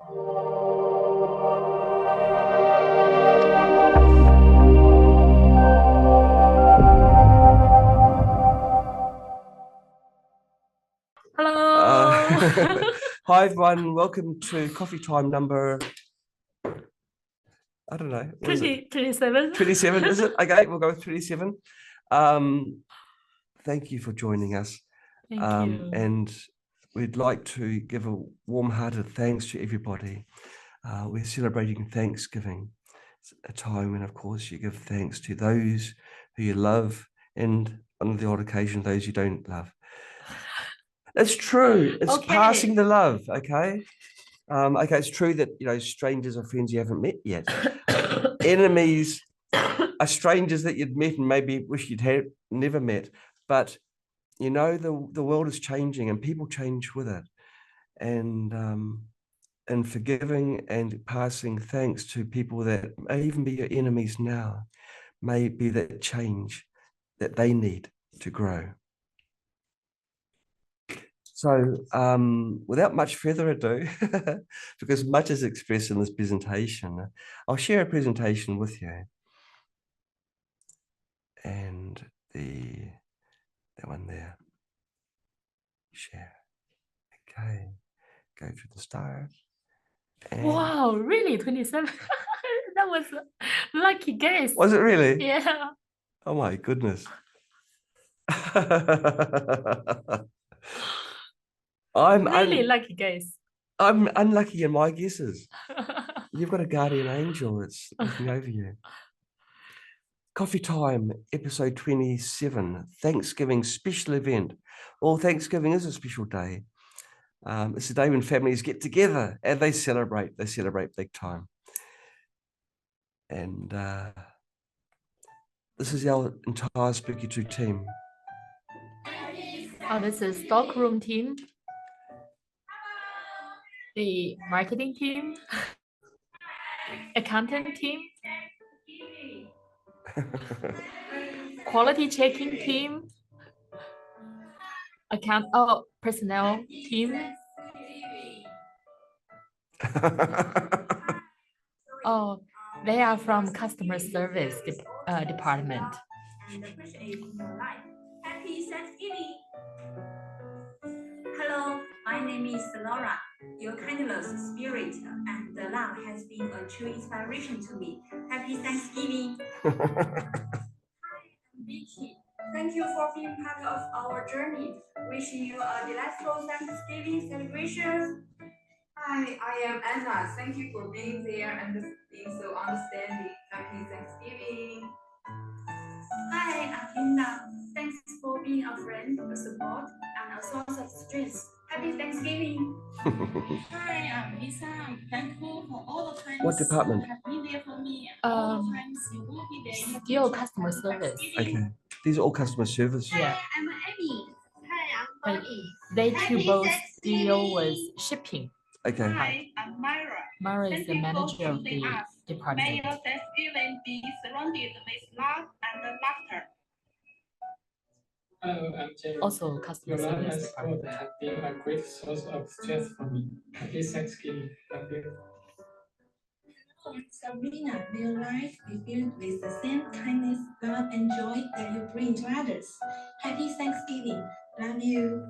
Hello. Hi everyone, welcome to coffee time number, I don't know, 27. 27, is it? Okay, we'll go with 27. Thank you for joining us. Thank you. And we'd like to give a warm-hearted thanks to everybody. We're celebrating Thanksgiving. It's a time when, of course, you give thanks to those who you love and on the odd occasion, those you don't love. It's true. It's Okay. passing the love, okay? Okay, it's true that, strangers are friends you haven't met yet. Enemies are strangers that you'd met and maybe wish you'd never met. But, the world is changing and people change with it. And forgiving and passing thanks to people that may even be your enemies now, may be that change that they need to grow. So without much further ado, because much is expressed in this presentation, I'll share a presentation with you. And that one there, share. Okay, go to the start. Wow, really? 27? That was a lucky guess. Was it really? Yeah. Oh my goodness. Lucky guess. I'm unlucky in my guesses. You've got a guardian angel that's looking over you. Coffee Time, episode 27, Thanksgiving special event. Well, Thanksgiving is a special day. It's a day when families get together and they celebrate big time. And this is our entire Spooky2 team. Oh, this is stockroom team, the marketing team, accountant team, quality checking team, personnel team. Oh, they are from customer service department. Happy Thanksgiving! Hello, my name is Laura. Your kindness, spirit, and love has been a true inspiration to me. Happy Thanksgiving! Hi, I'm Vicky. Thank you for being part of our journey. Wishing you a delightful Thanksgiving celebration. Hi, I am Anna. Thank you for being there and being so understanding. Happy Thanksgiving. Hi, I'm Linda. Thanks for being a friend, a support, and a source of strength. Happy Thanksgiving. Hi, I'm Lisa. I'm thankful for all the times What department? you have been there for me. And all the times you will be there. Still customer service. Okay, these are all customer service. Yeah. Hi, I'm Amy. Hi, I'm Bonnie. They two both deal with shipping. Okay. Hi, I'm Myra. Myra is the manager of the May department. your Thanksgiving be surrounded with love and laughter. Hello, I'm Jamie. Also customer Your love service and support department. have been a great source of strength for me. Happy Thanksgiving. Love you. Sabrina, may your life be filled with the same kindness, love, and joy that you bring to others. Happy Thanksgiving. Love you.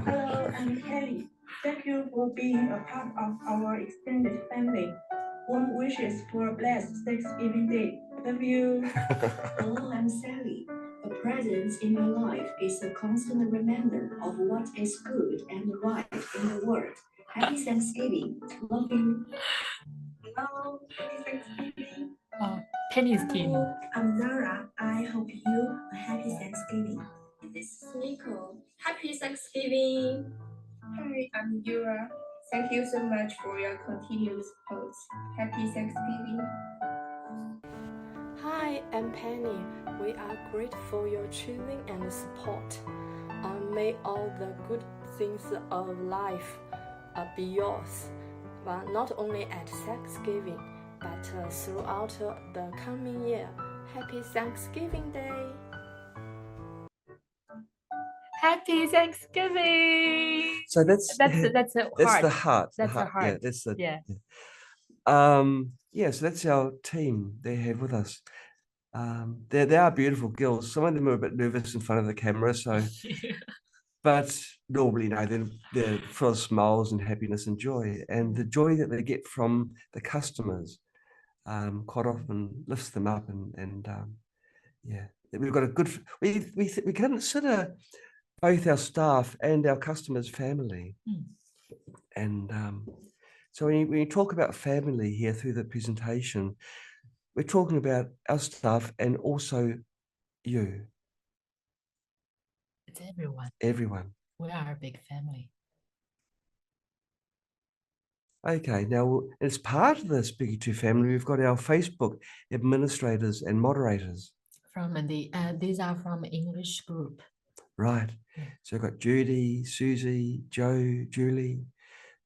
Hello, I'm Kelly. Thank you for being a part of our extended family. Warm wishes for a blessed Thanksgiving Day. Love you. Hello, I'm Sally. A presence in your life is a constant reminder of what is good and right in the world. Happy Thanksgiving. Love you. Hello, happy Thanksgiving. Penny's team. I'm Zara. I hope you a happy Thanksgiving. This is Nico. Happy Thanksgiving. Hi, I'm Yura. Thank you so much for your continued support. Happy Thanksgiving. Hi, I'm Penny. We are grateful for your choosing and support. May all the good things of life be yours, but not only at Thanksgiving, but throughout the coming year. Happy Thanksgiving Day! Happy Thanksgiving. So that's the heart. the heart. That's the heart. Yeah, that's the Yeah. yeah. So that's our team they have with us. They are beautiful girls. Some of them are a bit nervous in front of the camera, so but normally, they're full of smiles and happiness and joy, and the joy that they get from the customers quite often lifts them up, and yeah, we've got a good. We consider both our staff and our customers family, and so when you talk about family here through the presentation, we're talking about our staff and also you. It's everyone. Everyone. We are a big family. Okay, now as part of the Spooky2 family, we've got our Facebook administrators and moderators. From these are from English group. Right. So we've got Judy, Susie, Joe, Julie,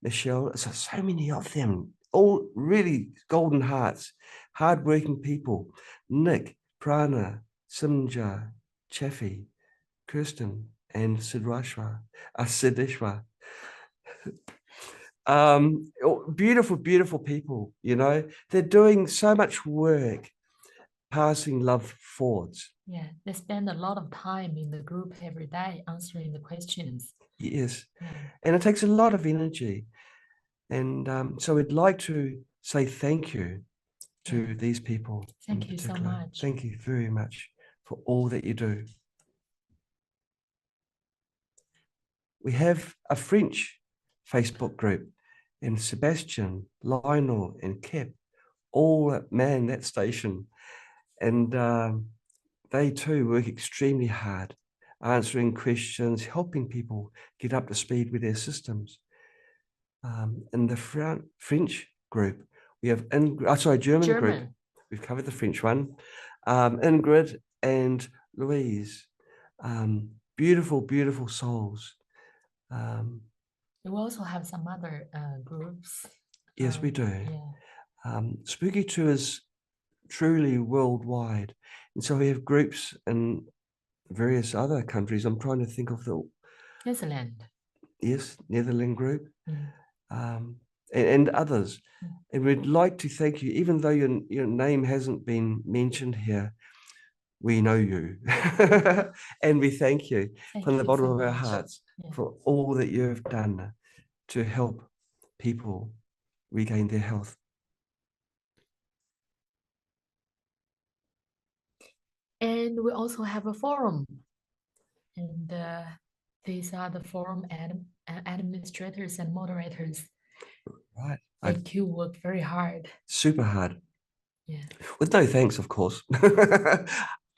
Michelle. So many of them, all really golden hearts, hardworking people. Nick, Prana, Simja, Chaffee, Kirsten, and Siddheshwar. Beautiful, beautiful people, they're doing so much work passing love forwards. Yeah, they spend a lot of time in the group every day answering the questions. Yes, and it takes a lot of energy. And so we'd like to say thank you to these people. Thank you so much. Thank you very much for all that you do. We have a French Facebook group, and Sebastian, Lionel, and Kep all man that station. And they too work extremely hard, answering questions, helping people get up to speed with their systems. In the French group, we have German group. We've covered the French one. Ingrid and Louise, beautiful, beautiful souls. We also have some other groups. Yes, we do. Yeah. Spooky2 is truly worldwide, and so we have groups in various other countries. I'm trying to think of the Netherlands. Yes, Netherlands group, and others. And we'd like to thank you, even though your name hasn't been mentioned here. We know you, and we thank you from the bottom of our hearts for all that you have done to help people regain their health. And we also have a forum, and these are the forum administrators and moderators. Right. They do work very hard. Super hard. Yeah. With no thanks, of course.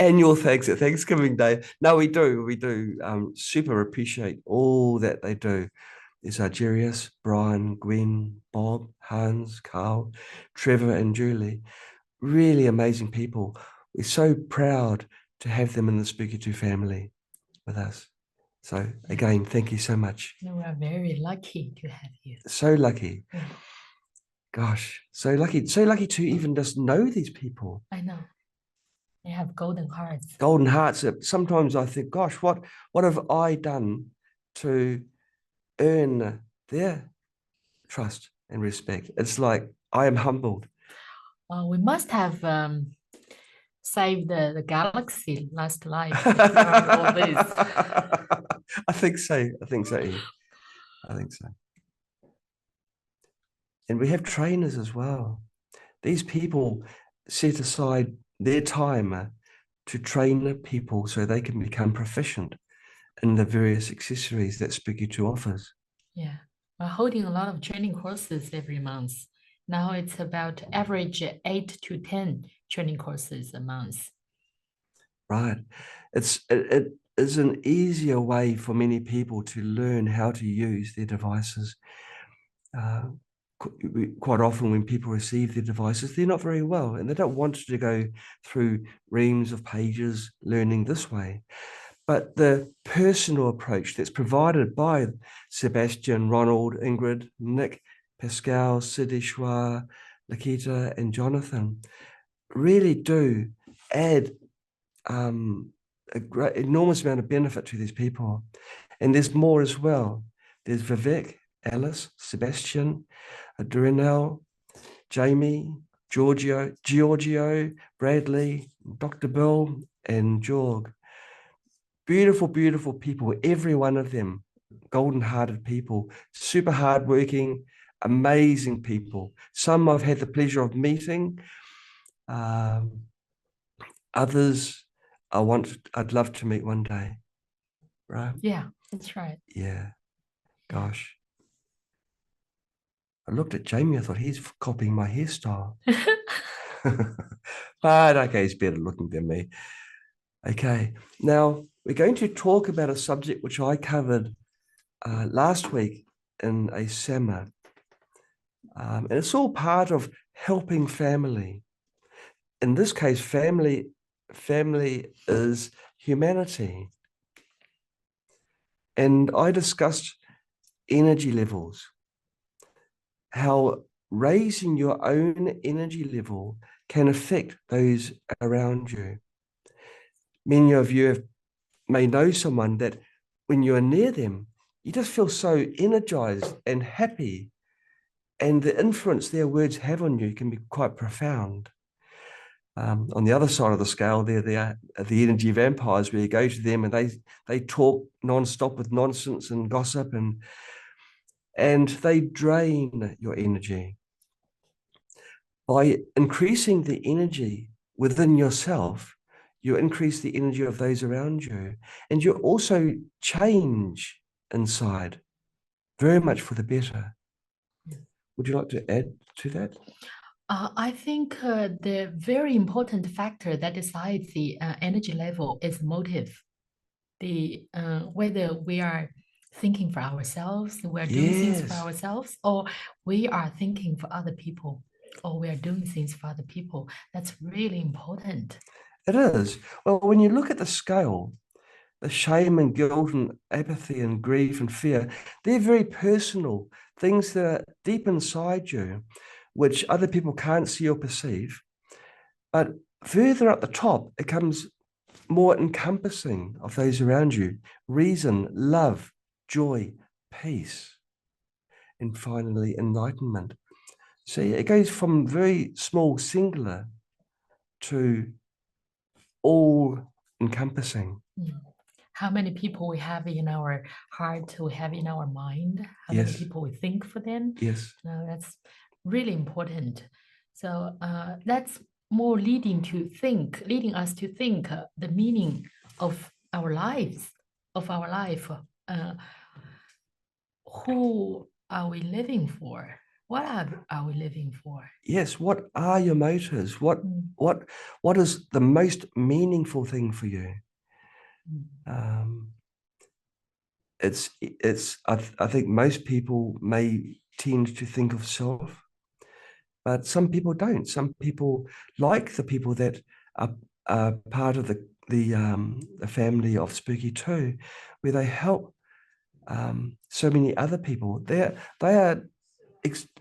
Annual thanks at Thanksgiving Day. No, we do. Super appreciate all that they do. There's Jarius, Brian, Gwen, Bob, Hans, Carl, Trevor, and Julie. Really amazing people. We're so proud to have them in the Spooky2 family with us. So again, thank you so much. We are very lucky to have you. So lucky. Yeah. Gosh, so lucky to even just know these people. I know. They have golden hearts. Golden hearts. Sometimes I think, gosh, what have I done to earn their trust and respect? It's like I am humbled. We must have saved the galaxy last life. All this. I think so. And we have trainers as well. These people set aside their time to train people so they can become proficient in the various accessories that Spooky2 offers. Yeah, we're holding a lot of training courses every month. Now it's about average 8 to 10 training courses a month. Right. It is an easier way for many people to learn how to use their devices. Quite often when people receive their devices, they're not very well, and they don't want to go through reams of pages learning this way. But the personal approach that's provided by Sebastian, Ronald, Ingrid, Nick, Pascal, Siddheshwar, Lakita, and Jonathan really do add a great, enormous amount of benefit to these people. And there's more as well. There's Vivek, Alice, Sebastian, Durinell, Jamie, Giorgio, Bradley, Dr. Bill, and Jorg. Beautiful, beautiful people, every one of them, golden-hearted people, super hardworking, amazing people. Some I've had the pleasure of meeting. Others I'd love to meet one day. Right? Yeah, that's right. Yeah. Gosh. I looked at Jamie, I thought he's copying my hairstyle. But okay, he's better looking than me. Okay, now we're going to talk about a subject which I covered last week in a summer. And it's all part of helping family. In this case, family is humanity. And I discussed energy levels, how raising your own energy level can affect those around you. Many of you may know someone that when you're near them, you just feel so energized and happy, and the influence their words have on you can be quite profound. On the other side of the scale, they're the energy vampires, where you go to them and they talk non-stop with nonsense and gossip, and they drain your energy. By increasing the energy within yourself, you increase the energy of those around you, and you also change inside very much for the better. Would you like to add to that? I think the very important factor that decides the energy level is motive. The whether we are thinking for ourselves, we are doing things for ourselves, or we are thinking for other people, or we are doing things for other people. That's really important. It is. Well, when you look at the scale, the shame and guilt and apathy and grief and fear, they're very personal things that are deep inside you, which other people can't see or perceive. But further up the top, it comes more encompassing of those around you: reason, love, joy, peace, and finally enlightenment. See, it goes from very small singular to all encompassing. How many people we have in our heart, we have in our mind, how many people we think for them. Yes. That's really important. So that's more leading us to think the meaning of our lives, of our life. Who are we living for? What are we living for? Yes. What are your motives? What is the most meaningful thing for you? I think most people may tend to think of self, but some people don't. Some people, like the people that are part of the family of Spooky2, where they help so many other people. They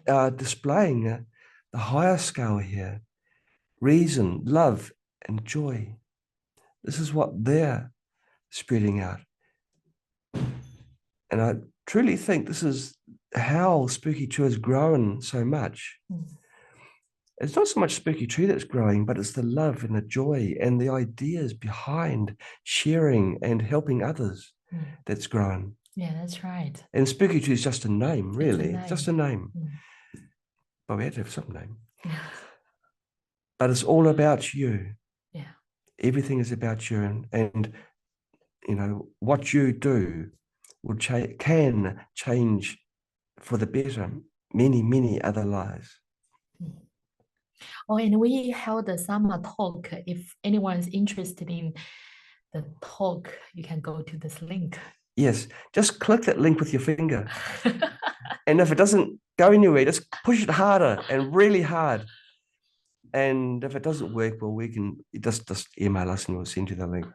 are displaying the higher scale here: reason, love, and joy. This is what they're spreading out. And I truly think this is how Spooky2 has grown so much. It's not so much Spooky2 that's growing, but it's the love and the joy and the ideas behind sharing and helping others that's grown. Yeah, that's right. And Spooky2 is just a name, really. It's just a name. But we had to have some name. But it's all about you. Yeah. Everything is about you, and you know what you do can change for the better many other lives. Oh, and we held a summer talk. If anyone's interested in the talk, you can go to this link. Yes, just click that link with your finger. And if it doesn't go anywhere, just push it harder and really hard. And if it doesn't work, well, we can just email us and we'll send you the link.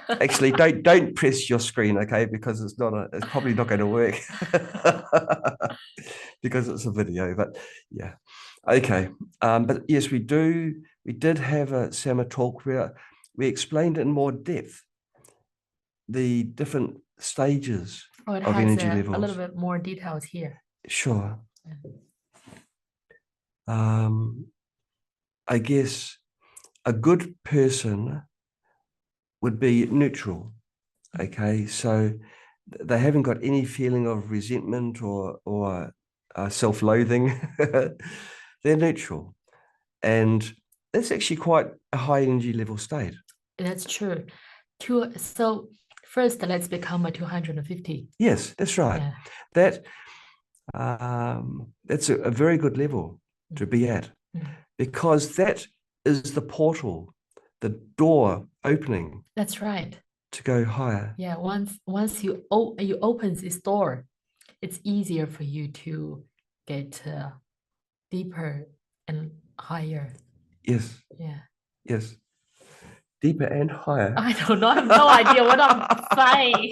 Actually, don't press your screen, okay? Because it's probably not going to work because it's a video. But yeah, okay. But yes, we did have a summer talk where we explained in more depth the different stages it of has energy a levels. little bit more details here. Sure. I guess a good person would be neutral. Okay, so they haven't got any feeling of resentment or self-loathing. They're neutral, and that's actually quite a high energy level state. That's true. So first, let's become a 250. Yes, that's right. Yeah. That's a very good level to be at, because that is the portal, the door opening. That's right. To go higher. Yeah, once you open this door, it's easier for you to get deeper and higher. Yes. Yeah. Yes. Deeper and higher. I don't know. I have no idea what I'm saying.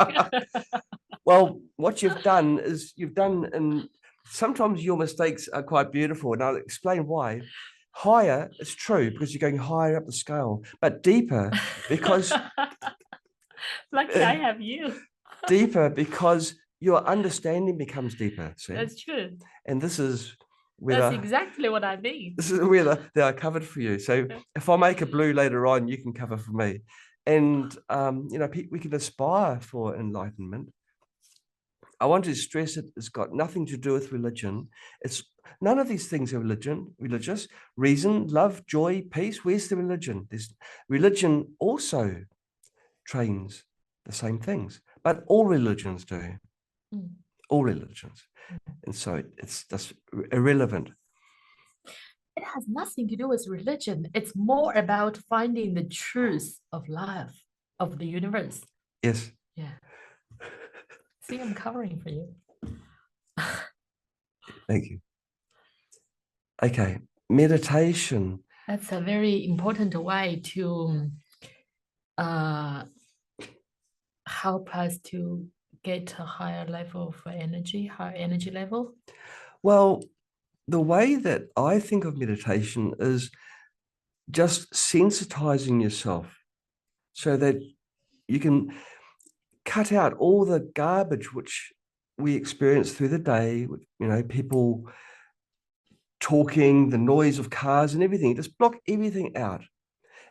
Well, what you've done is and sometimes your mistakes are quite beautiful, and I'll explain why. Higher is true because you're going higher up the scale, but deeper because lucky I have you. Deeper because your understanding becomes deeper. See? That's true. And this is where that's exactly what I mean. This is where they are covered for you. So if I make a blue later on, you can cover for me. And you know, we can aspire for enlightenment. I want to stress it's got nothing to do with religion. It's none of these things are religious. Reason, love, joy, peace. Where's the religion? Religion also trains the same things, but all religions do. All religions. And so it's just irrelevant. It has nothing to do with religion. It's more about finding the truth of life, of the universe. Yes. Yeah. See, I'm covering for you. Thank you. Okay, meditation. That's a very important way to help us to get a higher level of energy, higher energy level. Well, the way that I think of meditation is just sensitizing yourself so that you can cut out all the garbage which we experience through the day, you know, people talking, the noise of cars and everything. Just block everything out.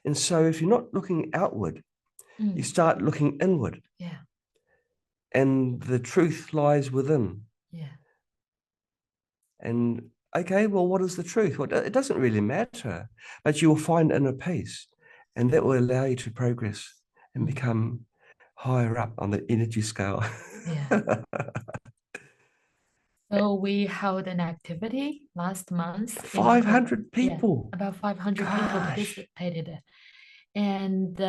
And so if you're not looking outward, you start looking inward. Yeah. And the truth lies within. Yeah. And okay, well, what is the truth? Well, it doesn't really matter, but you will find inner peace, and that will allow you to progress and become higher up on the energy scale. Yeah. So we held an activity last month. 500 people. Yeah, about 500 people participated, and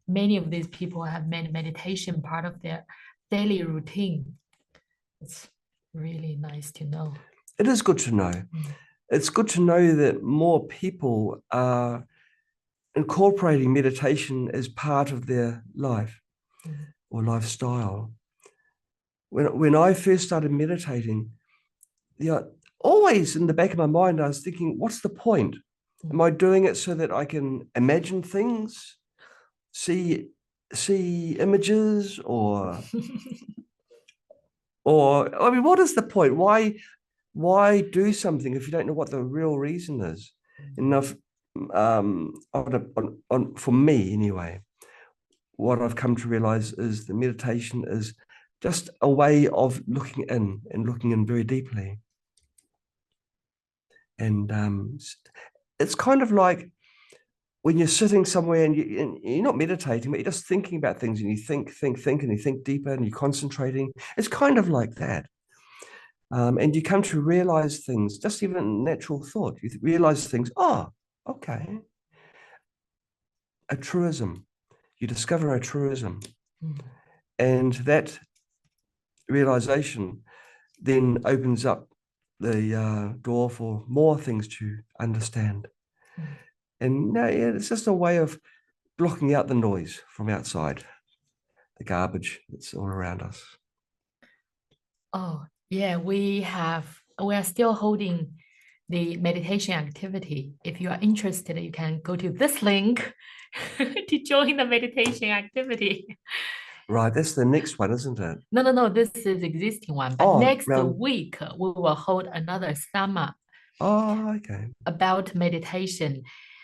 many of these people have made meditation part of their daily routine. It's really nice to know. It is good to know. It's good to know that more people are incorporating meditation as part of their life or lifestyle. When I first started meditating, always in the back of my mind, I was thinking, what's the point? Am I doing it so that I can imagine things, see images, or I mean, what is the point? Why do something if you don't know what the real reason is? Enough for me anyway, what I've come to realize is that meditation is just a way of looking in and looking in very deeply. And it's kind of like when you're sitting somewhere and you're not meditating, but you're just thinking about things, and you think, and you think deeper, and you're concentrating. It's kind of like that. And you come to realize things, just even natural thought. You realize things, oh, okay. A truism. You discover a truism. And that realization then opens up the door for more things to understand. And yeah, it's just a way of blocking out the noise from outside, the garbage that's all around us. Oh, yeah, we are still holding the meditation activity. If you are interested, you can go to this link to join the meditation activity. Right, that's the next one, isn't it? No, this is existing one. But Oh, next round- week, we will hold another summer Oh, okay. about meditation.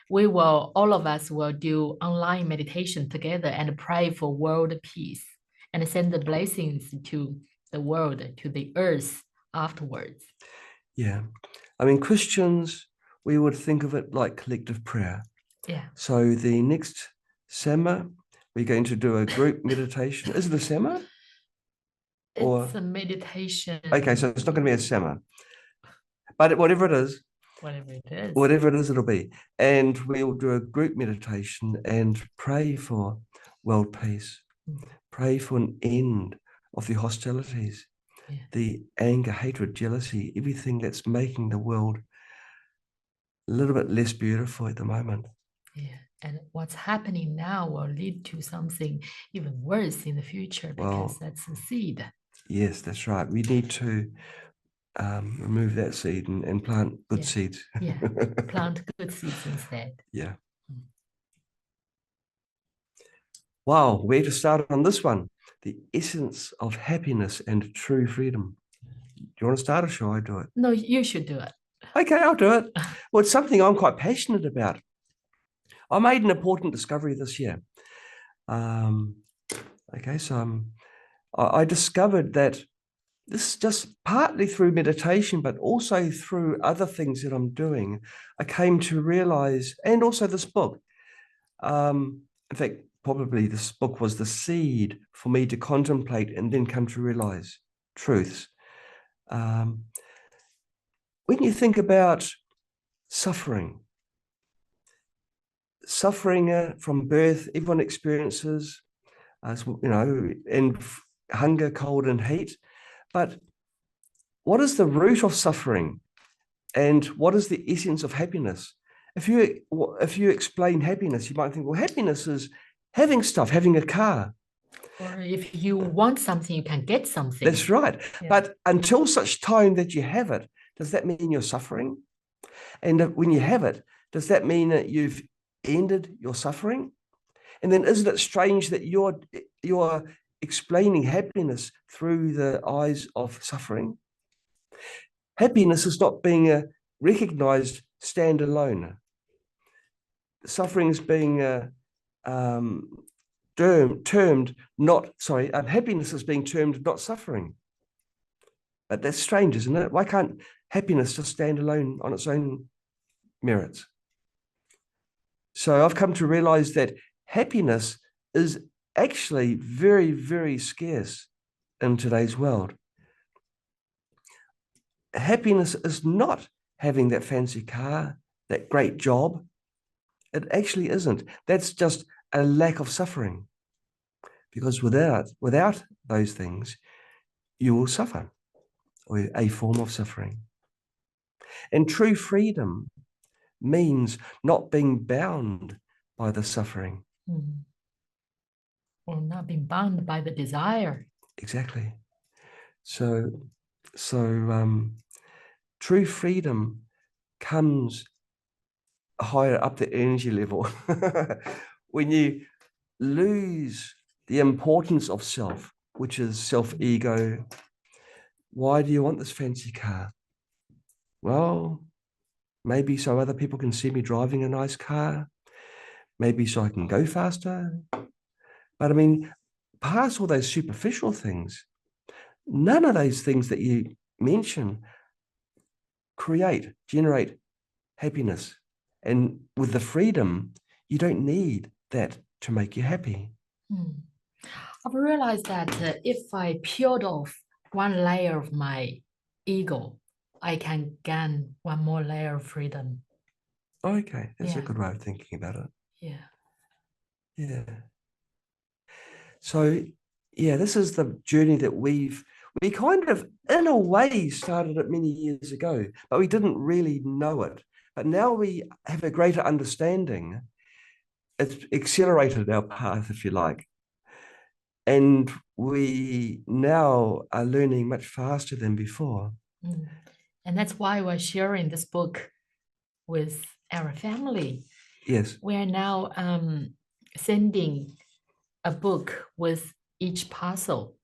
All of us will do online meditation together and pray for world peace and send the blessings to the world, to the earth afterwards. Yeah. I mean, Christians, we would think of it like collective prayer. Yeah. So the next summer, we're going to do a group meditation. Is it a summer? Or... It's a meditation. Okay, so it's not going to be a summer. But whatever it is, it'll be. And we'll do a group meditation and pray for world peace. Pray for an end of the hostilities, the anger, hatred, jealousy, everything that's making the world a little bit less beautiful at the moment. Yeah, and what's happening now will lead to something even worse in the future because that's the seed. Yes, that's right. We need to remove that seed and plant good seeds. Yeah, plant good seeds instead. Yeah. Wow, where to start on this one? The essence of happiness and true freedom. Do you want to start or shall I do it? No, you should do it. Okay, I'll do it. Well, it's something I'm quite passionate about. I made an important discovery this year. Okay, so I discovered that this is just partly through meditation, but also through other things that I'm doing. I came to realize, and also this book, in fact, probably this book was the seed for me to contemplate and then come to realize truths. When you think about suffering from birth, everyone experiences, and hunger, cold, and heat. But what is the root of suffering, and what is the essence of happiness? If you explain happiness, you might think, well, happiness is having stuff, having a car. Or if you want something, you can get something. That's right. Yeah. But until such time that you have it, does that mean you're suffering? And when you have it, does that mean that you've ended your suffering? And then isn't it strange that you're explaining happiness through the eyes of suffering? Happiness is not being recognized standalone. Suffering is being happiness is being termed not suffering. But that's strange, isn't it? Why can't happiness just stand alone on its own merits? So I've come to realize that happiness is actually very, very scarce in today's world. Happiness is not having that fancy car, that great job. It actually isn't. That's just a lack of suffering. Because without those things, you will suffer, or a form of suffering. And true freedom means not being bound by the suffering. Or not being bound by the desire. Exactly. So true freedom comes higher up the energy level. When you lose the importance of self, which is self-ego. Why do you want this fancy car? Well, maybe so other people can see me driving a nice car. Maybe so I can go faster. But I mean, past all those superficial things, none of those things that you mention generate happiness. And with the freedom, you don't need that to make you happy. I've realized that if I peeled off one layer of my ego, I can gain one more layer of freedom. Okay, that's a good way of thinking about it. Yeah. So, this is the journey that we kind of, in a way, started it many years ago, but we didn't really know it. But now we have a greater understanding. It's accelerated our path, if you like. And we now are learning much faster than before. And that's why we're sharing this book with our family. Yes. We are now sending a book with each parcel.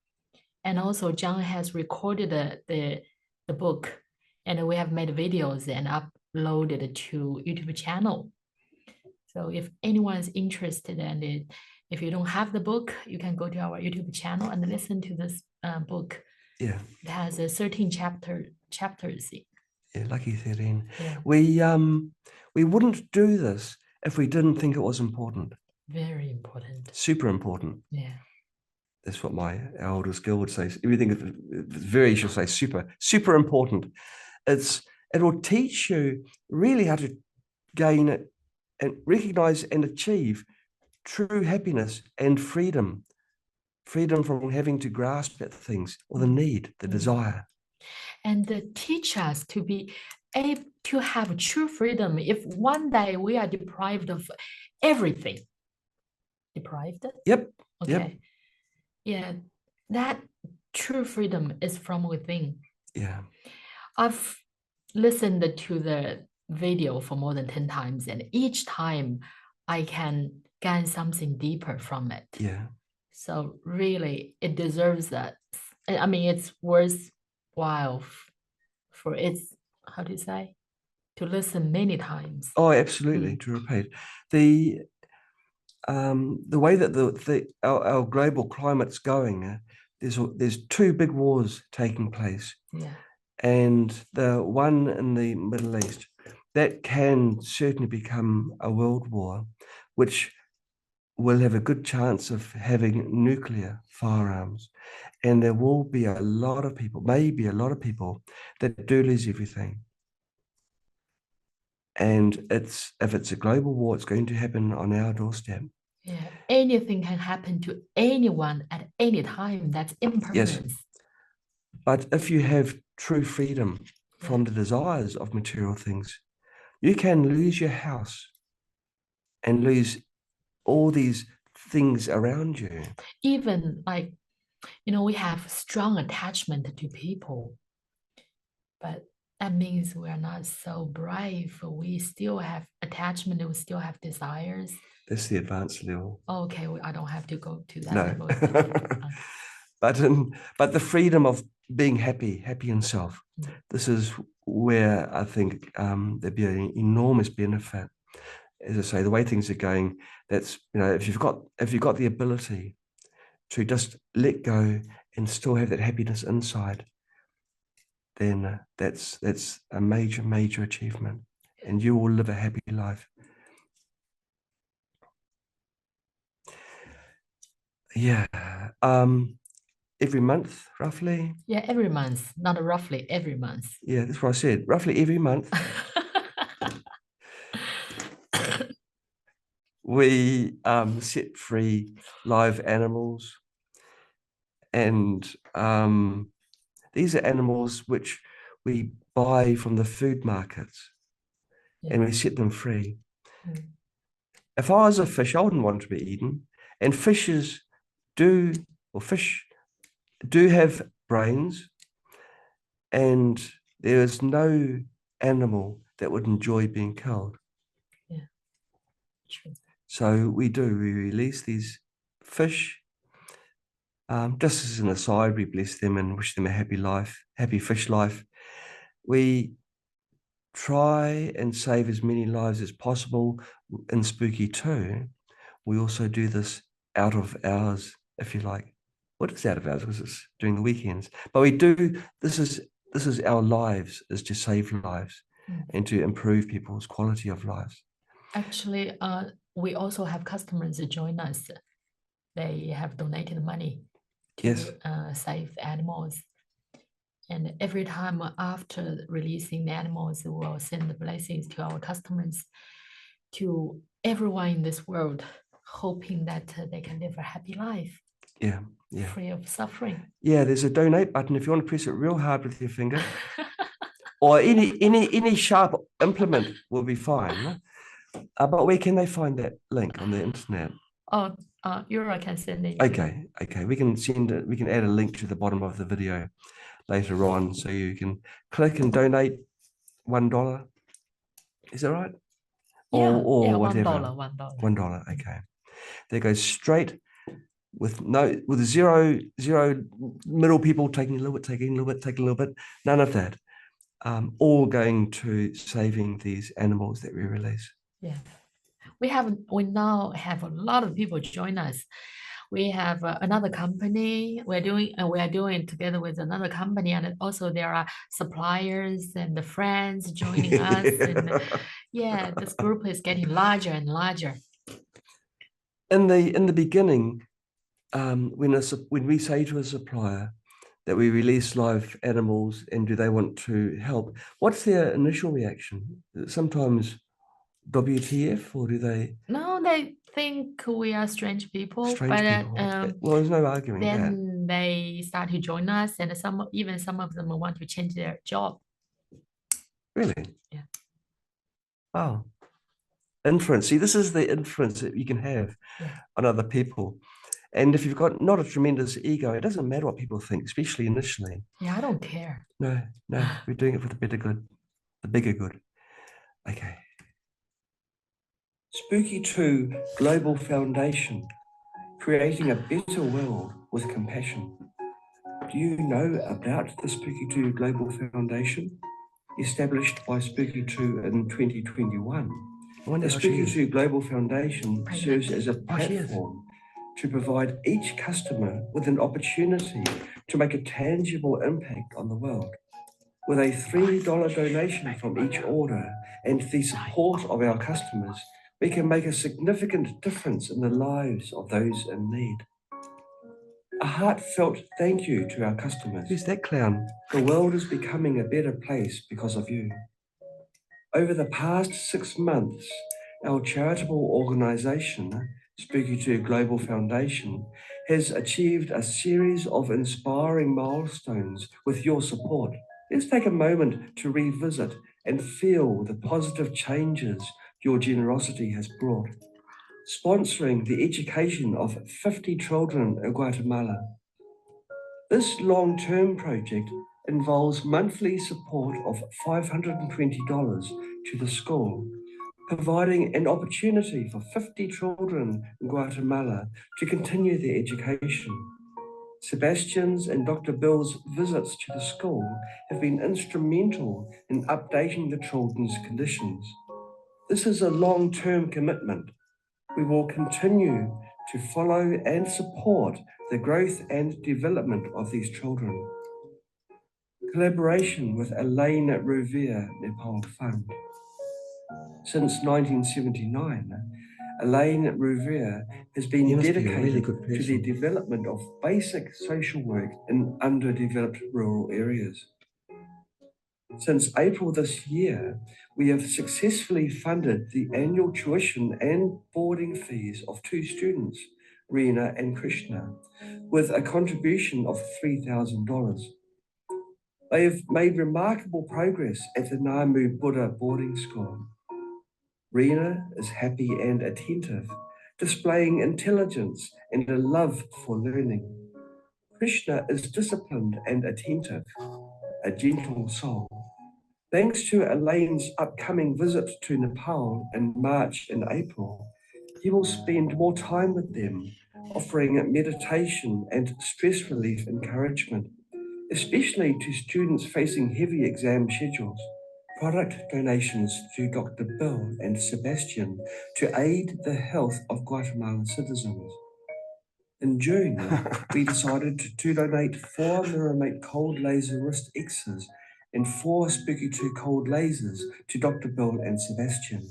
And also John has recorded the book, and we have made videos and uploaded to YouTube channel. So if anyone's interested in it, if you don't have the book, you can go to our YouTube channel and listen to this book. Yeah. It has 13 chapters. Yeah, lucky 13. Yeah. We wouldn't do this if we didn't think it was important. Very important. Super important. Yeah. That's what my eldest girl would say. Everything is very, she'll say super important. It will teach you really how to gain it and recognize and achieve true happiness and freedom. Freedom from having to grasp at things or the need, the desire. And teach us to be able to have true freedom if one day we are deprived of everything. Deprived? Yep. Okay. Yep. Yeah, that true freedom is from within. Yeah. I've listened to the video for more than 10 times, and each time I can gain something deeper from it. Yeah. So really, it deserves that. I mean, it's worthwhile for it's, how do you say, to listen many times. Oh, absolutely. To repeat the way that our global climate's going, there's two big wars taking place. Yeah. And the one in the Middle East, that can certainly become a world war, which will have a good chance of having nuclear firearms. And there will be a lot of people, maybe a lot of people, that do lose everything. And if it's a global war, it's going to happen on our doorstep. Yeah, anything can happen to anyone at any time. That's impermanence. Yes. But if you have true freedom from the desires of material things, you can lose your house and lose all these things around you. Even like, we have strong attachment to people, but that means we are not so brave. We still have attachment, we still have desires. That's the advanced level. Okay, I don't have to go to that No. level. But the freedom of being happy in self, this is where I think there'd be an enormous benefit. As I say, the way things are going, that's, if you've got the ability to just let go and still have that happiness inside, then that's a major achievement, and you will live a happy life. Yeah. Every month, roughly. Yeah, every month, not roughly, every month. Yeah, that's what I said. Roughly every month. We set free live animals, and these are animals which we buy from the food markets, and we set them free. If I was a fish, I wouldn't want to be eaten, and fish do have brains, and there is no animal that would enjoy being killed. Yeah, true. So we release these fish. Just as an aside, we bless them and wish them a happy fish life. We try and save as many lives as possible in Spooky2. We also do this out of hours, if you like. What is out of hours? Because it's during the weekends. But we do, this is our lives, is to save lives and to improve people's quality of lives. Actually, we also have customers that join us. They have donated money to save animals. And every time after releasing the animals, we will send the blessings to our customers, to everyone in this world, hoping that they can live a happy life. Yeah. Free of suffering. Yeah, there's a donate button if you want to press it real hard with your finger. Or any sharp implement will be fine. But where can they find that link on the internet? Oh, Yura can send it. Okay. We can send it. We can add a link to the bottom of the video. later on. So you can click and donate $1. Is that right? Yeah, Or yeah, whatever. $1. $1. Okay. That goes straight with zero middle people taking a little bit, taking a little bit. None of that. All going to saving these animals that we release. Yeah. We now have a lot of people join us. We have another company. We are doing together with another company, and also there are suppliers and the friends joining us. And yeah, this group is getting larger and larger. In the beginning, when we say to a supplier that we release live animals and do they want to help, what's their initial reaction? Sometimes WTF, or do they? No, they think we are strange people. Strange people. Well, there's no arguing that. Then they start to join us, and some of them want to change their job. Really? Yeah. Wow. Influence. See, this is the influence that you can have on other people. And if you've got not a tremendous ego, it doesn't matter what people think, especially initially. Yeah, I don't care. No, we're doing it for the better good, the bigger good. Okay. Spooky2 Global Foundation, creating a better world with compassion. Do you know about the Spooky2 Global Foundation? Established by Spooky2 in 2021. The Spooky2 Global Foundation serves as a platform to provide each customer with an opportunity to make a tangible impact on the world. With a $3 donation from each order and the support of our customers, we can make a significant difference in the lives of those in need. A heartfelt thank you to our customers. Who's that clown? The world is becoming a better place because of you. Over the past 6 months, our charitable organisation, Spooky2 Global Foundation, has achieved a series of inspiring milestones with your support. Let's take a moment to revisit and feel the positive changes your generosity has brought. Sponsoring the education of 50 children in Guatemala. This long-term project involves monthly support of $520 to the school, providing an opportunity for 50 children in Guatemala to continue their education. Sebastian's and Dr. Bill's visits to the school have been instrumental in updating the children's conditions. This is a long-term commitment. We will continue to follow and support the growth and development of these children. Collaboration with Elaine Revere Nepal Fund. Since 1979, Elaine Revere has been dedicated to the development of basic social work in underdeveloped rural areas. Since April this year, we have successfully funded the annual tuition and boarding fees of 2 students, Reena and Krishna, with a contribution of $3,000. They have made remarkable progress at the Namu Buddha boarding school. Reena is happy and attentive, displaying intelligence and a love for learning. Krishna is disciplined and attentive, a gentle soul. Thanks to Elaine's upcoming visit to Nepal in March and April, he will spend more time with them, offering meditation and stress relief encouragement, especially to students facing heavy exam schedules. Product donations to Dr. Bill and Sebastian to aid the health of Guatemalan citizens. In June, we decided to donate 4 Miramate cold laser wrist X's and 4 Spooky2 cold lasers to Dr. Bill and Sebastian.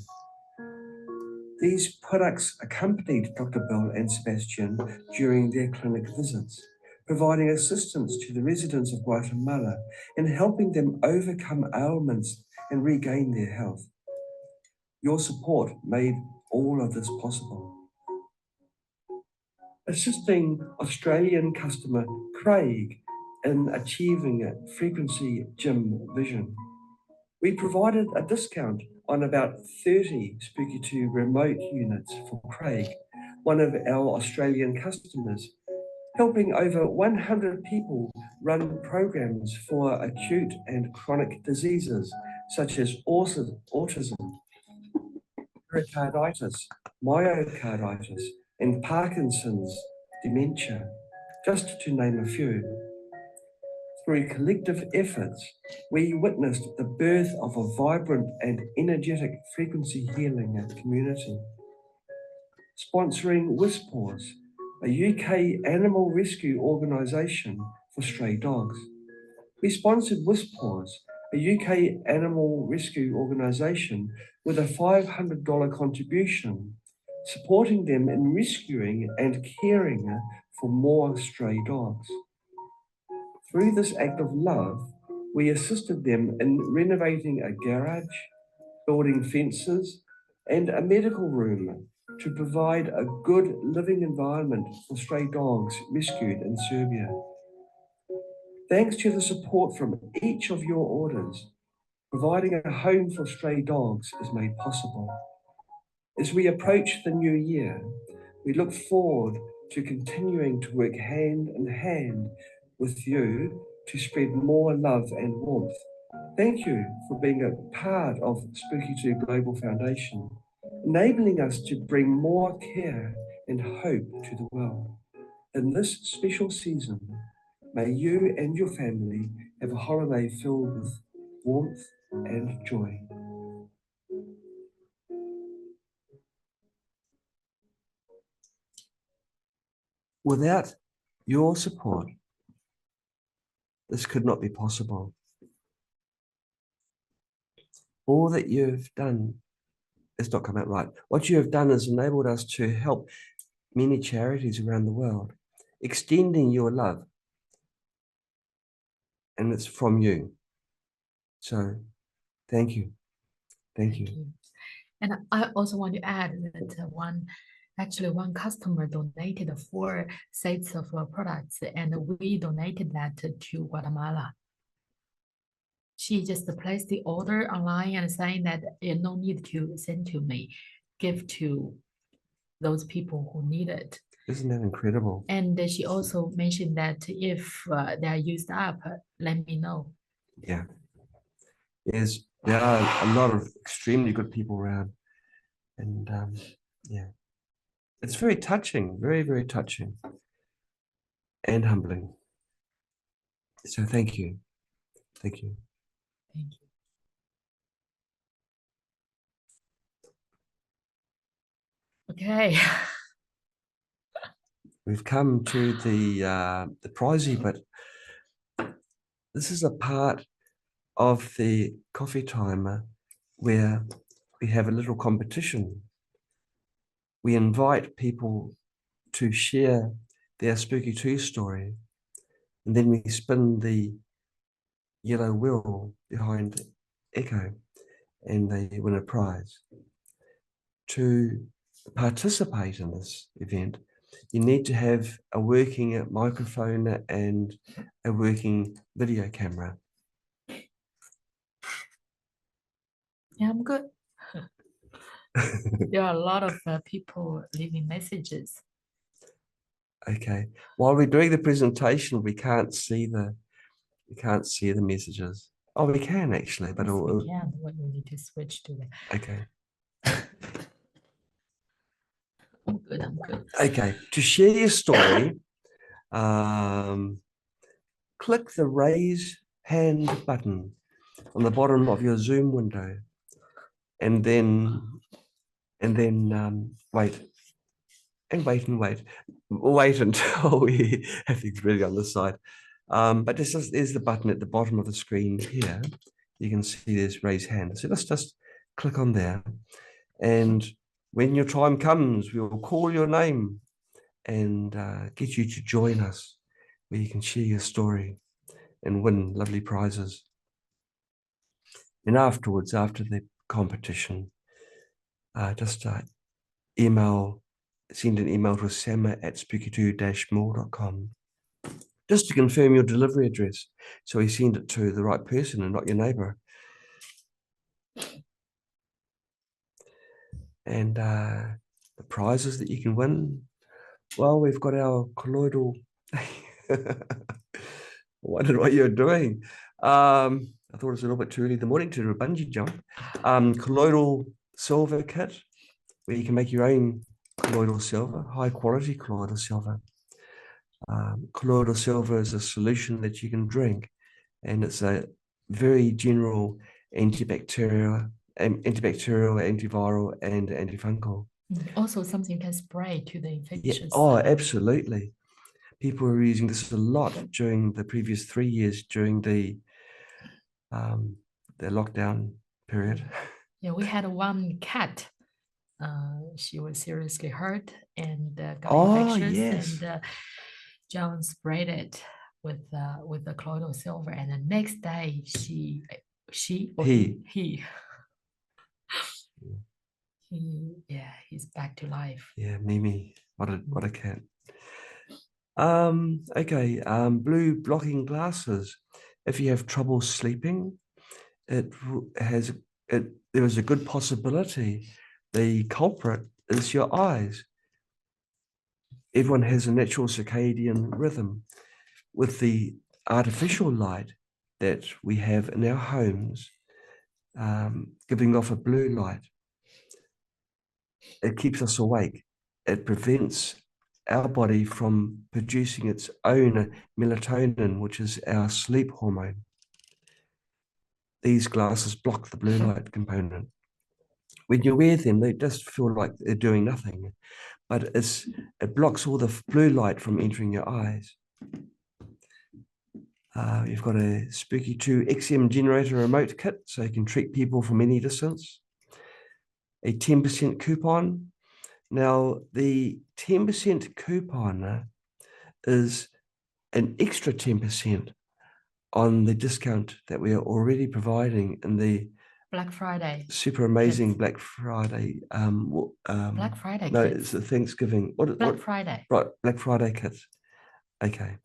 These products accompanied Dr. Bill and Sebastian during their clinic visits, providing assistance to the residents of Guatemala and helping them overcome ailments and regain their health. Your support made all of this possible. Assisting Australian customer Craig in achieving a frequency gym vision. We provided a discount on about 30 Spooky2 remote units for Craig, one of our Australian customers, helping over 100 people run programs for acute and chronic diseases such as autism, pericarditis, myocarditis, and Parkinson's dementia, just to name a few. Through collective efforts, we witnessed the birth of a vibrant and energetic frequency healing community. Sponsoring Whispers, a UK animal rescue organisation for stray dogs. We sponsored Whispers, a UK animal rescue organisation, with a $500 contribution, supporting them in rescuing and caring for more stray dogs. Through this act of love, we assisted them in renovating a garage, building fences, and a medical room to provide a good living environment for stray dogs rescued in Serbia. Thanks to the support from each of your orders, providing a home for stray dogs is made possible. As we approach the new year, we look forward to continuing to work hand in hand with you to spread more love and warmth. Thank you for being a part of Spooky2 Global Foundation, enabling us to bring more care and hope to the world. In this special season, may you and your family have a holiday filled with warmth and joy. Without your support, this could not be possible. All that you've done, it's not come out right. What you have done has enabled us to help many charities around the world, extending your love. And it's from you. So thank you. Thank you. And I also want to add that one customer donated 4 sets of products, and we donated that to Guatemala. She just placed the order online and saying that no need to send to me, give to those people who need it. Isn't that incredible? And she also mentioned that if they are used up, let me know. Yeah. There are a lot of extremely good people around. And yeah, it's very touching, very, very touching and humbling. So thank you. Thank you. Thank you. Okay. We've come to the pricey, but this is a part of the coffee timer where we have a little competition. We invite people to share their Spooky2 story, and then we spin the yellow wheel behind Echo, and they win a prize. To participate in this event, you need to have a working microphone and a working video camera. Yeah, I'm good. There are a lot of people leaving messages. Okay. While we're doing the presentation, we can't see the messages. Oh, we can actually, but yes, we can. We need to switch to that. Okay. I'm good. I'm good. Okay. To share your story, click the raise hand button on the bottom of your Zoom window, and then wait until we have things ready on this side. But there's the button at the bottom of the screen here. You can see there's raise hand. So let's just click on there, and when your time comes, we'll call your name and get you to join us, where you can share your story and win lovely prizes. And afterwards, after the competition, just send an email to sama@spooky2-more.com just to confirm your delivery address, so we send it to the right person and not your neighbor. And the prizes that you can win, well, we've got our colloidal Wondered what you were doing. I thought it was a little bit too early in the morning to do a bungee jump. Colloidal silver kit, where you can make your own colloidal silver, high quality colloidal silver. Colloidal silver is a solution that you can drink, and it's a very general antibacterial, antiviral, and antifungal. Also, something you can spray to the infectious. Yeah. Oh, absolutely. People were using this a lot during the previous 3 years during the lockdown period. Yeah, we had one cat. She was seriously hurt and got infectious, yes. and John sprayed it with the colloidal silver, and the next day he he's back to life. Yeah, Mimi, what a cat. Okay, blue blocking glasses. If you have trouble sleeping, there is a good possibility the culprit is your eyes. Everyone has a natural circadian rhythm. With the artificial light that we have in our homes, giving off a blue light, it keeps us awake. It prevents our body from producing its own melatonin, which is our sleep hormone. These glasses block the blue light component. When you wear them, they just feel like they're doing nothing, but it blocks all the blue light from entering your eyes. You've got a Spooky2 XM generator remote kit, so you can treat people from any distance. A 10% coupon. Now, the 10% coupon is an extra 10% on the discount that we are already providing in the Black Friday. Super amazing Black Friday. Black Friday No, kits. it's the Thanksgiving. Black Friday. Right, Black Friday kits. Okay.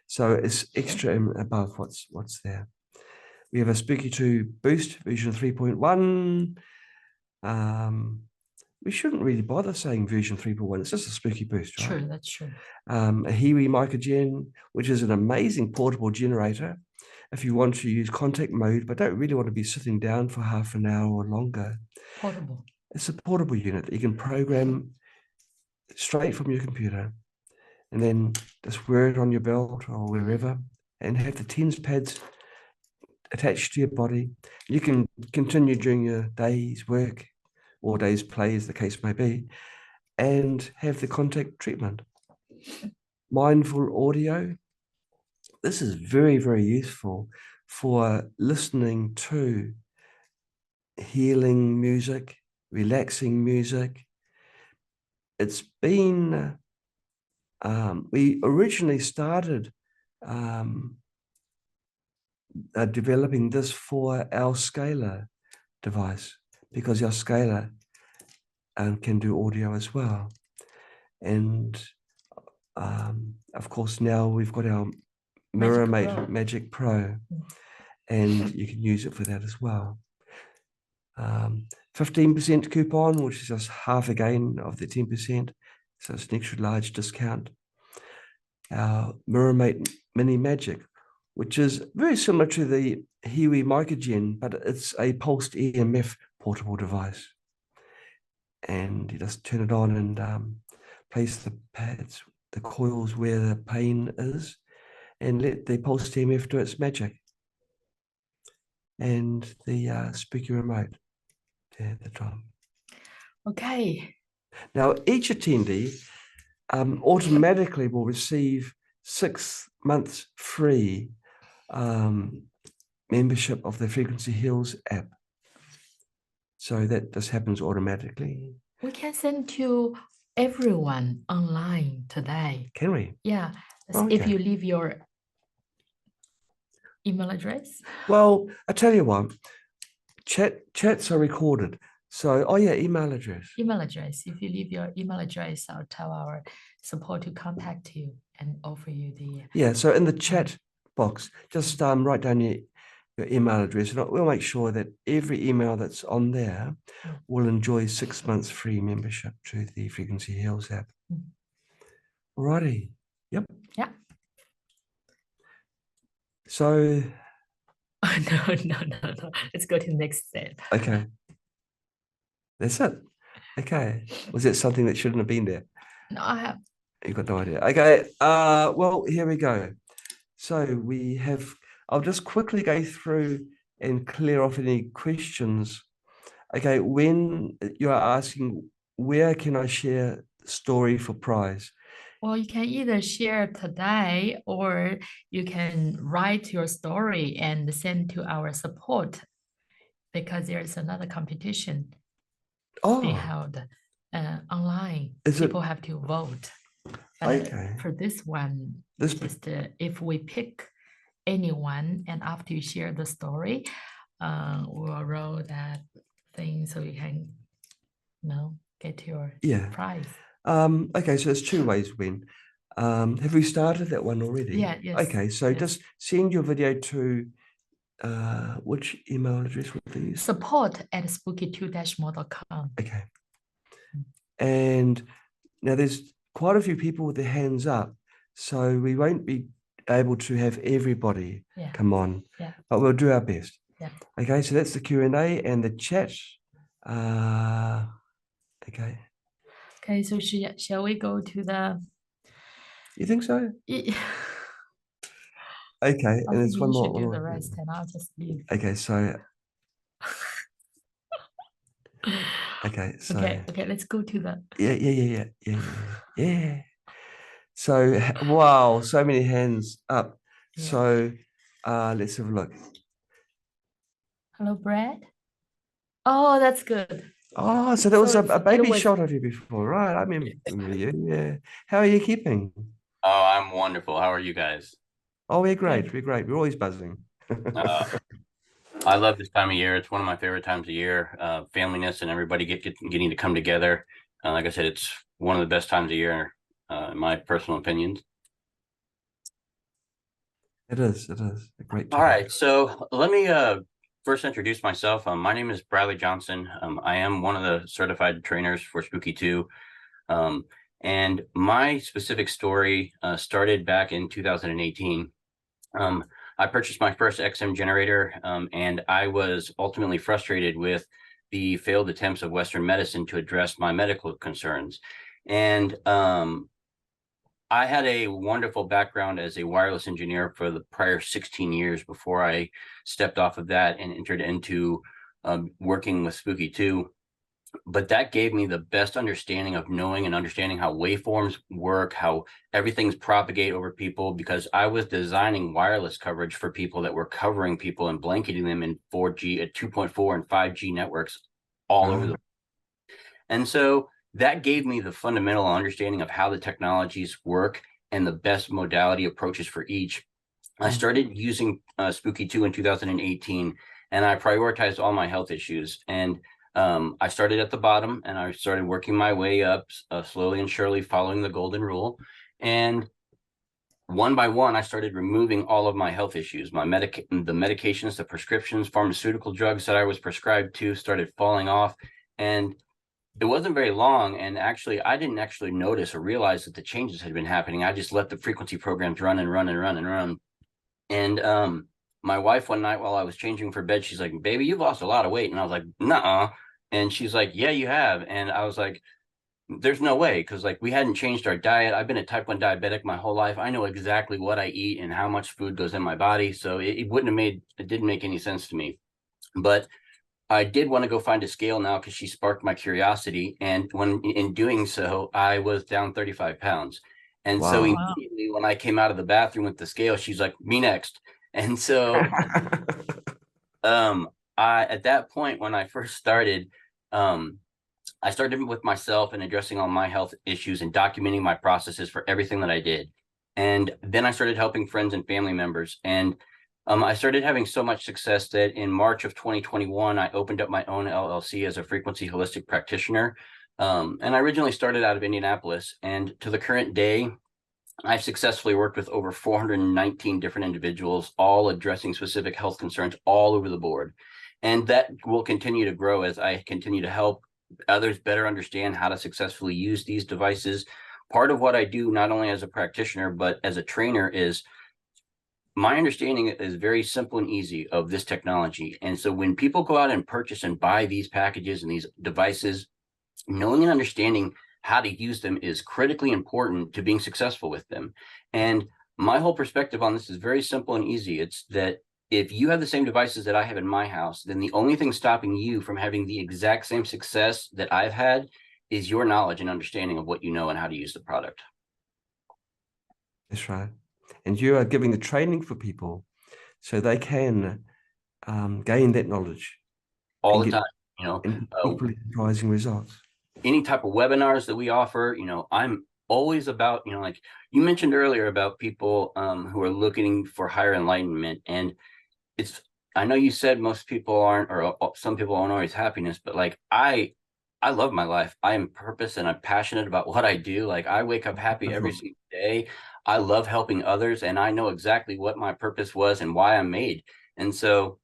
So it's extra and above what's there. We have a Spooky2 Boost version 3.1. We shouldn't really bother saying version 3.1. It's just a Spooky Boost, right? True, that's true. A Hiwi Mycogen, which is an amazing portable generator if you want to use contact mode, but don't really want to be sitting down for half an hour or longer. Portable. It's a portable unit that you can program straight from your computer, and then just wear it on your belt or wherever, and have the TENS pads attached to your body. You can continue during your day's work or day's play, as the case may be, and have the contact treatment. Mindful audio. This is very, very useful for listening to healing music, relaxing music. It's been, we originally started developing this for our scalar device, because our scalar can do audio as well. And of course, now we've got our Magic Pro, and you can use it for that as well. 15% coupon, which is just half again of the 10%, so it's an extra large discount. Our Mirrormate Mini Magic, which is very similar to the Hiwi Mycogen, but it's a pulsed EMF portable device. And you just turn it on and place the pads, the coils where the pain is, and let the pulsed EMF do its magic. And the spooky remote there at the top. Okay. Now, each attendee automatically will receive 6 months free membership of the Frequency Heals app. So that just happens automatically. We can send to everyone online today. Can we? Yeah. Okay. If you leave your email address. Well, I tell you what, chats are recorded. So, oh yeah, email address. Email address. If you leave your email address, I'll tell our support to contact you and offer you the. Yeah, so in the chat box, just write down your email address, and we'll make sure that every email that's on there will enjoy 6 months free membership to the Frequency Heals app. Alrighty. Yep. Yeah. So, No. Let's go to the next step. okay. That's it. Okay. Was that something that shouldn't have been there? No, I have. You got no idea. Okay. Well, here we go. So we have, I'll just quickly go through and clear off any questions. Okay, when you are asking, where can I share story for prize? Well, you can either share today or you can write your story and send to our support because there's another competition being Oh, held online. Is it- People have to vote. But okay. for this one, This- just if we pick anyone and after you share the story, we'll roll that thing so you can, get your Yeah. prize. Okay, so there's two ways when. Have we started that one already? Yeah, yes. Okay, so yes. just send your video to which email address would they use? support@spooky2-more.com. Okay. And now there's quite a few people with their hands up, so we won't be able to have everybody come on, but we'll do our best. Yeah. Okay, so that's the Q&A and the chat. Okay. Okay, so shall we go to the... You think so? Yeah. Okay, I and there's think one you more. should do one the more. rest and I'll just leave. Okay, so okay, so Okay, let's go to the... yeah. So wow, so many hands up. Yeah. So let's have a look. Hello, Brad. Oh, that's good. Oh, so that was So a baby it was- shot of you before, right? I remember you. Yeah. How are you keeping? Oh, I'm wonderful. How are you guys? Oh, we're great. We're great. We're always buzzing. I love this time of year. It's one of my favorite times of year. Familyness and everybody getting to come together. Like I said, it's one of the best times of year, in my personal opinions. It is a great time. All right, so let me first introduce myself. My name is Bradley Johnson. I am one of the certified trainers for Spooky2. And my specific story started back in 2018. I purchased my first XM generator, and I was ultimately frustrated with the failed attempts of Western medicine to address my medical concerns. And I had a wonderful background as a wireless engineer for the prior 16 years before I stepped off of that and entered into working with Spooky2. But that gave me the best understanding of knowing and understanding how waveforms work, how everything's propagate over people, because I was designing wireless coverage for people that were covering people and blanketing them in 4G, 2.4 and 5G networks all over the world. And so that gave me the fundamental understanding of how the technologies work and the best modality approaches for each. I started using Spooky2 in 2018, and I prioritized all my health issues. And I started at the bottom and I started working my way up slowly and surely, following the golden rule. And one by one, I started removing all of my health issues. The medications, the prescriptions, pharmaceutical drugs that I was prescribed to started falling off. And it wasn't very long. And actually, I didn't actually notice or realize that the changes had been happening. I just let the frequency programs run and run and run and run. And my wife one night while I was changing for bed, she's like, "Baby, you've lost a lot of weight." And I was like, "Nuh-uh." And she's like, "Yeah, you have." And I was like, "There's no way." Because like we hadn't changed our diet. I've been a type 1 diabetic my whole life. I know exactly what I eat and how much food goes in my body. So it didn't make any sense to me. But I did want to go find a scale now because she sparked my curiosity. And in doing so, I was down 35 pounds. And so immediately when I came out of the bathroom with the scale, she's like, "Me next." And so at that point, when I first started, I started with myself and addressing all my health issues and documenting my processes for everything that I did. And then I started helping friends and family members. And I started having so much success that in March of 2021, I opened up my own LLC as a frequency holistic practitioner. And I originally started out of Indianapolis, and to the current day, I've successfully worked with over 419 different individuals, all addressing specific health concerns all over the board. And that will continue to grow as I continue to help others better understand how to successfully use these devices, part of what I do, not only as a practitioner, but as a trainer, is my understanding is very simple and easy of this technology. And so when people go out and purchase and buy these packages and these devices, knowing and understanding how to use them is critically important to being successful with them. And my whole perspective on this is very simple and easy. It's that if you have the same devices that I have in my house, then the only thing stopping you from having the exact same success that I've had is your knowledge and understanding of what you know and how to use the product. That's right. And you are giving the training for people so they can gain that knowledge all the time, you know, and equally surprising results. Any type of webinars that we offer, you know, I'm always about, you know, like you mentioned earlier about people who are looking for higher enlightenment. And it's, I know you said most people aren't, or some people aren't always happiness, but like I love my life. I am purpose and I'm passionate about what I do. Like I wake up happy every single day. I love helping others, and I know exactly what my purpose was and why I'm made. And so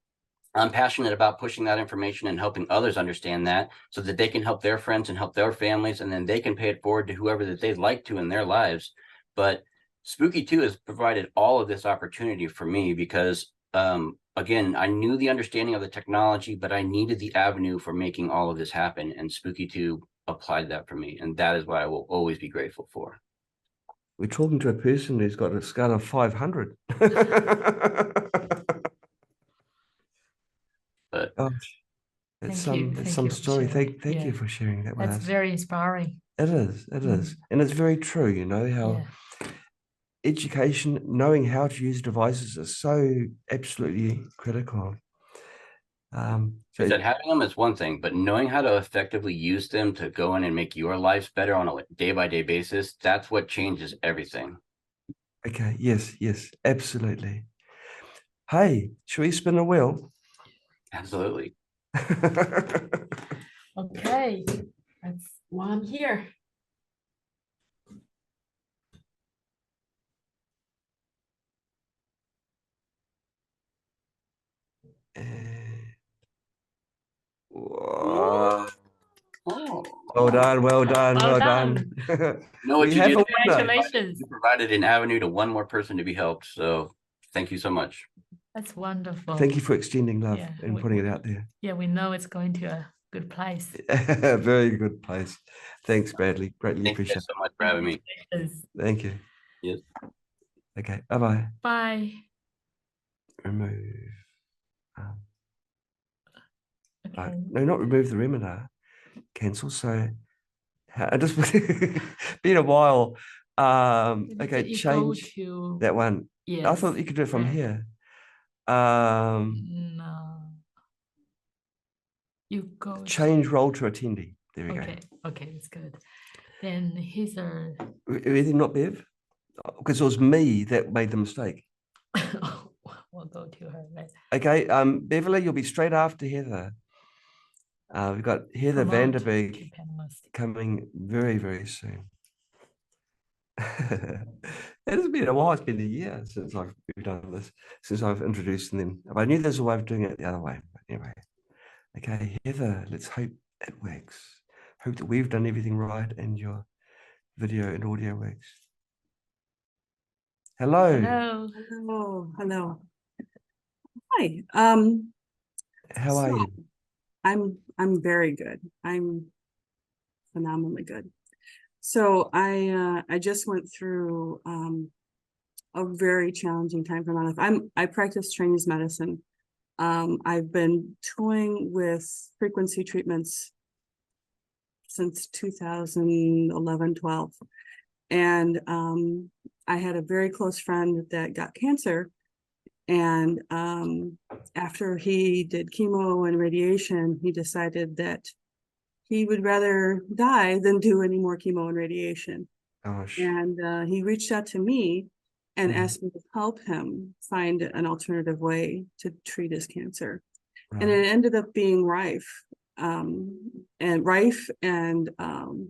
I'm passionate about pushing that information and helping others understand that so that they can help their friends and help their families, and then they can pay it forward to whoever that they'd like to in their lives. But Spooky2 has provided all of this opportunity for me because, again, I knew the understanding of the technology, but I needed the avenue for making all of this happen. And Spooky2 applied that for me. And that is what I will always be grateful for. We're talking to a person who's got a scale of 500. But gosh, it's Thank some you for story. sharing. Thank you for sharing that with us. That's very inspiring. It is, and it's very true. You know how education, knowing how to use devices, is so absolutely critical. So that having them is one thing, but knowing how to effectively use them to go in and make your lives better on a day-by-day basis, that's what changes everything. Okay, yes, absolutely. Hey, should we spin a wheel? Absolutely. Okay, that's one here. Whoa. Oh. Well done. No, what we you have did, a winner. Congratulations. You provided an avenue to one more person to be helped. So thank you so much. That's wonderful. Thank you for extending love and putting it out there. Yeah, we know it's going to a good place. Very good place. Thanks, Bradley. Greatly appreciate it. Thank you so much for having me. Thank you. Yes. Okay, bye-bye. Bye. Remove. Okay. No, not remove the remedy. Cancel. So I just been a while. Okay, change to, that one. yes, I thought you could do it from here. No. You go change role to attendee. There we go. Okay, that's good. Then here's a Everything not Bev? Because it was me that made the mistake. We'll go to her. Right? Okay, Beverly, you'll be straight after Heather. We've got Heather Vanderbeek coming very, very soon. It has been a while. It's been a year since we've done this, since I've introduced them. I knew there's a way of doing it the other way. But anyway, okay, Heather, let's hope it works. Hope that we've done everything right and your video and audio works. Hello. Hello. Hi. How are you? I'm very good. I'm phenomenally good. So I just went through a very challenging time for my life. I practice Chinese medicine. I've been toying with frequency treatments since 2011, 12. And I had a very close friend that got cancer. And after he did chemo and radiation, he decided that he would rather die than do any more chemo and radiation. Gosh. And he reached out to me and asked me to help him find an alternative way to treat his cancer. Right. And it ended up being Rife and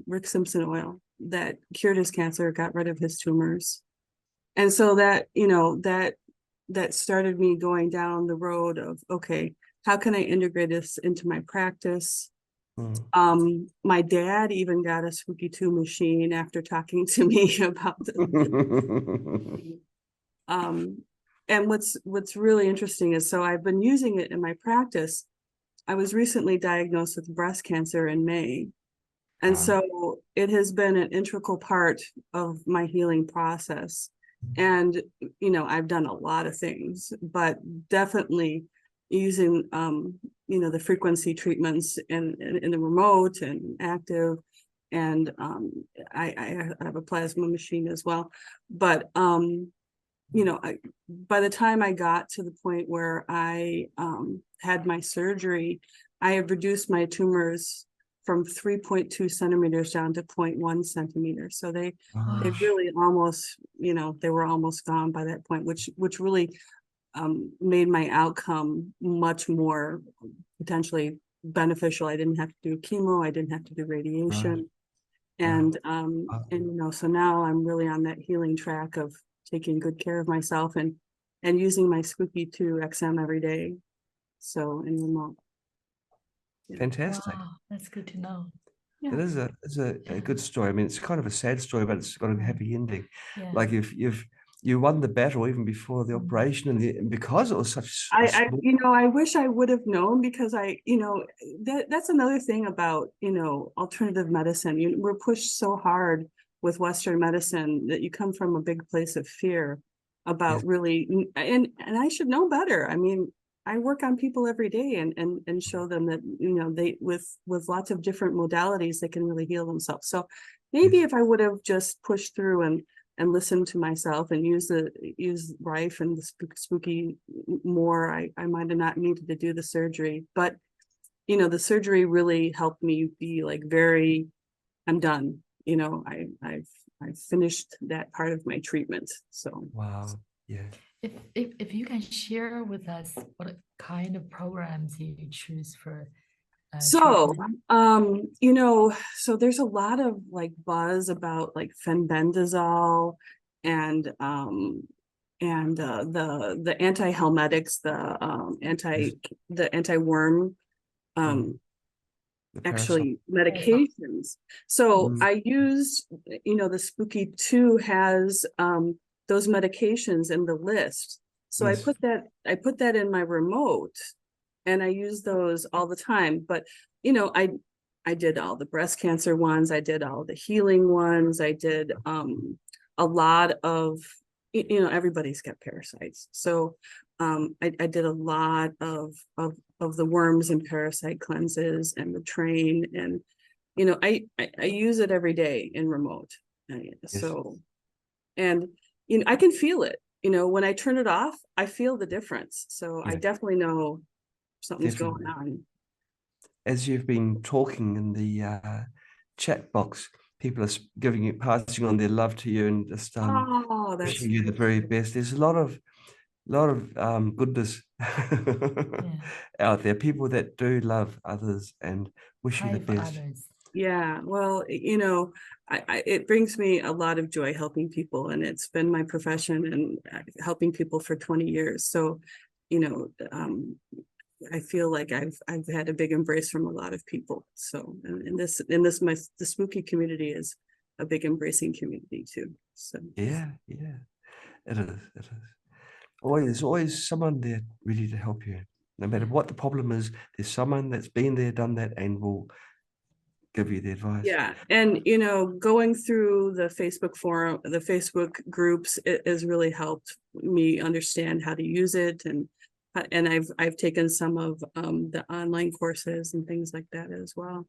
Rick Simpson oil that cured his cancer, got rid of his tumors. And so that, that started me going down the road of, okay, how can I integrate this into my practice? My dad even got a Spooky2 machine after talking to me about the and what's really interesting is, so I've been using it in my practice. I was recently diagnosed with breast cancer in May. And so it has been an integral part of my healing process. And, you know, I've done a lot of things, but definitely using, you know, the frequency treatments in the remote and active. And I have a plasma machine as well. But, you know, by the time I got to the point where I had my surgery, I had reduced my tumors from 3.2 centimeters down to 0.1 centimeters. So they really almost, you know, they were almost gone by that point, which really made my outcome much more potentially beneficial. I didn't have to do chemo, I didn't have to do radiation. And you know, so now I'm really on that healing track of taking good care of myself and using my Spooky2 XM every day. So in remote. Fantastic. Wow, that's good to know. It is a good story. I mean, it's kind of a sad story, but it's got a happy ending. Like you won the battle even before the operation, and because it was such. You know, I wish I would have known, because you know, that's another thing about, you know, alternative medicine. We're pushed so hard with Western medicine that you come from a big place of fear about really, and I should know better. I mean, I work on people every day and show them that, you know, they with lots of different modalities, they can really heal themselves. So maybe if I would have just pushed through and listened to myself and use Rife and the Spooky more, I might have not needed to do the surgery. But, you know, the surgery really helped me be like I'm done. You know, I've finished that part of my treatment. So wow, yeah. If you can share with us what kind of programs you choose for so you know, so there's a lot of like buzz about like fenbendazole and the anti-helmetics, the anti-worm actually medications. So I used, you know, the Spooky2 has those medications in the list. So I put that in my remote and I use those all the time. But, you know, I did all the breast cancer ones, I did all the healing ones, I did a lot of, you know, everybody's got parasites. So I did a lot of the worms and parasite cleanses and the train, and you know, I use it every day in remote. So, and you know, I can feel it. You know, when I turn it off, I feel the difference. So I definitely know something's going on. As you've been talking in the chat box, people are passing on their love to you and just wishing you the very best. There's a lot of goodness out there. People that do love others and wish you the best. Yeah, well, you know, it brings me a lot of joy helping people, and it's been my profession and helping people for 20 years. So, you know, I feel like I've had a big embrace from a lot of people. So, and the spooky community is a big embracing community too. So yeah, it is. There's always someone there ready to help you. No matter what the problem is, there's someone that's been there, done that, and will give you the advice. Yeah, and you know, going through the Facebook forum, the Facebook groups, it has really helped me understand how to use it, and I've taken some of the online courses and things like that as well.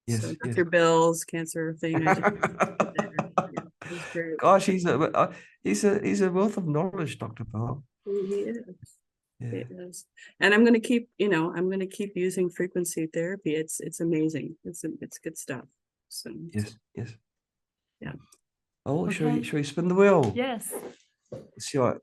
Yes, so Dr. Bill's cancer thing. Gosh, he's a wealth of knowledge, Dr. Bill. He is. It is. And I'm going to keep, you know, using frequency therapy. It's amazing. It's good stuff. So yes. Yeah. Oh, okay. Shall we spin the wheel? Yes. Let's see what.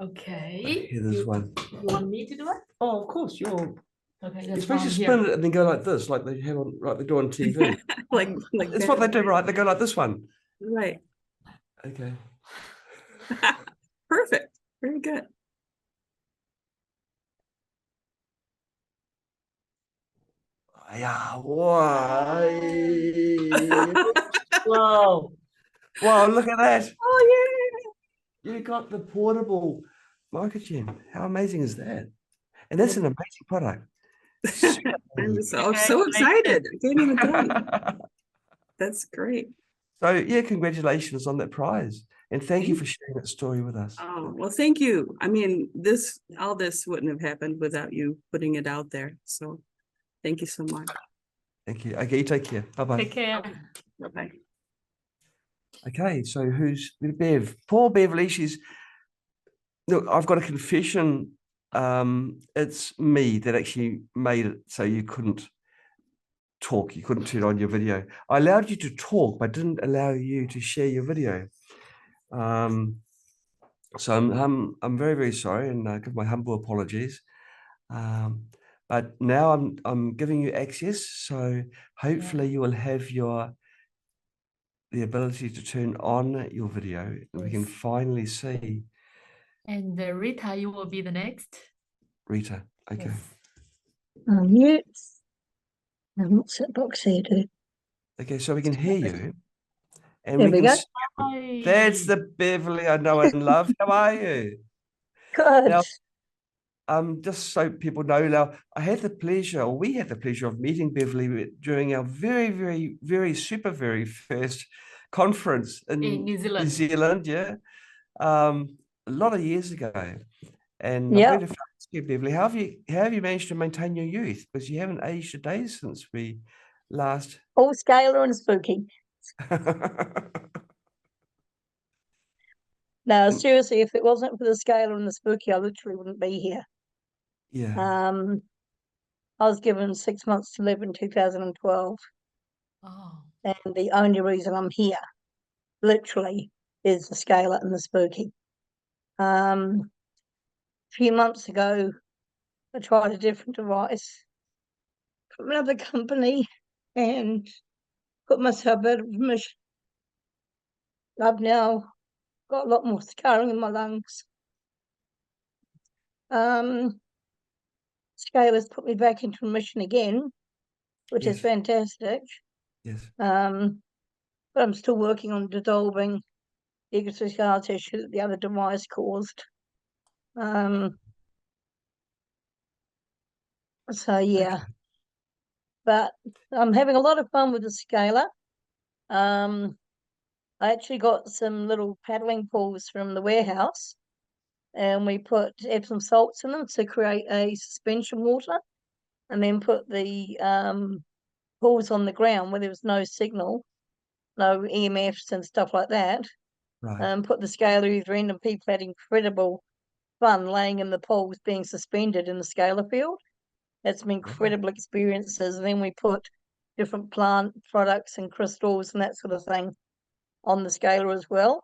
Okay. Here's one. You want me to do it? Oh, of course. You're okay. supposed to spin it and then go like this, like they have on, like they do on TV. like it's what they do, right? They go like this one. Right. Okay. Perfect. Very good. Yeah, wow. Wow. Wow, look at that. Oh You got the portable microgen. How amazing is that? And that's an amazing product. yeah. I'm so excited. I can't even tell you. That's great. So yeah, congratulations on that prize. And thank you for sharing that story with us. Oh, well, thank you. I mean, all this wouldn't have happened without you putting it out there. So thank you so much. Thank you. Okay, you take care. Bye-bye. Take care. Bye-bye. Okay, so who's Bev? Poor Beverly, look, I've got a confession. It's me that actually made it so you couldn't talk, you couldn't turn on your video. I allowed you to talk, but didn't allow you to share your video. So I'm very, very sorry, and I give my humble apologies. But now I'm giving you access, so hopefully you will have the ability to turn on your video, and we can finally see. And Rita, you will be the next. Rita, okay. Mute. And what's that box here do? Okay, so we can hear you. And There we we can go. see you. That's the Beverly I know and love. How are you? Good. Now, just so people know, now we had the pleasure of meeting Beverly during our very, very, very super very first conference in New Zealand. New Zealand, yeah, a lot of years ago. And I'm Yep. going to ask you, Beverly, how have you managed to maintain your youth? Because you haven't aged a day since we last. All scalar and spooky. No, seriously, if it wasn't for the scalar and the spooky, I literally wouldn't be here. Yeah. I was given 6 months to live in 2012. Oh. And the only reason I'm here, literally, is the scalar and the spooky. A few months ago, I tried a different device from another company and put myself out of remission. I've now got a lot more scarring in my lungs. Scalar's put me back into remission again, which is fantastic. Yes. But I'm still working on dissolving the extracellular tissue that the other device caused. So yeah. Okay. But I'm having a lot of fun with the scalar. I actually got some little paddling pools from the warehouse, and we put Epsom salts in them to create a suspension water, and then put the pools on the ground where there was no signal, no EMFs and stuff like that. Right. Put the scalar either end, and people had incredible fun laying in the pools, being suspended in the scalar field. Had some incredible experiences. And then we put different plant products and crystals and that sort of thing on the scalar as well.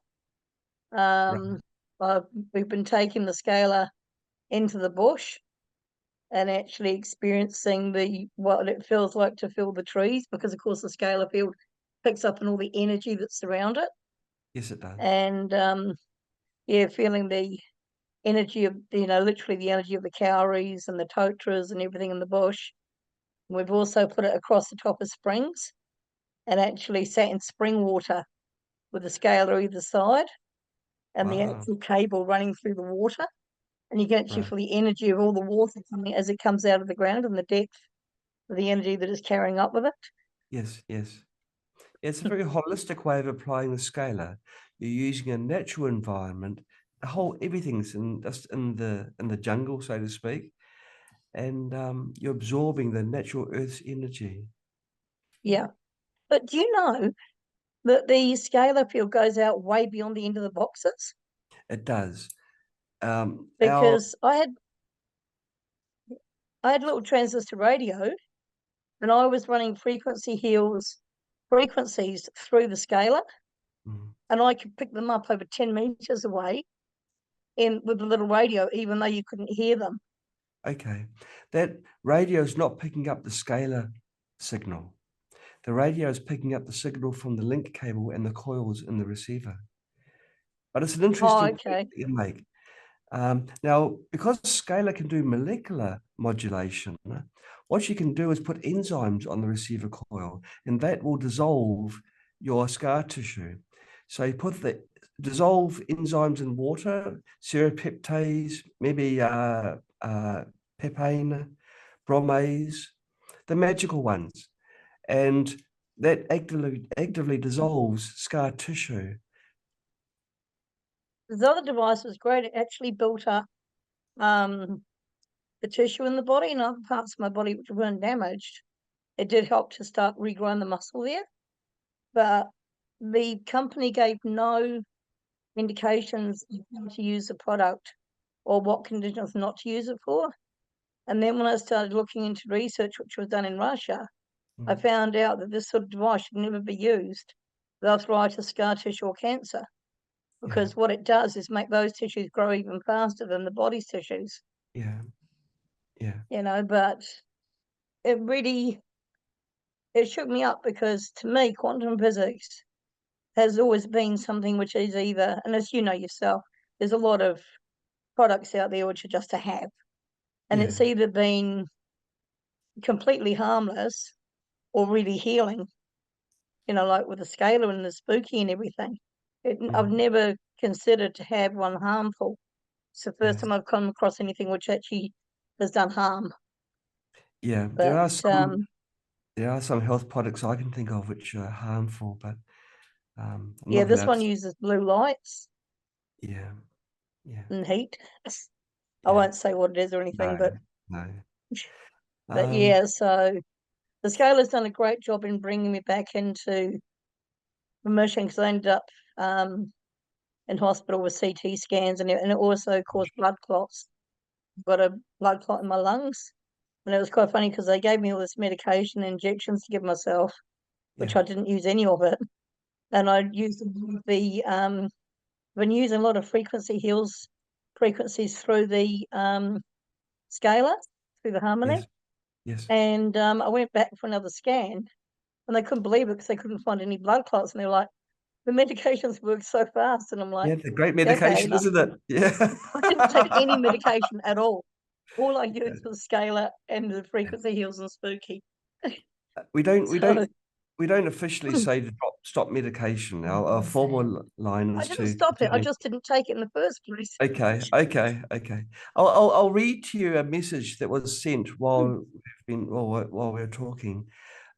We've been taking the scalar into the bush and actually experiencing what it feels like to feel the trees, because of course the scalar field picks up on all the energy that's around it. Yes, it does. And feeling the energy of, literally the energy of the cowries and the totras and everything in the bush. We've also put it across the top of springs and actually sat in spring water with the scalar either side and the actual cable running through the water. And you can actually feel the energy of all the water coming as it comes out of the ground, and the depth of the energy that is carrying up with it. Yes, yes. It's a very holistic way of applying the scalar. You're using a natural environment. Everything's in the jungle, so to speak, and you're absorbing the natural Earth's energy. Yeah, but do you know that the scalar field goes out way beyond the end of the boxes? It does. Because I had a little transistor radio, and I was running frequencies through the scalar, and I could pick them up over 10 meters away with the little radio, even though you couldn't hear them. Okay, that radio is not picking up the scalar signal. The radio is picking up the signal from the link cable and the coils in the receiver. But it's an interesting point that you make. Now, because scalar can do molecular modulation, what you can do is put enzymes on the receiver coil, and that will dissolve your scar tissue. So you put the dissolve enzymes in water, serrapeptase, maybe papain, bromase, the magical ones, and that actively dissolves scar tissue. The other device was great. It actually built up the tissue in the body and other parts of my body which weren't damaged. It did help to start regrowing the muscle there, but the company gave no indications to use the product or what conditions not to use it for. And then when I started looking into research which was done in Russia, I found out that this sort of device should never be used with arthritis, scar tissue, or cancer, because what it does is make those tissues grow even faster than the body's tissues. Yeah. You know, but it really, it shook me up, because to me, quantum physics has always been something which is either, and as you know yourself, there's a lot of products out there which are just to have. And it's either been completely harmless or really healing, you know, like with the scalar and the spooky and everything. I've never considered to have one harmful. It's the first time I've come across anything which actually has done harm. Yeah, But, there are some health products I can think of which are harmful, but yeah, this one uses blue lights. Yeah. And heat. I won't say what it is or anything, but but yeah, so the scalar's done a great job in bringing me back into remission, because I ended up in hospital with CT scans, and it also caused blood clots. Got a blood clot in my lungs, and it was quite funny because they gave me all this medication, injections to give myself, which I didn't use any of it, and I used the been using a lot of frequencies through the scalar, through the harmony. Yes. And I went back for another scan, and they couldn't believe it because they couldn't find any blood clots, and they were like, the medications work so fast, and I'm like, Yeah, the great medication, okay. isn't it? Yeah. I didn't take any medication at all. All I used was scalar and the frequency heals and spooky. We don't officially say to stop medication. Our formal line is I didn't stop it. I just didn't take it in the first place. Okay. I'll read to you a message that was sent while we were talking.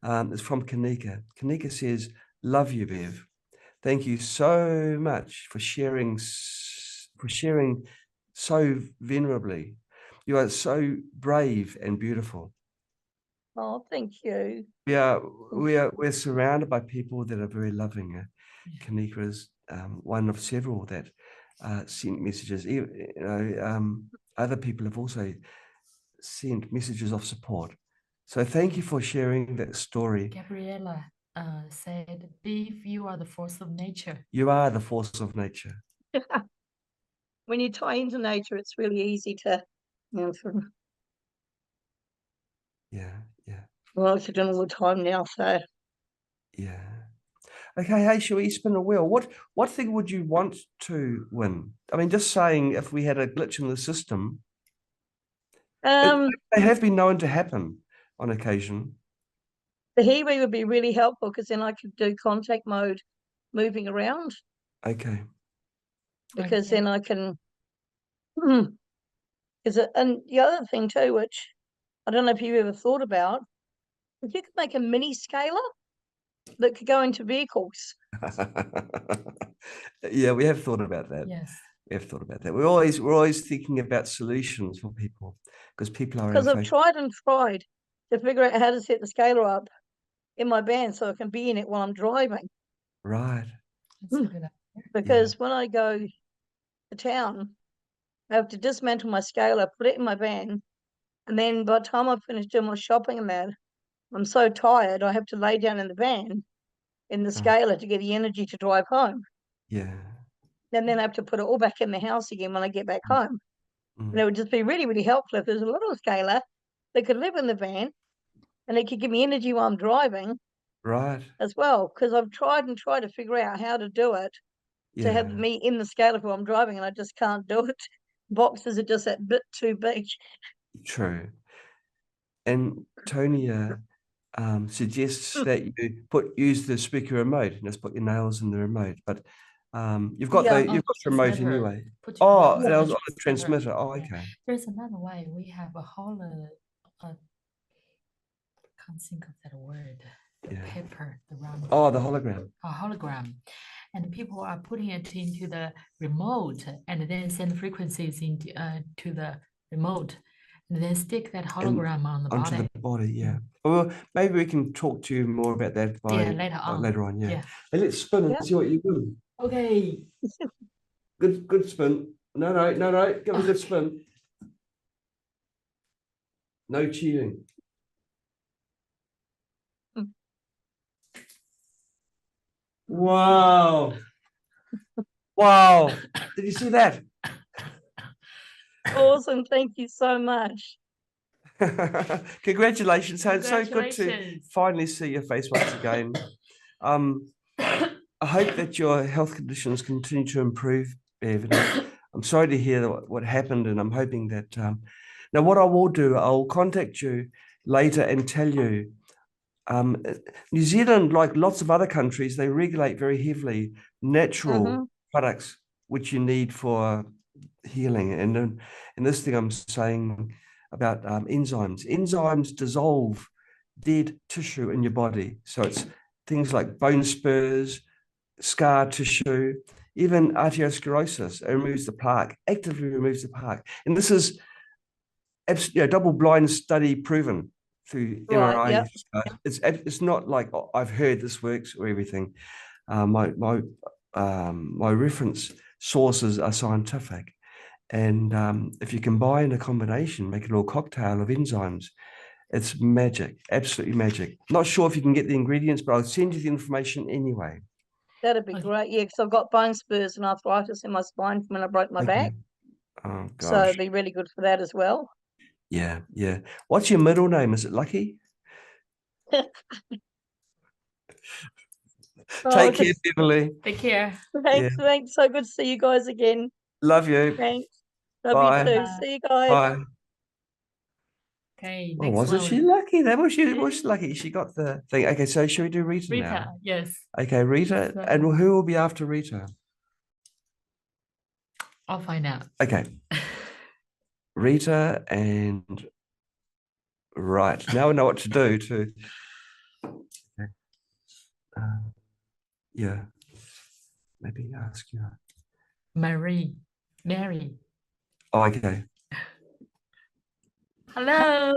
It's from Kanika. Kanika says, "Love you, Bev. Thank you so much for sharing so venerably. You are so brave and beautiful." Oh, thank you. We're surrounded by people that are very loving. Kanika is one of several that sent messages. Other people have also sent messages of support. So thank you for sharing that story. Gabriella said, "Beef, you are the force of nature." You are the force of nature. When you tie into nature, it's really easy to well, it's done all the time now, so Okay, hey, shall we spin a wheel? What thing would you want to win? I mean, just saying, if we had a glitch in the system, they have been known to happen on occasion. The Hiwi would be really helpful, because then I could do contact mode moving around. Okay. Because then I can and the other thing too, which I don't know if you've ever thought about, if you could make a mini scalar that could go into vehicles. Yeah, we have thought about that. Yes. We have thought about that. We're always thinking about solutions for people, because people are. Because I've tried to figure out how to set the scalar up in my van so I can be in it while I'm driving. Right. That's a good idea. Because when I go to town, I have to dismantle my scalar, put it in my van, and then by the time I've finished doing my shopping and that, I'm so tired I have to lay down in the van in the scalar to get the energy to drive home. Yeah. And then I have to put it all back in the house again when I get back home. And it would just be really, really helpful if there's a little scalar that could live in the van, and it could give me energy while I'm driving. Right. As well, because I've tried to figure out how to do it to have me in the scalar while I'm driving, and I just can't do it. Boxes are just that bit too big. True. Antonia suggests that you use the spooky remote and just put your nails in the remote. But you've got Yeah. the remote Transmitter. anyway. Put your Oh, nails that on was the on the transmitter. Oh, okay. There's another way. We have a can't think of that word. The Yeah. paper, the round. Oh, the hologram. A hologram. And people are putting it into the remote and then send frequencies into to the remote and then stick that hologram on the Onto body. the body, yeah. Well, maybe we can talk to you more about that later on. Yeah. Hey, let's spin and see what you do. Okay. Good spin. No. Give it a good spin. No cheating. Wow. Wow. Did you see that? Awesome. Thank you so much. Congratulations. It's so good to finally see your face once again. I hope that your health conditions continue to improve, Bev. I'm sorry to hear what happened, and I'm hoping that now what I will do, I'll contact you later and tell you. New Zealand, like lots of other countries, they regulate very heavily natural products which you need for healing. And in this thing I'm saying about enzymes. Enzymes dissolve dead tissue in your body. So it's things like bone spurs, scar tissue, even arteriosclerosis. It removes the plaque, actively removes the plaque. And this is double-blind study proven through MRI. Yep. It's not like I've heard this works or everything. My reference sources are scientific. And if you combine a combination, make a little cocktail of enzymes, it's magic, absolutely magic. Not sure if you can get the ingredients, but I'll send you the information anyway. That'd be great. Yeah, because I've got bone spurs and arthritis in my spine from when I broke my back. Oh, gosh. So it'd be really good for that as well. Yeah. What's your middle name? Is it Lucky? Take care, Beverly. Take care. Thanks. So good to see you guys again. Love you. Thanks. Love Bye. you too. See you guys. Bye. Okay. Oh, wasn't she lucky? That was she was lucky. She got the thing. Okay, so should we do Rita now? Rita, yes. Okay, Rita. And who will be after Rita? I'll find out. Okay. Rita and right. Now I know what to do to yeah. Maybe ask you. Mary. Oh, okay. Hello.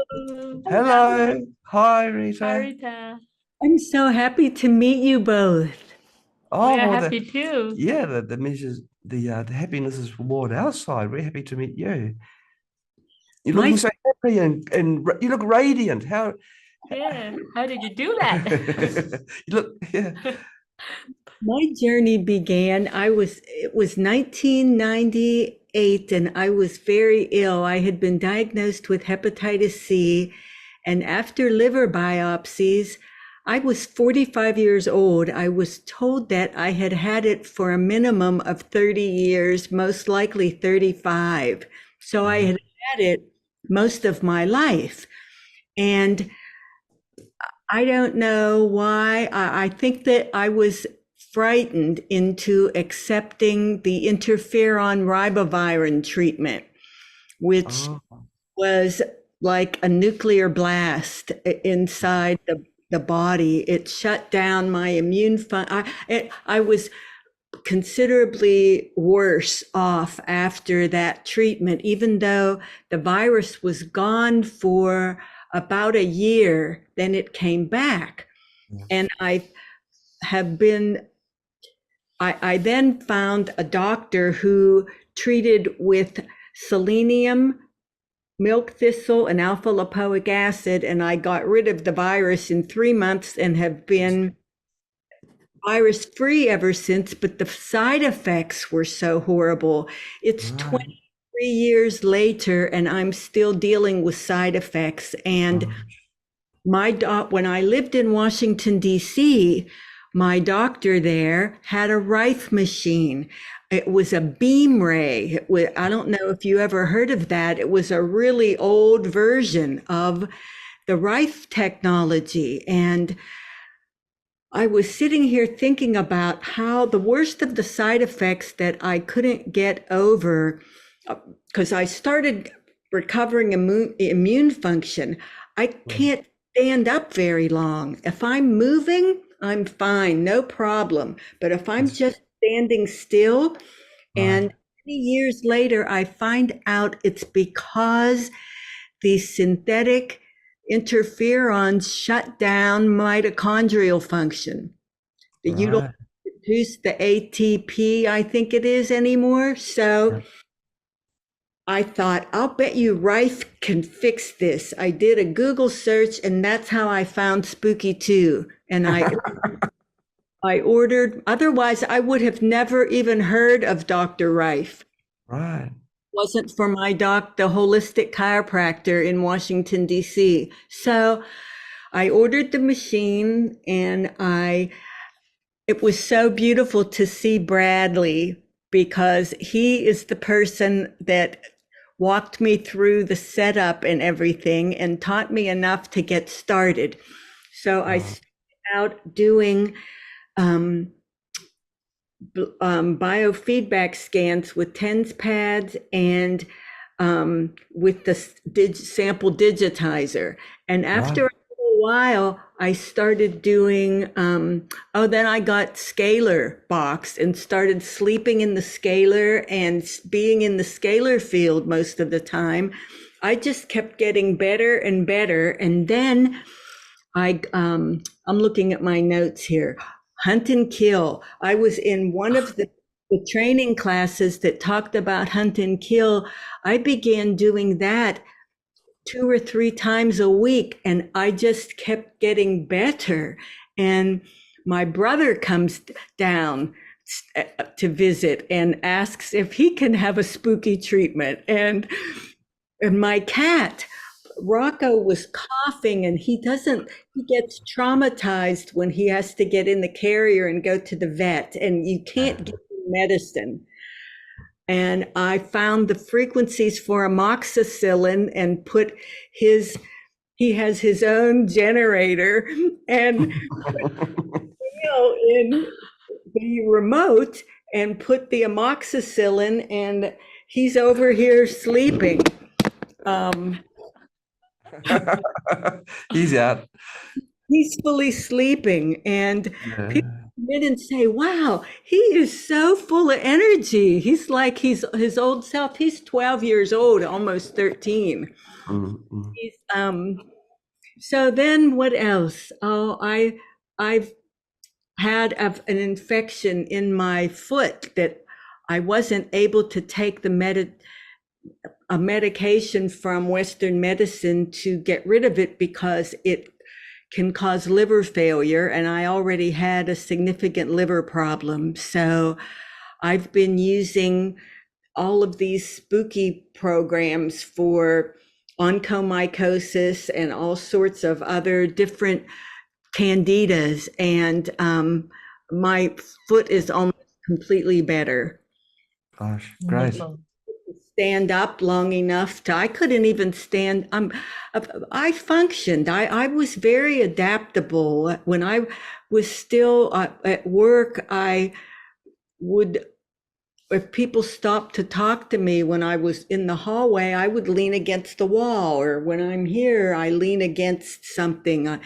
Hello. Hi, Rita. Hi, Rita. I'm so happy to meet you both. Oh, we're happy too. Yeah, the measures, the happiness is reward our side. We're happy to meet you. You're looking so happy and you look radiant. How did you do that? You look, yeah. My journey began, it was 1998 and I was very ill. I had been diagnosed with hepatitis C, and after liver biopsies, I was 45 years old. I was told that I had had it for a minimum of 30 years, most likely 35. So I had had it most of my life. And I don't know why. I think that I was frightened into accepting the interferon ribavirin treatment, which was like a nuclear blast inside the body. It shut down my immune function. I was considerably worse off after that treatment, even though the virus was gone for about a year, then it came back. And I then found a doctor who treated with selenium, milk thistle, and alpha lipoic acid, and I got rid of the virus in 3 months and have been virus-free ever since, but the side effects were so horrible. It's 23 years later and I'm still dealing with side effects. And when I lived in Washington, D.C., my doctor there had a Rife machine. It was a beam ray. I don't know if you ever heard of that. It was a really old version of the Rife technology. And I was sitting here thinking about how the worst of the side effects that I couldn't get over, because I started recovering immune function. I can't stand up very long. If I'm moving, I'm fine, no problem. But if I'm just standing still, and many years later, I find out it's because the synthetic interferons shut down mitochondrial function. You don't produce the ATP, I think it is, anymore. So I thought, I'll bet you Rife can fix this. I did a Google search, and that's how I found Spooky2. And I ordered, otherwise I would have never even heard of Dr. Rife. Right. Wasn't for my doc, the holistic chiropractor in Washington, D.C. So I ordered the machine, and it was so beautiful to see Bradley, because he is the person that walked me through the setup and everything and taught me enough to get started. So I started out doing biofeedback scans with TENS pads and with the sample digitizer. And after a little while, I started doing, then I got scalar box and started sleeping in the scalar and being in the scalar field most of the time. I just kept getting better and better. And then I'm looking at my notes here. Hunt and kill. I was in one of the training classes that talked about hunt and kill. I began doing that 2 or 3 times a week, and I just kept getting better. And my brother comes down to visit and asks if he can have a spooky treatment. And my cat, Rocco, was coughing, and he gets traumatized when he has to get in the carrier and go to the vet, and you can't give him medicine. And I found the frequencies for amoxicillin and put he has his own generator, and in the remote, and put the amoxicillin, and he's over here sleeping. He's out. Peacefully sleeping, and people come in and say, wow, he is so full of energy. He's like his old self. He's 12 years old, almost 13. He's so then what else? I've had an infection in my foot that I wasn't able to take a medication from Western medicine to get rid of it, because it can cause liver failure, and I already had a significant liver problem. So I've been using all of these spooky programs for onychomycosis and all sorts of other different candidas, and my foot is almost completely better. Gosh, great. Stand up long enough I couldn't even stand. I functioned. I was very adaptable. When I was still at work, I would, if people stopped to talk to me when I was in the hallway, I would lean against the wall, or when I'm here, I lean against something. I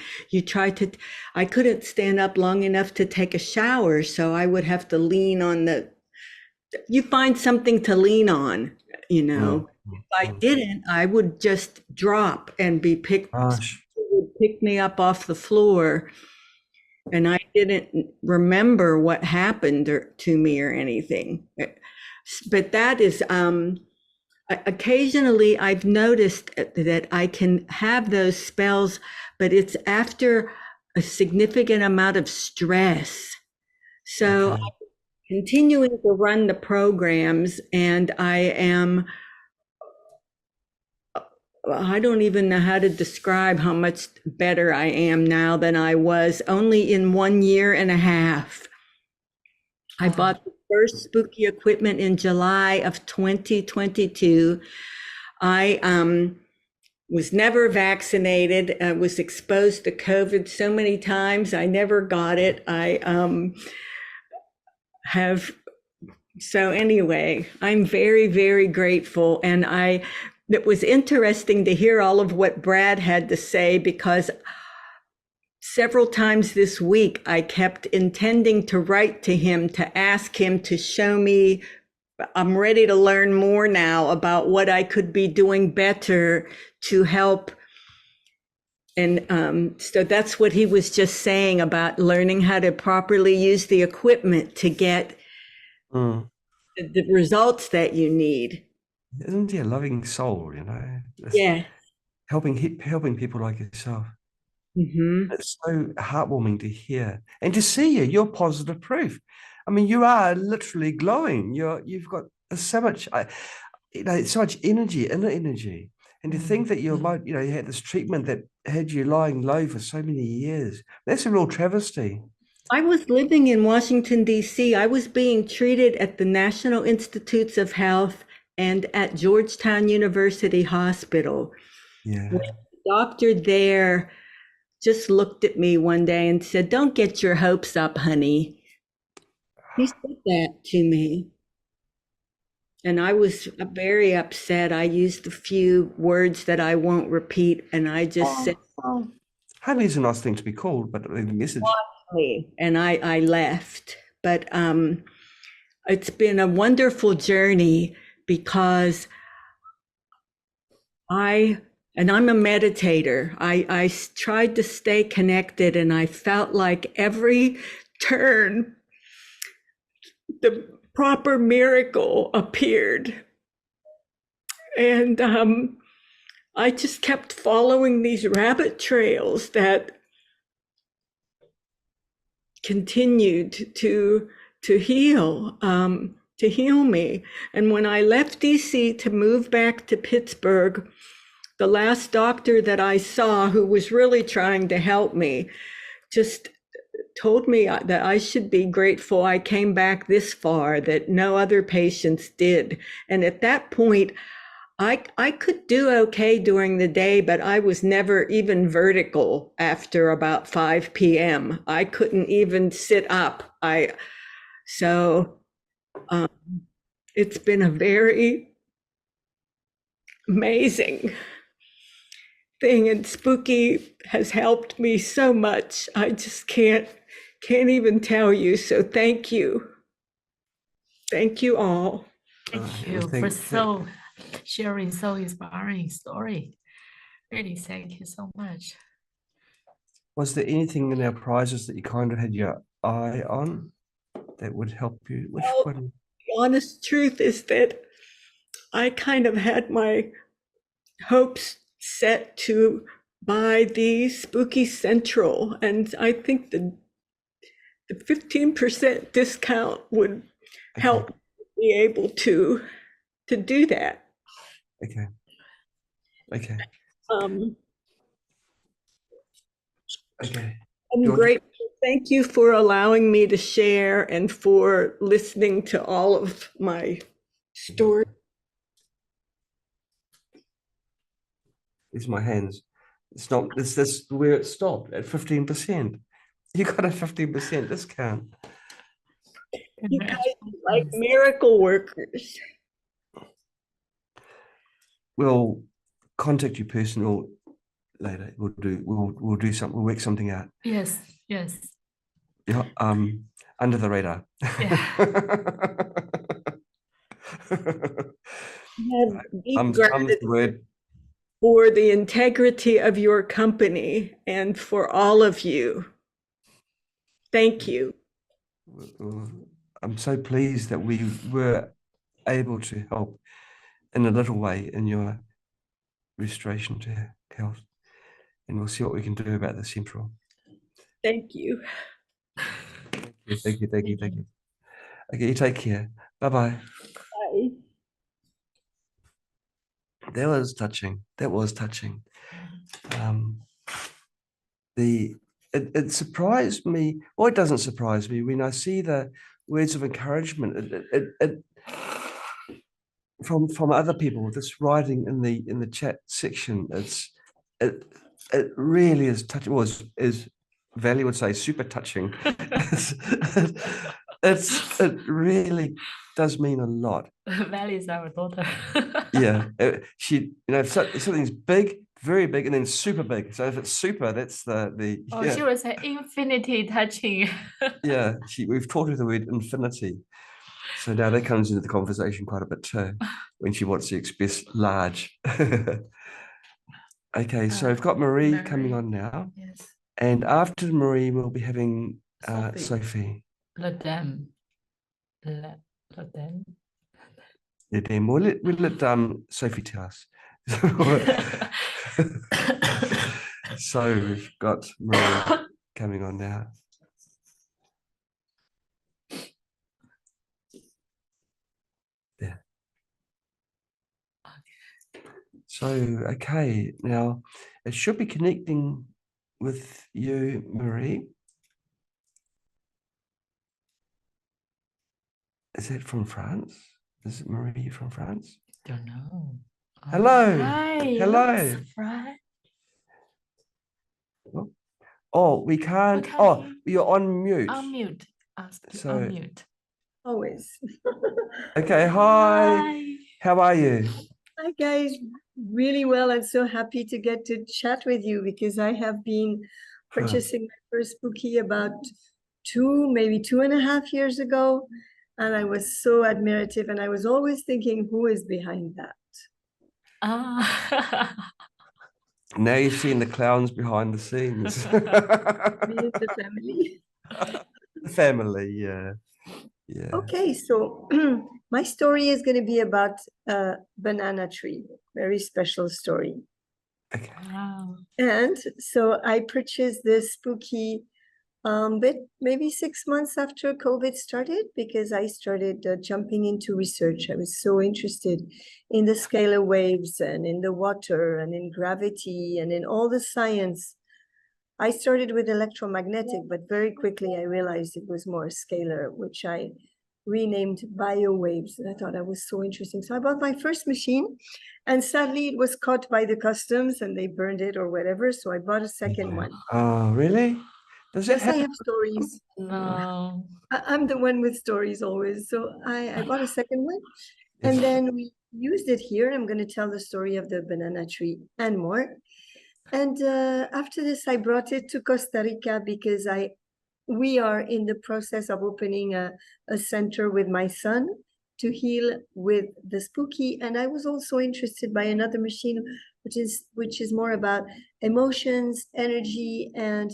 couldn't stand up long enough to take a shower, so I would have to lean on you find something to lean on. If I didn't, I would just drop and be would pick me up off the floor, and I didn't remember what happened to me or anything. But that is, occasionally I've noticed that I can have those spells, but it's after a significant amount of stress. So I'm continuing to run the programs, and I don't even know how to describe how much better I am now than I was only in 1 year and a half. I bought the first spooky equipment in July of 2022. I was never vaccinated, was exposed to COVID so many times. I never got it. I have, so anyway, I'm very, very grateful. And it was interesting to hear all of what Brad had to say, because several times this week, I kept intending to write to him to ask him to show me. I'm ready to learn more now about what I could be doing better to help. And so that's what he was just saying about learning how to properly use the equipment to get the results that you need. Isn't he a loving soul, you know? Yeah. Helping people like yourself. Mm-hmm. It's so heartwarming to hear and to see you. You're positive proof. I mean, you are literally glowing. You've got so much, so much energy, inner energy. And to think that you had this treatment that had you lying low for so many years, that's a real travesty. I was living in Washington, D.C. I was being treated at the National Institutes of Health and at Georgetown University Hospital. Yeah. The doctor there just looked at me one day and said, "Don't get your hopes up, honey." He said that to me. And I was very upset. I used a few words that I won't repeat, and I just said, honey's a nice thing to be called, but the message. And I left. But it's been a wonderful journey, because I'm a meditator. I tried to stay connected, and I felt like every turn, the proper miracle appeared. And I just kept following these rabbit trails that continued to heal me. And when I left DC to move back to Pittsburgh, the last doctor that I saw, who was really trying to help me, just told me that I should be grateful I came back this far, that no other patients did. And at that point, I could do okay during the day, but I was never even vertical after about 5 p.m. I couldn't even sit up. It's been a very amazing thing, and Spooky has helped me so much. I just can't even tell you. So thank you. Thank you all. Thank you for sharing so inspiring story. Really, thank you so much. Was there anything in our prizes that you kind of had your eye on that would help you? Which one? The honest truth is that I kind of had my hopes set to buy the Spooky Central, and I think the 15% discount would help be able to do that. Okay. Okay. Okay. I'm grateful. Thank you for allowing me to share and for listening to all of my story. These are my hands. It's not, it's this where it stopped at 15%. You got a 15% discount. You guys are like miracle workers. We'll contact you personal later. We'll do something. We'll work something out. Yes. Yes. Yeah. Under the radar. Yeah. I'm the word. For the integrity of your company and for all of you. Thank you. I'm so pleased that we were able to help in a little way in your restoration to health. And we'll see what we can do about the central. Thank you. Thank you. Okay, you take care. Bye-bye. Bye. That was touching. It surprised me. Well, it doesn't surprise me when I see the words of encouragement. from other people, this writing in the chat section, it really is touching. Is Valley would say super touching. It really does mean a lot. Valley is our daughter. Yeah, she, if something's big, very big, and then super big. So if it's super, that's the Oh, yeah. she was say infinity touching. Yeah, we've taught her the word infinity. So now that comes into the conversation quite a bit too, when she wants to express large. Okay, so we've got Marie coming on now. Yes. And after Marie, we'll be having Sophie. Ladem. We'll let Sophie tell us. So we've got Marie coming on now. Yeah. So, okay, now it should be connecting with you, Marie. Is that from France? Is it Marie from France? Don't know. Hello. Hi. Hello. Oh, we can't. Oh, you're on mute. Unmute. So, unmute. Always. Okay. Hi. How are you? Hi guys, really well. I'm so happy to get to chat with you because I have been purchasing my first Spooky about maybe 2.5 years ago. And I was so admirative and I was always thinking, who is behind that? Now you've seen the clowns behind the scenes. Me and the family. The family, yeah. Yeah. Okay, so my story is going to be about a banana tree, very special story. Okay. Wow. And so I purchased this Spooky maybe 6 months after COVID started, because I started jumping into research. I was so interested in the scalar waves and in the water and in gravity and in all the science. I started with electromagnetic, but very quickly I realized it was more scalar, which I renamed biowaves. And I thought that was so interesting. So I bought my first machine, and sadly it was caught by the customs and they burned it or whatever. So I bought a second one. Oh, really? Does that Yes, happen? I have stories. No. I'm the one with stories always. So I bought a second one, and then we used it here. I'm going to tell the story of the banana tree and more. And after this, I brought it to Costa Rica because we are in the process of opening a center with my son to heal with the Spooky. And I was also interested by another machine, which is more about emotions, energy, and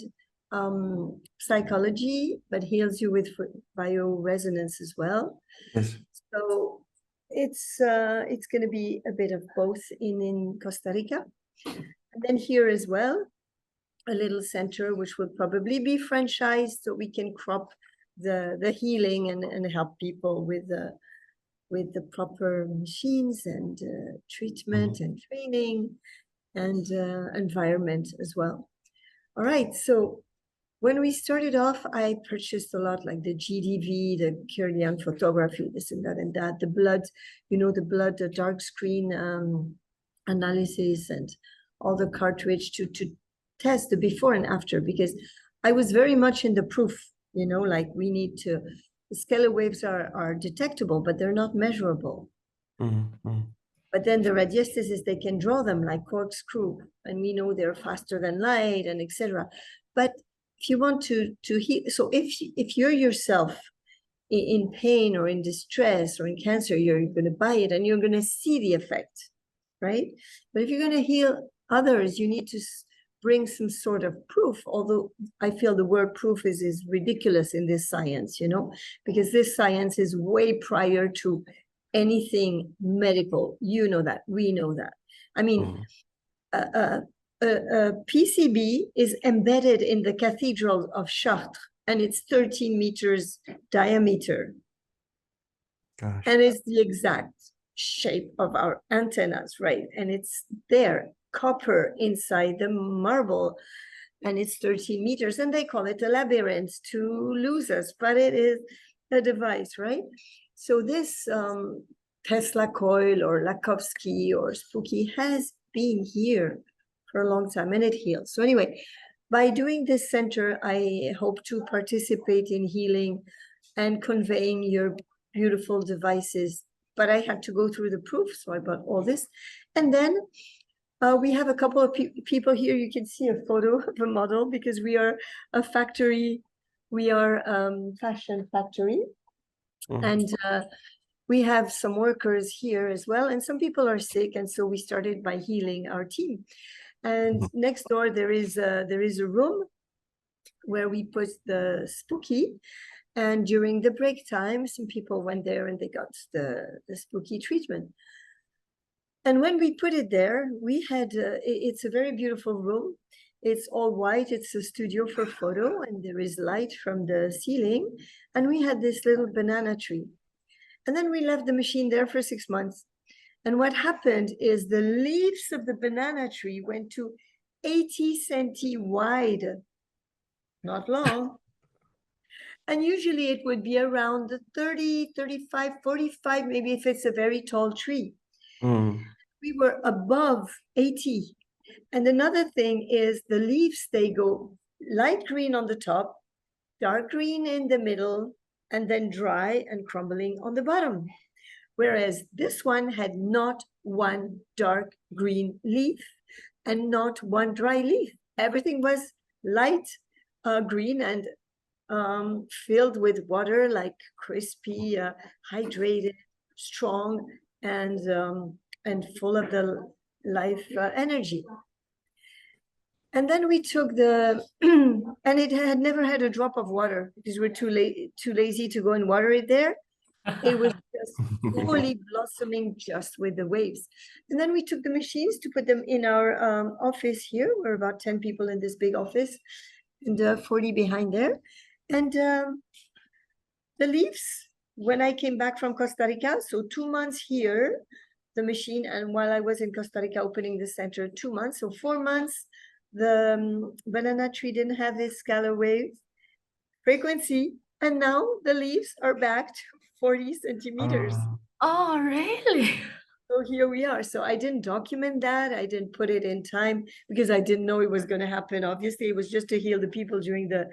psychology, but heals you with bioresonance as well. Yes. So it's going to be a bit of both in Costa Rica. And then here as well, a little center which will probably be franchised, so we can crop the healing and help people with the proper machines and treatment and training and environment as well. All right, so when we started off, I purchased a lot, like the GDV, the Kirlian photography, this and that, the blood, the dark screen analysis, and all the cartridge to test the before and after, because I was very much in the proof, like we need to, the scalar waves are detectable, but they're not measurable. Mm-hmm. But then the radiesthesis, they can draw them like corkscrew, and we know they're faster than light and etc. But if you want to heal, so if you're yourself in pain or in distress or in cancer, you're going to buy it and you're going to see the effect, right? But if you're going to heal others, you need to bring some sort of proof, although I feel the word proof is ridiculous in this science, because this science is way prior to anything medical. You know that, we know that. I mean, PCB is embedded in the Cathedral of Chartres, and it's 13 meters diameter. Gosh. And it's the exact shape of our antennas, right? And it's there, copper inside the marble, and it's 13 meters, and they call it a labyrinth to lose us, but it is a device, right? So this Tesla coil or Lakovsky or Spooky has been here for a long time and it heals. So anyway, by doing this center, I hope to participate in healing and conveying your beautiful devices. But I had to go through the proof, so I bought all this. And then we have a couple of people here. You can see a photo of a model because we are a factory. We are fashion factory. And we have some workers here as well. And some people are sick. And so we started by healing our team. And next door, there is a room where we put the Spooky. And during the break time, some people went there and they got the Spooky treatment. And when we put it there, we had, it's a very beautiful room. It's all white. It's a studio for photo and there is light from the ceiling. And we had this little banana tree. And then we left the machine there for 6 months. And what happened is the leaves of the banana tree went to 80 centi wide, not long. And usually it would be around 30, 35, 45, maybe if it's a very tall tree. We were above 80. And another thing is the leaves, they go light green on the top, dark green in the middle, and then dry and crumbling on the bottom. Whereas this one had not one dark green leaf and not one dry leaf. Everything was light green and filled with water, like crispy, hydrated, strong, and full of the life energy. And then we took the, and it had never had a drop of water because we're too lazy to go and water it there. It was just fully blossoming just with the waves. And then we took the machines to put them in our office here. We're about 10 people in this big office and 40 behind there. And the leaves, when I came back from Costa Rica, so 2 months here, the machine, and while I was in Costa Rica opening the center, 2 months, so 4 months, the banana tree didn't have this scalar wave frequency, and now the leaves are back to 40 centimeters. Oh, really? So here we are. So I didn't document that. I didn't put it in time because I didn't know it was going to happen. Obviously, it was just to heal the people during the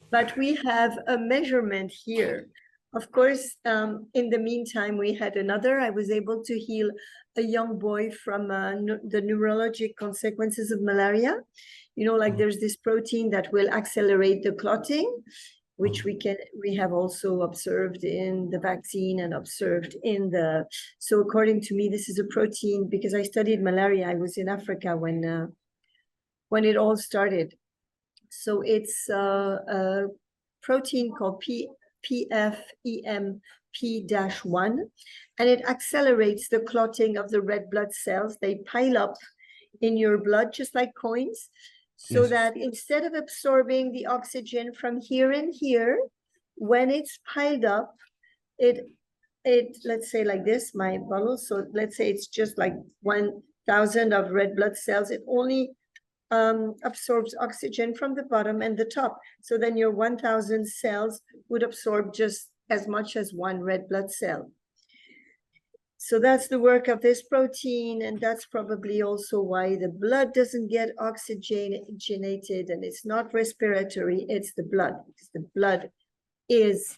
but we have a measurement here. Of course, in the meantime, we had another. I was able to heal a young boy from the neurologic consequences of malaria. You know, like there's this protein that will accelerate the clotting, which we have also observed in the vaccine and observed in the, so according to me, this is a protein because I studied malaria. I was in Africa when it all started. So it's a protein called PFEMP-1, and it accelerates the clotting of the red blood cells. They pile up in your blood just like coins, so that instead of absorbing the oxygen from here and here, when it's piled up, it let's say like this, my bottle, so let's say it's just like 1,000 of red blood cells, it only absorbs oxygen from the bottom and the top. So then your 1,000 cells would absorb just as much as one red blood cell. So that's the work of this protein, and that's probably also why the blood doesn't get oxygenated and it's not respiratory, it's the blood, because the blood is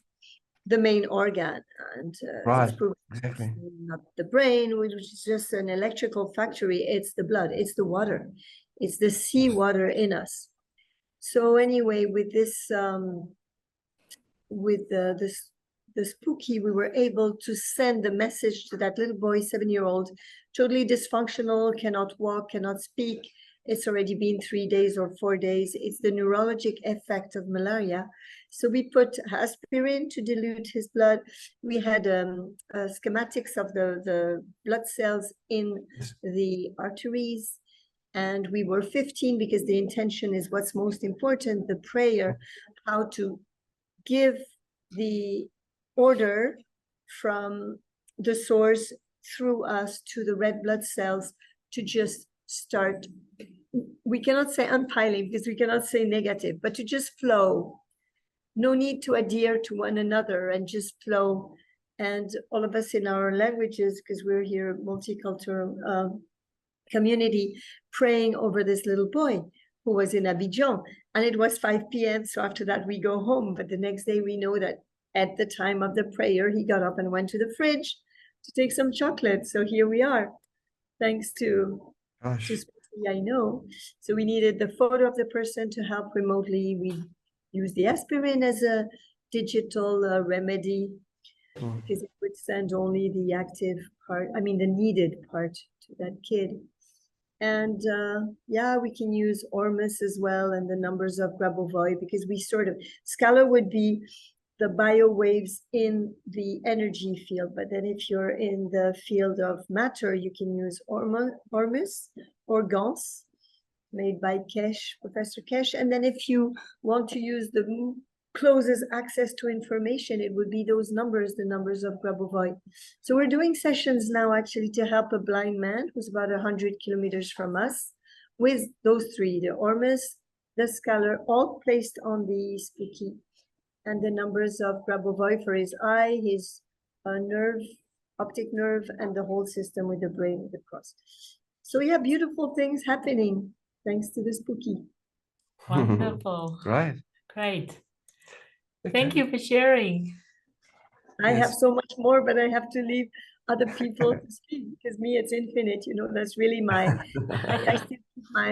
the main organ, and it's exactly. not the brain, which is just an electrical factory. It's the blood, it's the water, it's the seawater in us. So anyway, with this, with the Spooky, we were able to send the message to that little boy, 7-year-old, totally dysfunctional, cannot walk, cannot speak. It's already been 3 days or 4 days. It's the neurologic effect of malaria. So we put aspirin to dilute his blood. We had schematics of the blood cells in the arteries. And we were 15 because the intention is what's most important, the prayer, how to give the order from the source through us to the red blood cells to just start. We cannot say unpiling because we cannot say negative, but to just flow. No need to adhere to one another and just flow and all of us in our languages, because we're here multicultural community, praying over this little boy who was in Abidjan. And it was 5 p.m. So after that, we go home. But the next day, we know that at the time of the prayer, he got up and went to the fridge to take some chocolate. So here we are, thanks to Spooky, I know. So we needed the photo of the person to help remotely. We used the aspirin as a digital remedy because it would send only the active part, I mean, the needed part to that kid. And yeah, we can use Ormus as well and the numbers of Grabovoi, because we sort of, Scala would be the bio waves in the energy field. But then if you're in the field of matter, you can use Ormus or Gans, made by Kesh, Professor Kesh. And then if you want to use the closest access to information, it would be those numbers, the numbers of Grabovoi. So we're doing sessions now actually to help a blind man who's about 100 kilometers from us with those three, the Ormus, the Scalar, all placed on the Spooky, and the numbers of Grabovoi for his eye, his nerve, optic nerve, and the whole system with the brain with the cross. So yeah, beautiful things happening thanks to the Spooky. Wonderful. Right. Great. Thank you for sharing. I have so much more, but I have to leave other people to speak, because me, it's infinite. You know, that's really my, I still keep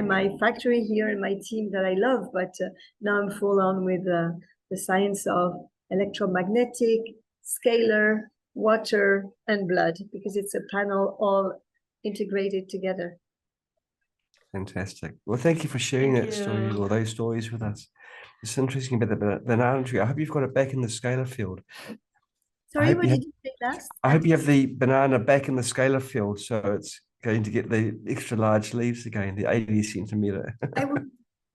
my factory here and my team that I love, but now I'm full on with the science of electromagnetic, scalar, water, and blood, because it's a panel all integrated together. Fantastic. Well, thank you for sharing that story, or those stories with us. It's interesting about the banana tree. I hope you've got it back in the scalar field. Sorry, what did you say last? I hope you have the banana back in the scalar field, so it's going to get the extra large leaves again, the 80 centimeter.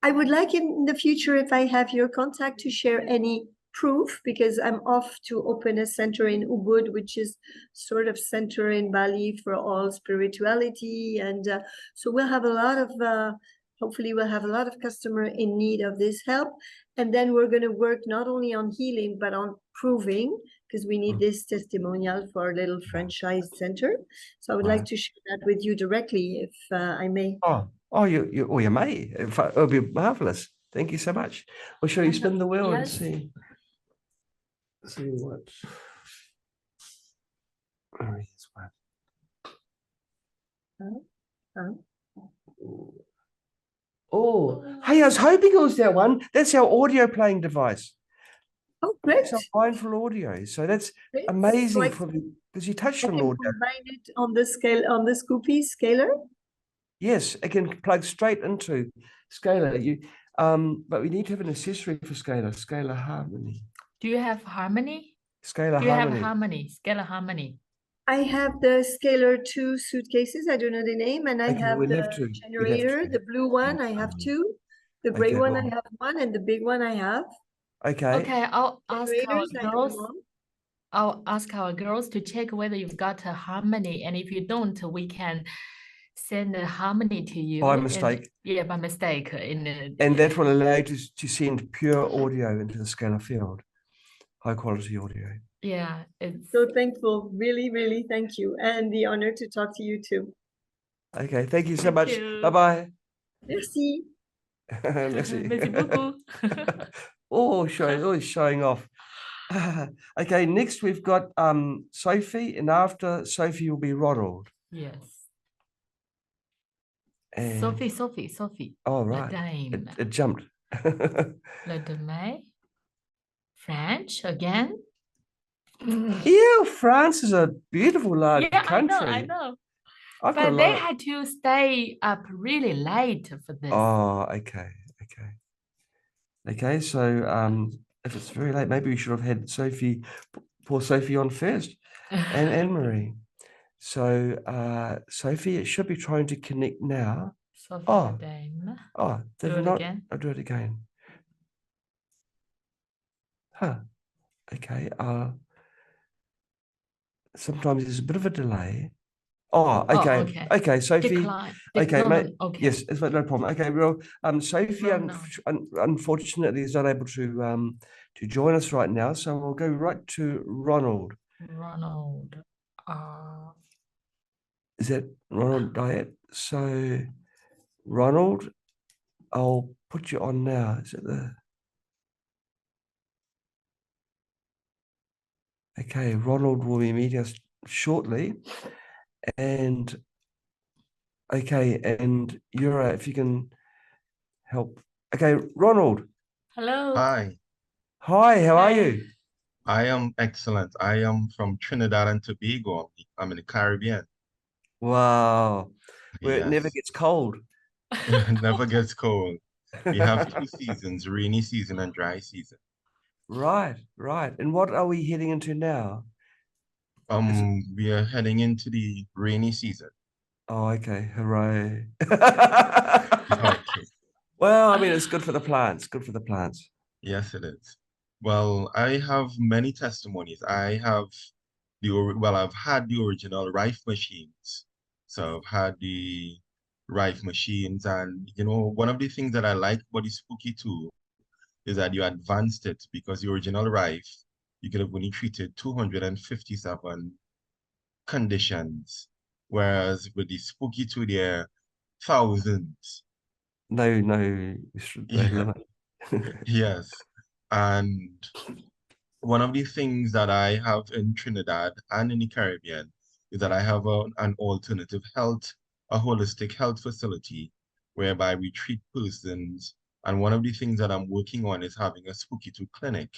I would like in the future, if I have your contact, to share any proof, because I'm off to open a center in Ubud, which is sort of center in Bali for all spirituality. And so we'll have a lot of, hopefully we'll have a lot of customers in need of this help. And then we're going to work not only on healing, but on proving, because we need this testimonial for our little franchise center. So I would like to share that with you directly, if I may. You may. It'll be marvelous. Thank you so much. Well, shall you spin the wheel and see what? Oh, hey, I was hoping it was that one. That's our audio playing device. Oh, great. It's our mindful audio. So that's amazing because you touched on audio. Combine it on the scale, on the Scoopy scalar? Yes, it can plug straight into scalar. But we need to have an accessory for scalar harmony. Do you have harmony? Scalar Do you harmony. have harmony? Scalar harmony. I have the Scalar 2 suitcases. I don't know the name. And I have the generator, the blue one. I have two. The gray one, I have one. And the big one, I have. Okay, I'll ask our girls to check whether you've got a harmony. And if you don't, we can send a harmony to you. By mistake. By mistake. And that will allow you to send pure audio into the scalar field. High quality audio. Yeah. It's so thankful. Really, really thank you. And the honor to talk to you too. Okay, thank you so much. Bye-bye. Merci. Merci. Merci beaucoup. Always showing off. Okay, next we've got Sophie, and after Sophie will be Ronald. Yes. And Sophie. Oh, right. It jumped. Le Dame. French again. Yeah, France is a beautiful large country. I know. But they had to stay up really late for this. Oh, okay. So if it's very late, maybe we should have had poor Sophie on first, and Anne-Marie. So Sophie, it should be trying to connect now. Sophie did it not? I'll do it again. Okay. Sometimes there's a bit of a delay. Okay, Sophie. Yes, it's no problem. Okay, well, Sophie, unfortunately, is not able to join us right now, so we'll go right to Ronald. Ronald. Is that Ronald Diet? So, Ronald, I'll put you on now. Is it the... Okay, Ronald will be meeting us shortly. And okay, and Yura, if you can help. Okay, Ronald. Hello. Hi. Hi, how are you? I am excellent. I am from Trinidad and Tobago. I'm in the Caribbean. Wow. Where it never Yes. gets cold. It never gets cold. We have two seasons, rainy season and dry season. Right, right. And what are we heading into now? We are heading into the rainy season. Oh, okay. Hooray. Okay. Well, I mean, it's good for the plants. Good for the plants. Yes, it is. Well, I have many testimonies. I've had the original Rife machines. So I've had the Rife machines, and one of the things that I like about the Spooky2 is that you advanced it, because the original Rife, you could have only treated 257 conditions, whereas with the Spooky2, there are thousands. No Yeah. limit. Yes. And one of the things that I have in Trinidad and in the Caribbean is that I have an alternative health, a holistic health facility whereby we treat persons. And one of the things that I'm working on is having a Spooky2 clinic.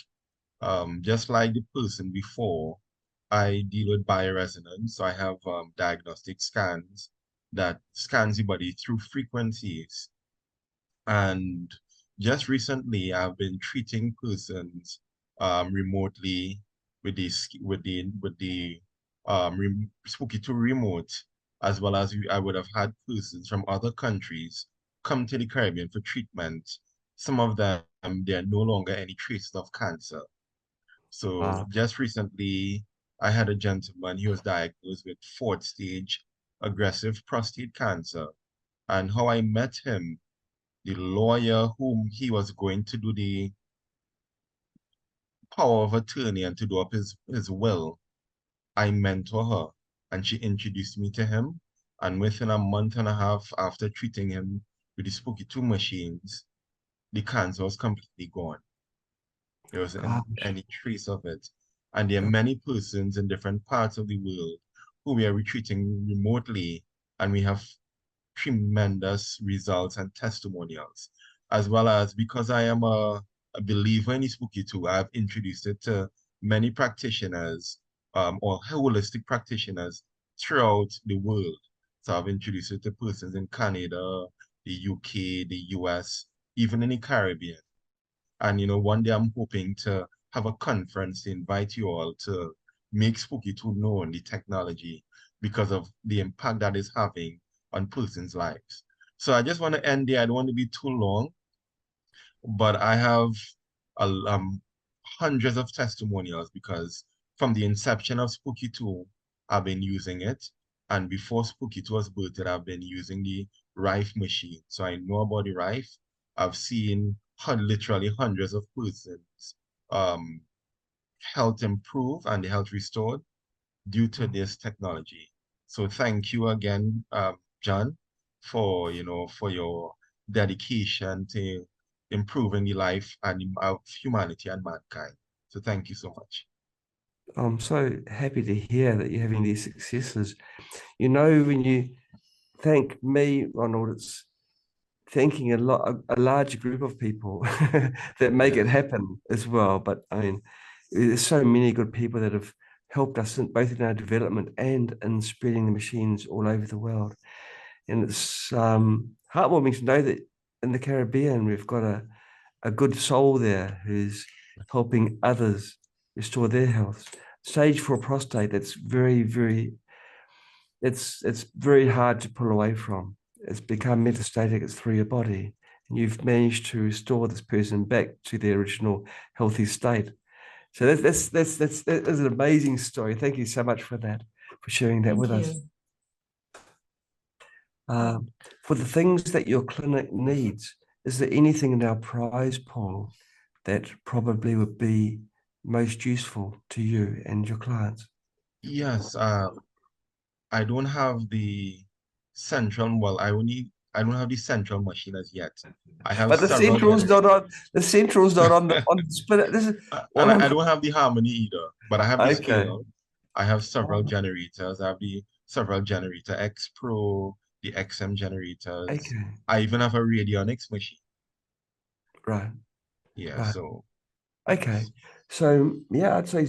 Just like the person before, I deal with bioresonance. So I have diagnostic scans that scans the body through frequencies. And just recently, I've been treating persons remotely with the Spooky2 remote, as well as I would have had persons from other countries come to the Caribbean for treatment. Some of them, there are no longer any traces of cancer. So just recently, I had a gentleman, he was diagnosed with 4th stage aggressive prostate cancer. And how I met him, the lawyer whom he was going to do the power of attorney and to do up his will, I mentor her, and she introduced me to him. And within a month and a half after treating him with the Spooky2 machines, the cancer was completely gone. There wasn't any trace of it. And there are many persons in different parts of the world who we are treating remotely, and we have tremendous results and testimonials, as well as, because I am a believer in Spooky2, I've introduced it to many practitioners or holistic practitioners throughout the world. So I've introduced it to persons in Canada, the UK, the US, even in the Caribbean. And one day I'm hoping to have a conference to invite you all to make Spooky2 known, the technology, because of the impact that it's having on persons' lives. So I just want to end there. I don't want to be too long, but I have hundreds of testimonials, because from the inception of Spooky2, I've been using it. And before Spooky2 was birthed, I've been using the Rife machine. So I know about the Rife. I've seen literally hundreds of persons health improve and the health restored due to this technology. So thank you again, John, for your dedication to improving the life of humanity and mankind. So thank you so much. I'm so happy to hear that you're having these successes. When you thank me, Ronald, it's thanking a large group of people that make it happen as well. But I mean, there's so many good people that have helped us both in our development and in spreading the machines all over the world. And it's heartwarming to know that in the Caribbean, we've got a good soul there who's helping others restore their health. Stage 4 prostate, that's very, very, it's very hard to pull away from. It's become metastatic, it's through your body. And you've managed to restore this person back to their original healthy state. So that's an amazing story. Thank you so much for that, for sharing that with us. For the things that your clinic needs, is there anything in our prize pool that probably would be most useful to you and your clients? Yes, I don't have the central, well, I don't have the central machine as yet. I have But the several central's not generators. on the central's not on the spinner. This is And I don't have the harmony either, but I have the Okay. scale. I have several generators. I have the several generator X Pro, the XM generators. Okay. I even have a radionics machine. Right. Yeah, Right. so Okay. So yeah, I'd say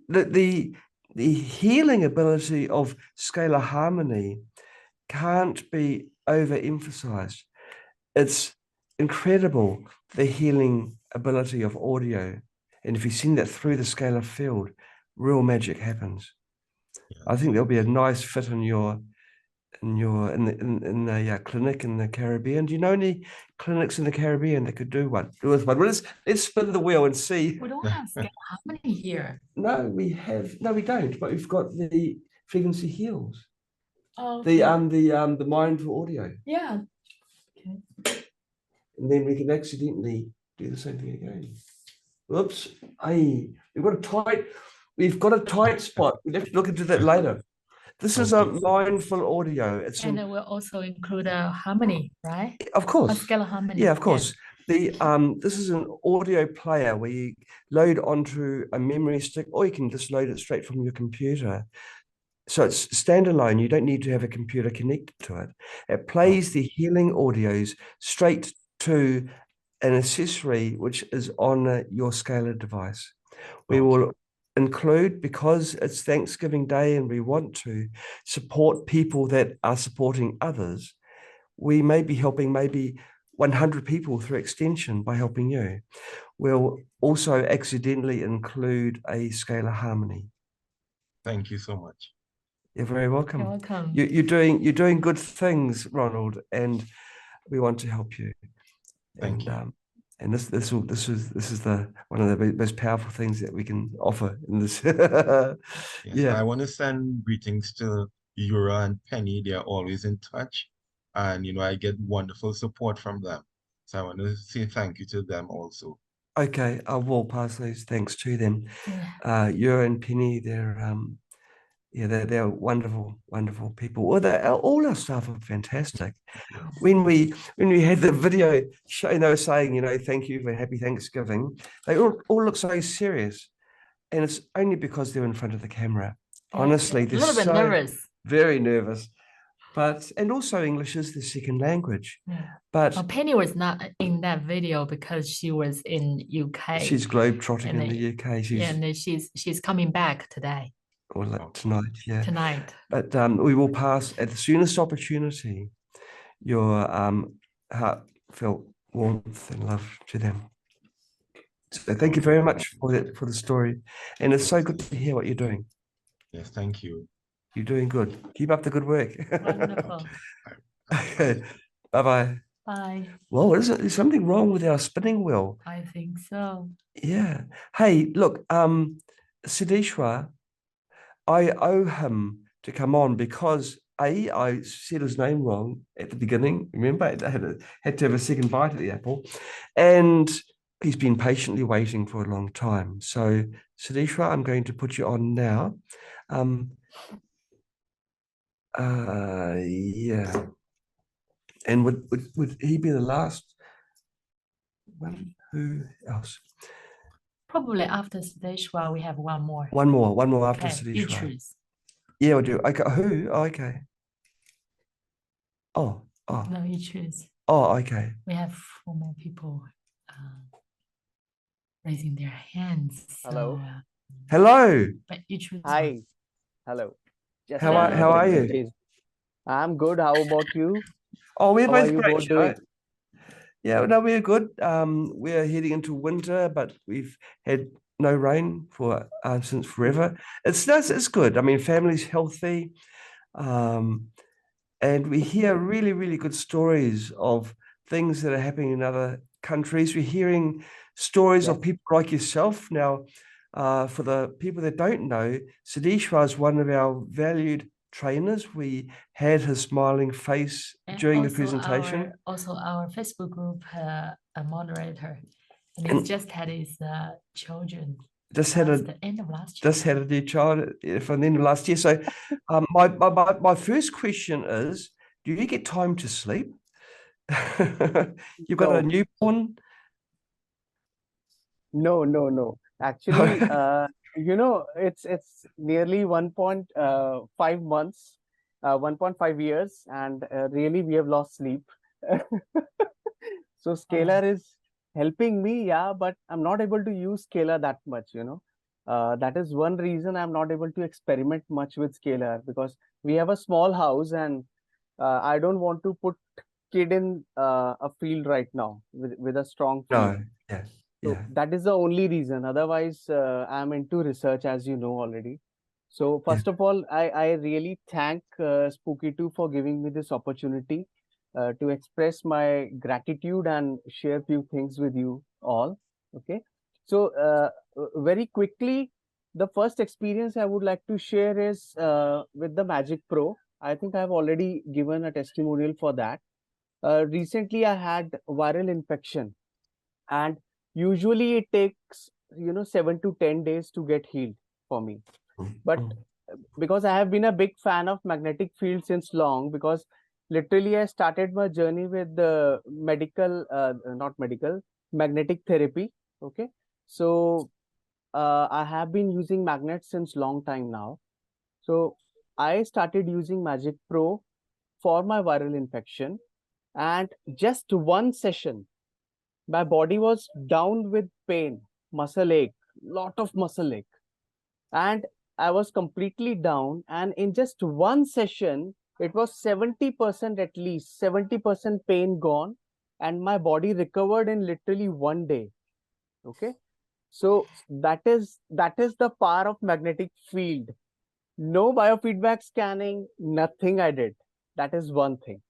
the healing ability of scalar harmony can't be overemphasized. It's incredible, the healing ability of audio. And if you've seen that through the scalar field, real magic happens. I think there'll be a nice fit in the clinic in the Caribbean. Do you know any clinics in the Caribbean that could do one? Do us one. Well, let's spin the wheel and see. We don't have scalar harmony here. No, we don't. But we've got the frequency heals. Oh, The mindful audio. yeah. And then we can accidentally do the same thing again. Whoops. We've got a tight spot. We'll have to look into that later. This is a mindful audio. And it will also include a harmony, right? Of course. A scalar harmony. Yeah, of course. This is an audio player where you load onto a memory stick, or you can just load it straight from your computer. So it's standalone. You don't need to have a computer connected to it. It plays the healing audios straight to an accessory which is on your scalar device. We will include, because it's Thanksgiving Day and we want to support people that are supporting others, we may be helping maybe 100 people through extension by helping you. We'll also accidentally include a scalar harmony. Thank you so much. You're very welcome. You're welcome. You're doing good things, Ronald, and we want to help you. Thank you. And this is the one of the most powerful things that we can offer in this. Yes, Yeah. I want to send greetings to Yura and Penny. They are always in touch, and I get wonderful support from them. So I want to say thank you to them also. Okay, I will pass those thanks to them. Yeah. Yura and Penny, they're wonderful, wonderful people. Well, all our staff are fantastic. When we had the video show, they were saying, thank you for Happy Thanksgiving. They all look so serious, and it's only because they're in front of the camera. Honestly, a they're little bit nervous. very nervous. And also English is the second language. Yeah. But Penny was not in that video because she was in UK. She's globetrotting in the UK. She's coming back today. Or tonight, yeah. Tonight. But we will pass at the soonest opportunity your heartfelt warmth and love to them. So thank you very much for the story. And it's so good to hear what you're doing. Yes, thank you. You're doing good. Keep up the good work. Wonderful. Okay. Bye-bye. Bye. Well, there something wrong with our spinning wheel? I think so. Yeah. Hey, look, Siddheshwar, I owe him to come on because I said his name wrong at the beginning. Remember, I had to have a second bite at the apple, and he's been patiently waiting for a long time. So, Siddheshwar, I'm going to put you on now. Yeah. And would he be the last one? Who else? Probably after Siddheshwar, we have one more. One more after Okay, you Siddheshwar. choose. Yeah, we'll do. Okay, who? Oh, okay. Oh. No, you choose. Oh, okay. We have 4 more people raising their hands. Hello. Hello. But you choose. Hi. Hello. How are you? I'm good. How about you? Oh, we're How are both you great. both doing? Yeah, no, we're good. We're heading into winter, but we've had no rain for since forever. It's nice. It's good. I mean, family's healthy, and we hear really, really good stories of things that are happening in other countries. We're hearing stories of people like yourself. Now, for the people that don't know, Siddheshwar is one of our valued trainers. We had his smiling face during the presentation. Also our Facebook group, a moderator, and he's just had his children. Just had the end of last year. Just had a new child from the end of last year. So my first question is, do you get time to sleep? You've got a newborn? No. Actually, it's nearly 1.5 months, 1.5 years, and really we have lost sleep. So Scalar is helping me, yeah, but I'm not able to use Scalar that much, That is one reason I'm not able to experiment much with Scalar, because we have a small house and I don't want to put kid in a field right now with a strong field. No, yeah. So that is the only reason. Otherwise, I'm into research, as you know already. So first of all, I really thank Spooky2 for giving me this opportunity to express my gratitude and share few things with you all. Okay. So very quickly, the first experience I would like to share is with the Magic Pro. I think I've already given a testimonial for that. Recently, I had viral infection, and usually it takes 7 to 10 days to get healed for me. But because I have been a big fan of magnetic field since long, because literally I started my journey with the magnetic therapy. Okay, so I have been using magnets since long time now. So I started using Magic Pro for my viral infection, and just one session, my body was down with pain, muscle ache, lot of muscle ache, and I was completely down. And in just one session, it was 70% at least, 70% pain gone, and my body recovered in literally one day. Okay, so that is the power of magnetic field. No biofeedback scanning, nothing I did. That is one thing.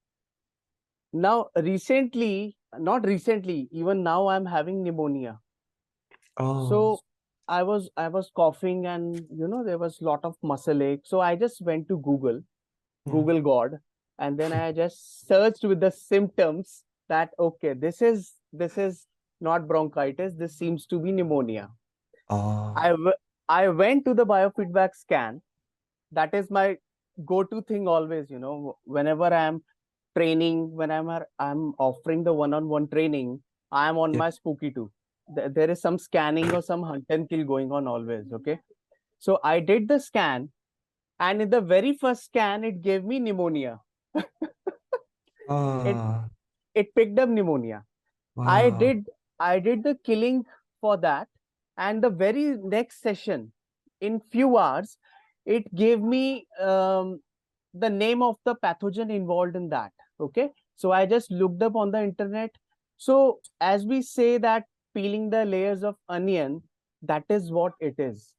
Now, not recently, even now I'm having pneumonia. Oh. So I was coughing, and there was a lot of muscle ache. So I just went to Google God, and then I just searched with the symptoms that okay, this is not bronchitis, this seems to be pneumonia. I went to the biofeedback scan. That is my go-to thing always, whenever I'm training, when I'm offering the one-on-one training, I'm on my Spooky2. There is some scanning or some hunt and kill going on always. Okay, so I did the scan, and in the very first scan, it gave me pneumonia. It picked up pneumonia. Wow. I did the killing for that, and the very next session, in few hours, it gave me the name of the pathogen involved in that. Okay, so I just looked up on the internet. So as we say that peeling the layers of onion, that is what it is.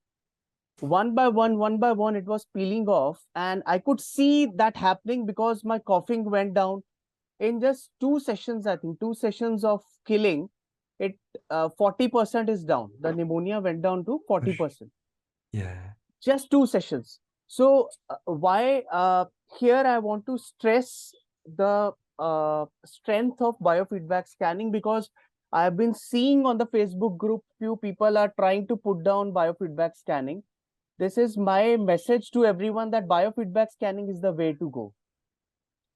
One by one, it was peeling off, and I could see that happening because my coughing went down in just 2 sessions. I think 2 sessions of killing it, 40% is down. The pneumonia went down to 40%. Yeah. Just 2 sessions. So why here I want to stress the strength of biofeedback scanning, because I've been seeing on the Facebook group few people are trying to put down biofeedback scanning. This is my message to everyone, that biofeedback scanning is the way to go.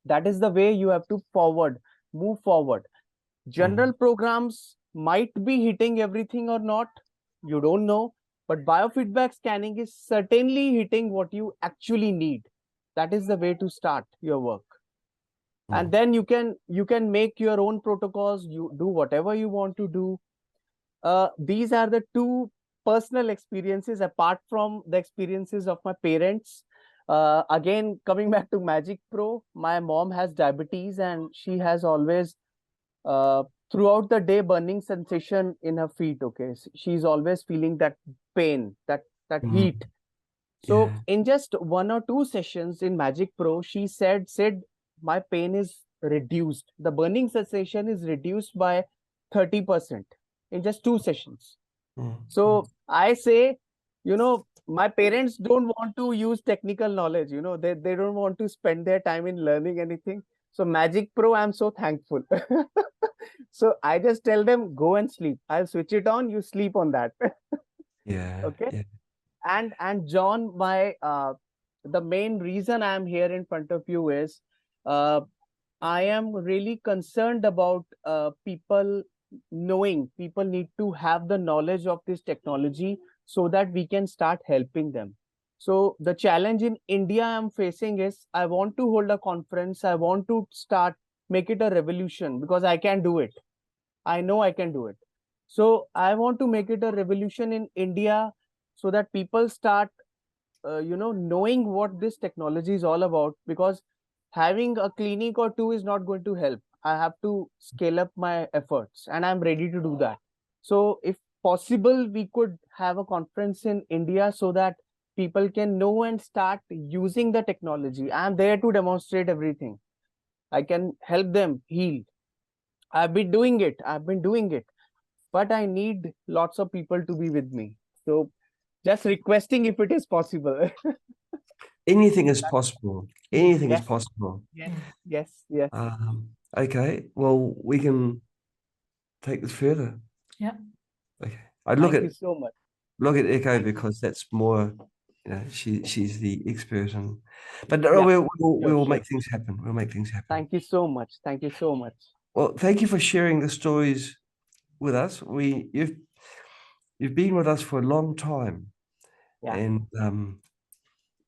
That is the way you have to move forward. General programs might be hitting everything or not, you don't know, but biofeedback scanning is certainly hitting what you actually need. That is the way to start your work. And then you can make your own protocols, you do whatever you want to do. These are the 2 personal experiences apart from the experiences of my parents. Again, coming back to Magic Pro, my mom has diabetes, and she has always throughout the day burning sensation in her feet. Okay, she's always feeling that pain, that heat. So in just 1 or 2 sessions in Magic Pro, she said my pain is reduced, the burning sensation is reduced by 30% in just 2 sessions. So I say, my parents don't want to use technical knowledge, they don't want to spend their time in learning anything. So Magic Pro, I'm so thankful. So I just tell them, go and sleep. I'll switch it on, you sleep on that. Yeah. Okay. Yeah. And John, my the main reason I'm here in front of you is I am really concerned about people knowing. People need to have the knowledge of this technology so that we can start helping them. So the challenge in India I'm facing is I want to hold a conference. I want to make it a revolution because I can do it. I know I can do it. So I want to make it a revolution in India so that people start knowing what this technology is all about, because having a clinic or two is not going to help. I have to scale up my efforts, and I'm ready to do that. So if possible, we could have a conference in India so that people can know and start using the technology. I'm there to demonstrate everything. I can help them heal. I've been doing it, but I need lots of people to be with me. So just requesting if it is possible. Anything is possible. Anything is Yes. possible. Yes. Okay. Well, we can take this further. Yeah. Okay. I look Thank at you so much. Look at Echo because that's more. She's the expert, but Yeah. we will Sure. make things happen. We'll make things happen. Thank you so much. Thank you so much. Well, thank you for sharing the stories with us. You've been with us for a long time, Yeah. and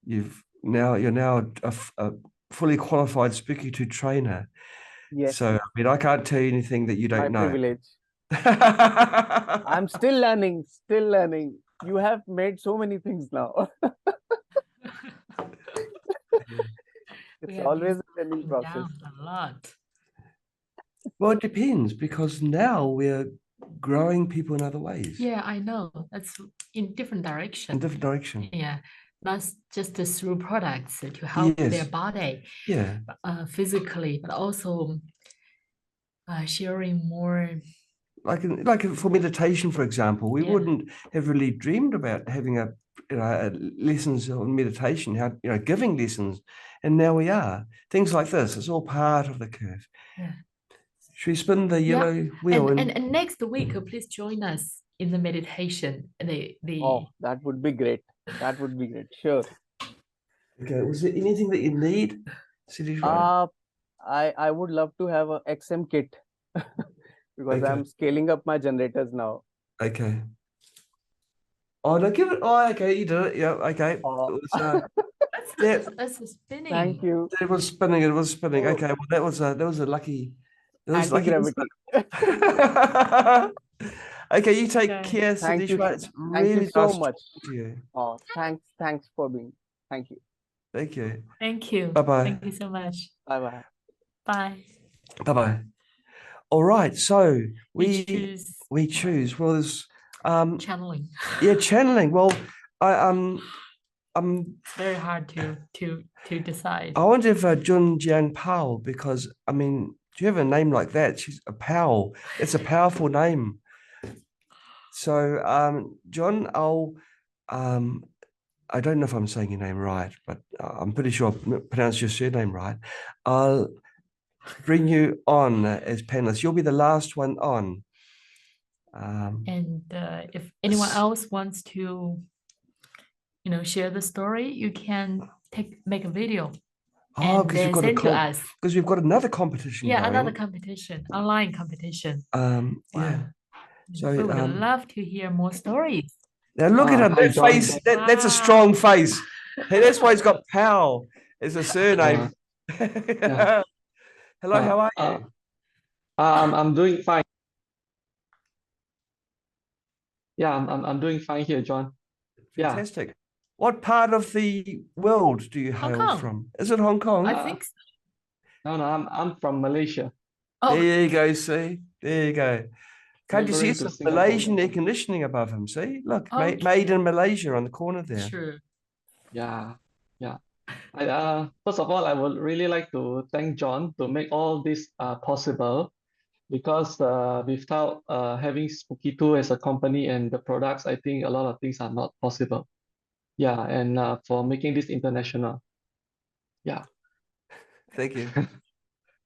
you're now a fully qualified Spooky2 trainer. Yes. So I mean, I can't tell you anything that you My don't know. privilege. I'm still learning. You have made so many things now. It's always a learning process. Down a lot. Well, it depends because now we're growing people in other ways. Yeah, I know. That's in different direction. In different direction. Yeah, not just through products to help their Yes. body. Yeah. Physically, but also sharing more. Like for meditation, for example, we wouldn't have really dreamed about having lessons on meditation, how giving lessons, and now we are. Things like this, it's all part of the curve. Yeah. Should we spin the yellow wheel? And next week, please join us in the meditation. Oh, that would be great. That would be great. Sure. Okay. Was there anything that you need? I would love to have a XM kit because I'm scaling up my generators now. Okay. Oh, no, give it. Oh, okay, you did it. Yeah, okay. Oh. It was, That's a spinning. Thank you. It was spinning. It was spinning. Oh. Okay, well, that was a lucky. Anti-gravity. Okay, you take care, Thank you. Sidishwa. It's Thank really you so nice much. talking to you. Oh, thanks for being. Thank you. Thank you. Thank you. Bye-bye. Thank you so much. Bye-bye. Bye. Bye-bye. All right, so We choose. Well, there's channeling. Yeah, channeling. Well, It's very hard to decide. I wonder if Jun Jiang Pao, because I mean, do you have a name like that? She's a Pao. It's a powerful name. So, John, I don't know if I'm saying your name right, but I'm pretty sure I pronounced your surname right. I'll bring you on as panelist. You'll be the last one on. And if anyone else wants to, share the story, you can make a video. Oh, and because then send to us. Because we've got another competition. Yeah, going. another competition, online competition. Yeah. So we would love to hear more stories. Now look at him. That face. That's a strong face. Hey, that's why he's got Powell as a surname. Yeah. Hello, how are you? I'm doing fine. Yeah, I'm doing fine here, John. Fantastic. Yeah. What part of the world do you hail from? Is it Hong Kong? I think so. No, I'm from Malaysia. Oh. There you go, see? There you go. Can't you see some Malaysian air conditioning above him? See? Look, made in Malaysia on the corner there. True. Yeah. First of all, I would really like to thank John to make all this possible, because without having Spooky2 as a company and the products, I think a lot of things are not possible. Yeah, and for making this international. Yeah. Thank you.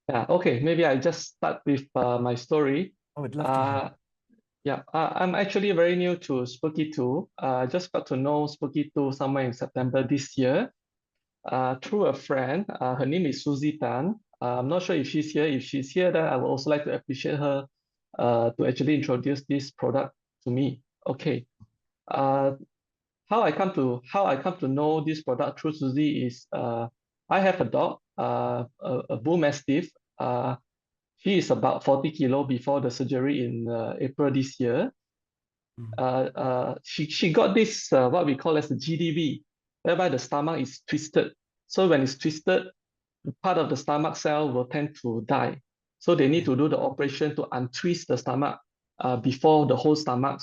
Yeah, okay, maybe I just start with my story. I would love to. Yeah, I'm actually very new to Spooky2. I just got to know Spooky2 somewhere in September this year through a friend. Her name is Susie Tan. I'm not sure if she's here. If she's here, then I would also like to appreciate her to actually introduce this product to me. Okay. How I come to know this product through Susie is I have a dog, a bull mastiff. She is about 40 kilo before the surgery in April this year. She got this what we call as the GDV, whereby the stomach is twisted. So when it's twisted, part of the stomach cell will tend to die. So they need to do the operation to untwist the stomach before the whole stomach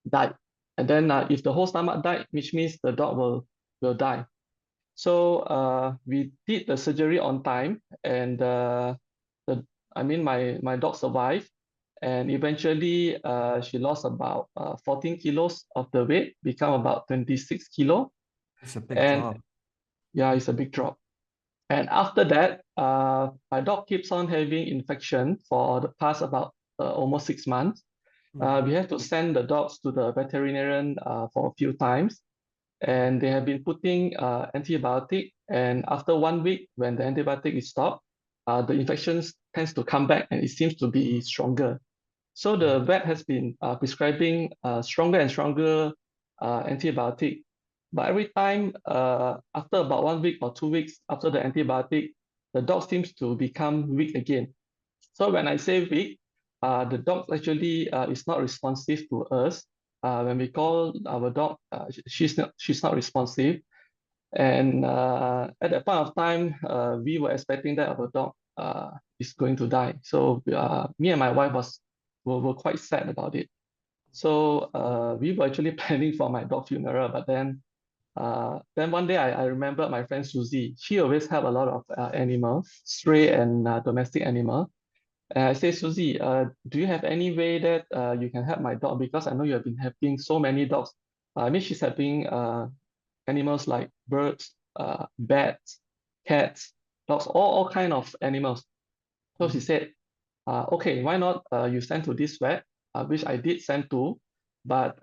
died. And then if the whole stomach died, which means the dog will die. So we did the surgery on time, and my dog survived, and eventually she lost about 14 kilos of the weight, become about 26 kilo. It's a big And drop. yeah, it's a big drop. And after that, my dog keeps on having infection for the past about almost 6 months. We have to send the dogs to the veterinarian for a few times, and they have been putting antibiotic. And after 1 week, when the antibiotic is stopped, the infection tends to come back, and it seems to be stronger. So the vet has been prescribing stronger and stronger antibiotic. But every time, after about 1 week or 2 weeks after the antibiotic, the dog seems to become weak again. So when I say weak, the dog actually is not responsive to us. When we call our dog, she's not responsive. And at that point of time, we were expecting that our dog is going to die. So me and my wife were quite sad about it. So we were actually planning for my dog funeral, but then one day I remembered my friend Susie. She always have a lot of animals, stray and domestic animal. And I say, Susie, do you have any way that you can help my dog? Because I know you have been having so many dogs. She's having animals like birds, bats, cats, dogs, all kind of animals. So she said, okay, why not you send to this vet, which I did send to, but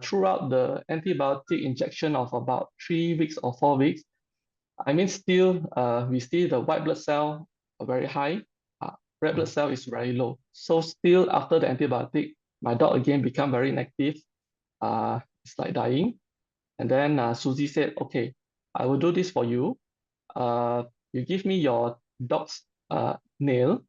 throughout the antibiotic injection of about 3 weeks or 4 weeks, still we see the white blood cell are very high, red blood cell is very low. So still after the antibiotic, my dog again become very inactive. It's like dying. And then Susie said, okay, I will do this for you. You give me your dog's nail.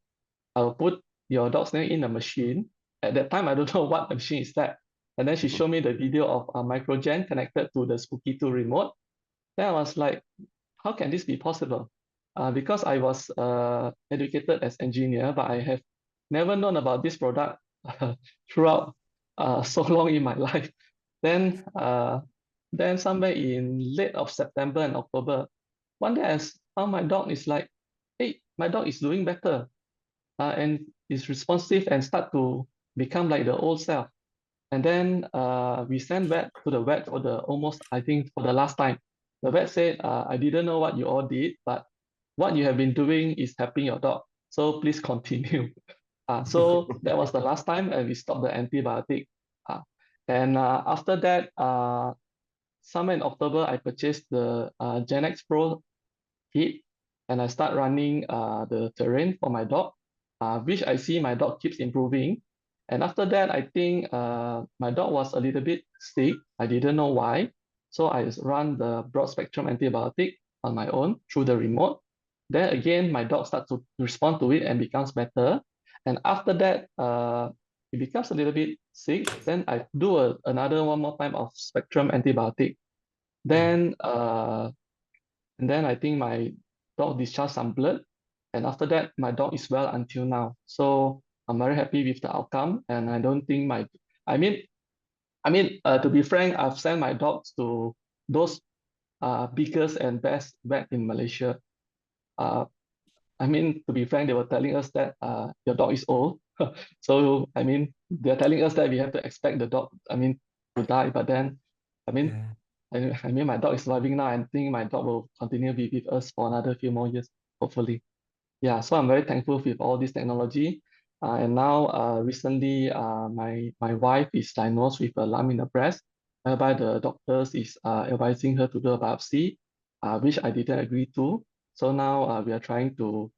I will put your dog's nail in the machine. At that time, I don't know what machine is that. And then she showed me the video of a microgen connected to the Spooky2 remote. Then I was like, how can this be possible? Because I was educated as engineer, but I have never known about this product throughout so long in my life. Then somewhere in late of September and October, one day I found my dog is like, hey, my dog is doing better and is responsive and start to become like the old self. And then we sent vet to the vet for the last time. The vet said, I didn't know what you all did, but what you have been doing is helping your dog. So please continue. So that was the last time, and we stopped the antibiotic. And after that, somewhere in October, I purchased the Gen X Pro kit, and I start running the terrain for my dog, which I see my dog keeps improving. And after that, I think my dog was a little bit sick. I didn't know why. So I run the broad spectrum antibiotic on my own through the remote. Then again, my dog starts to respond to it and becomes better. And after that, it becomes a little bit sick. Then I do another one more time of spectrum antibiotic. Then and then I think my dog discharged some blood. And after that, my dog is well until now. So I'm very happy with the outcome. And I don't think to be frank, I've sent my dogs to those biggest and best vet in Malaysia. To be frank, they were telling us that your dog is old. So, they're telling us that we have to expect the dog, to die. But then, my dog is surviving now, and I think my dog will continue to be with us for another few more years, hopefully. Yeah, so I'm very thankful with all this technology. And now, recently, my wife is diagnosed with a lump in the breast, whereby the doctors is advising her to do a biopsy, which I didn't agree to. So now we are trying to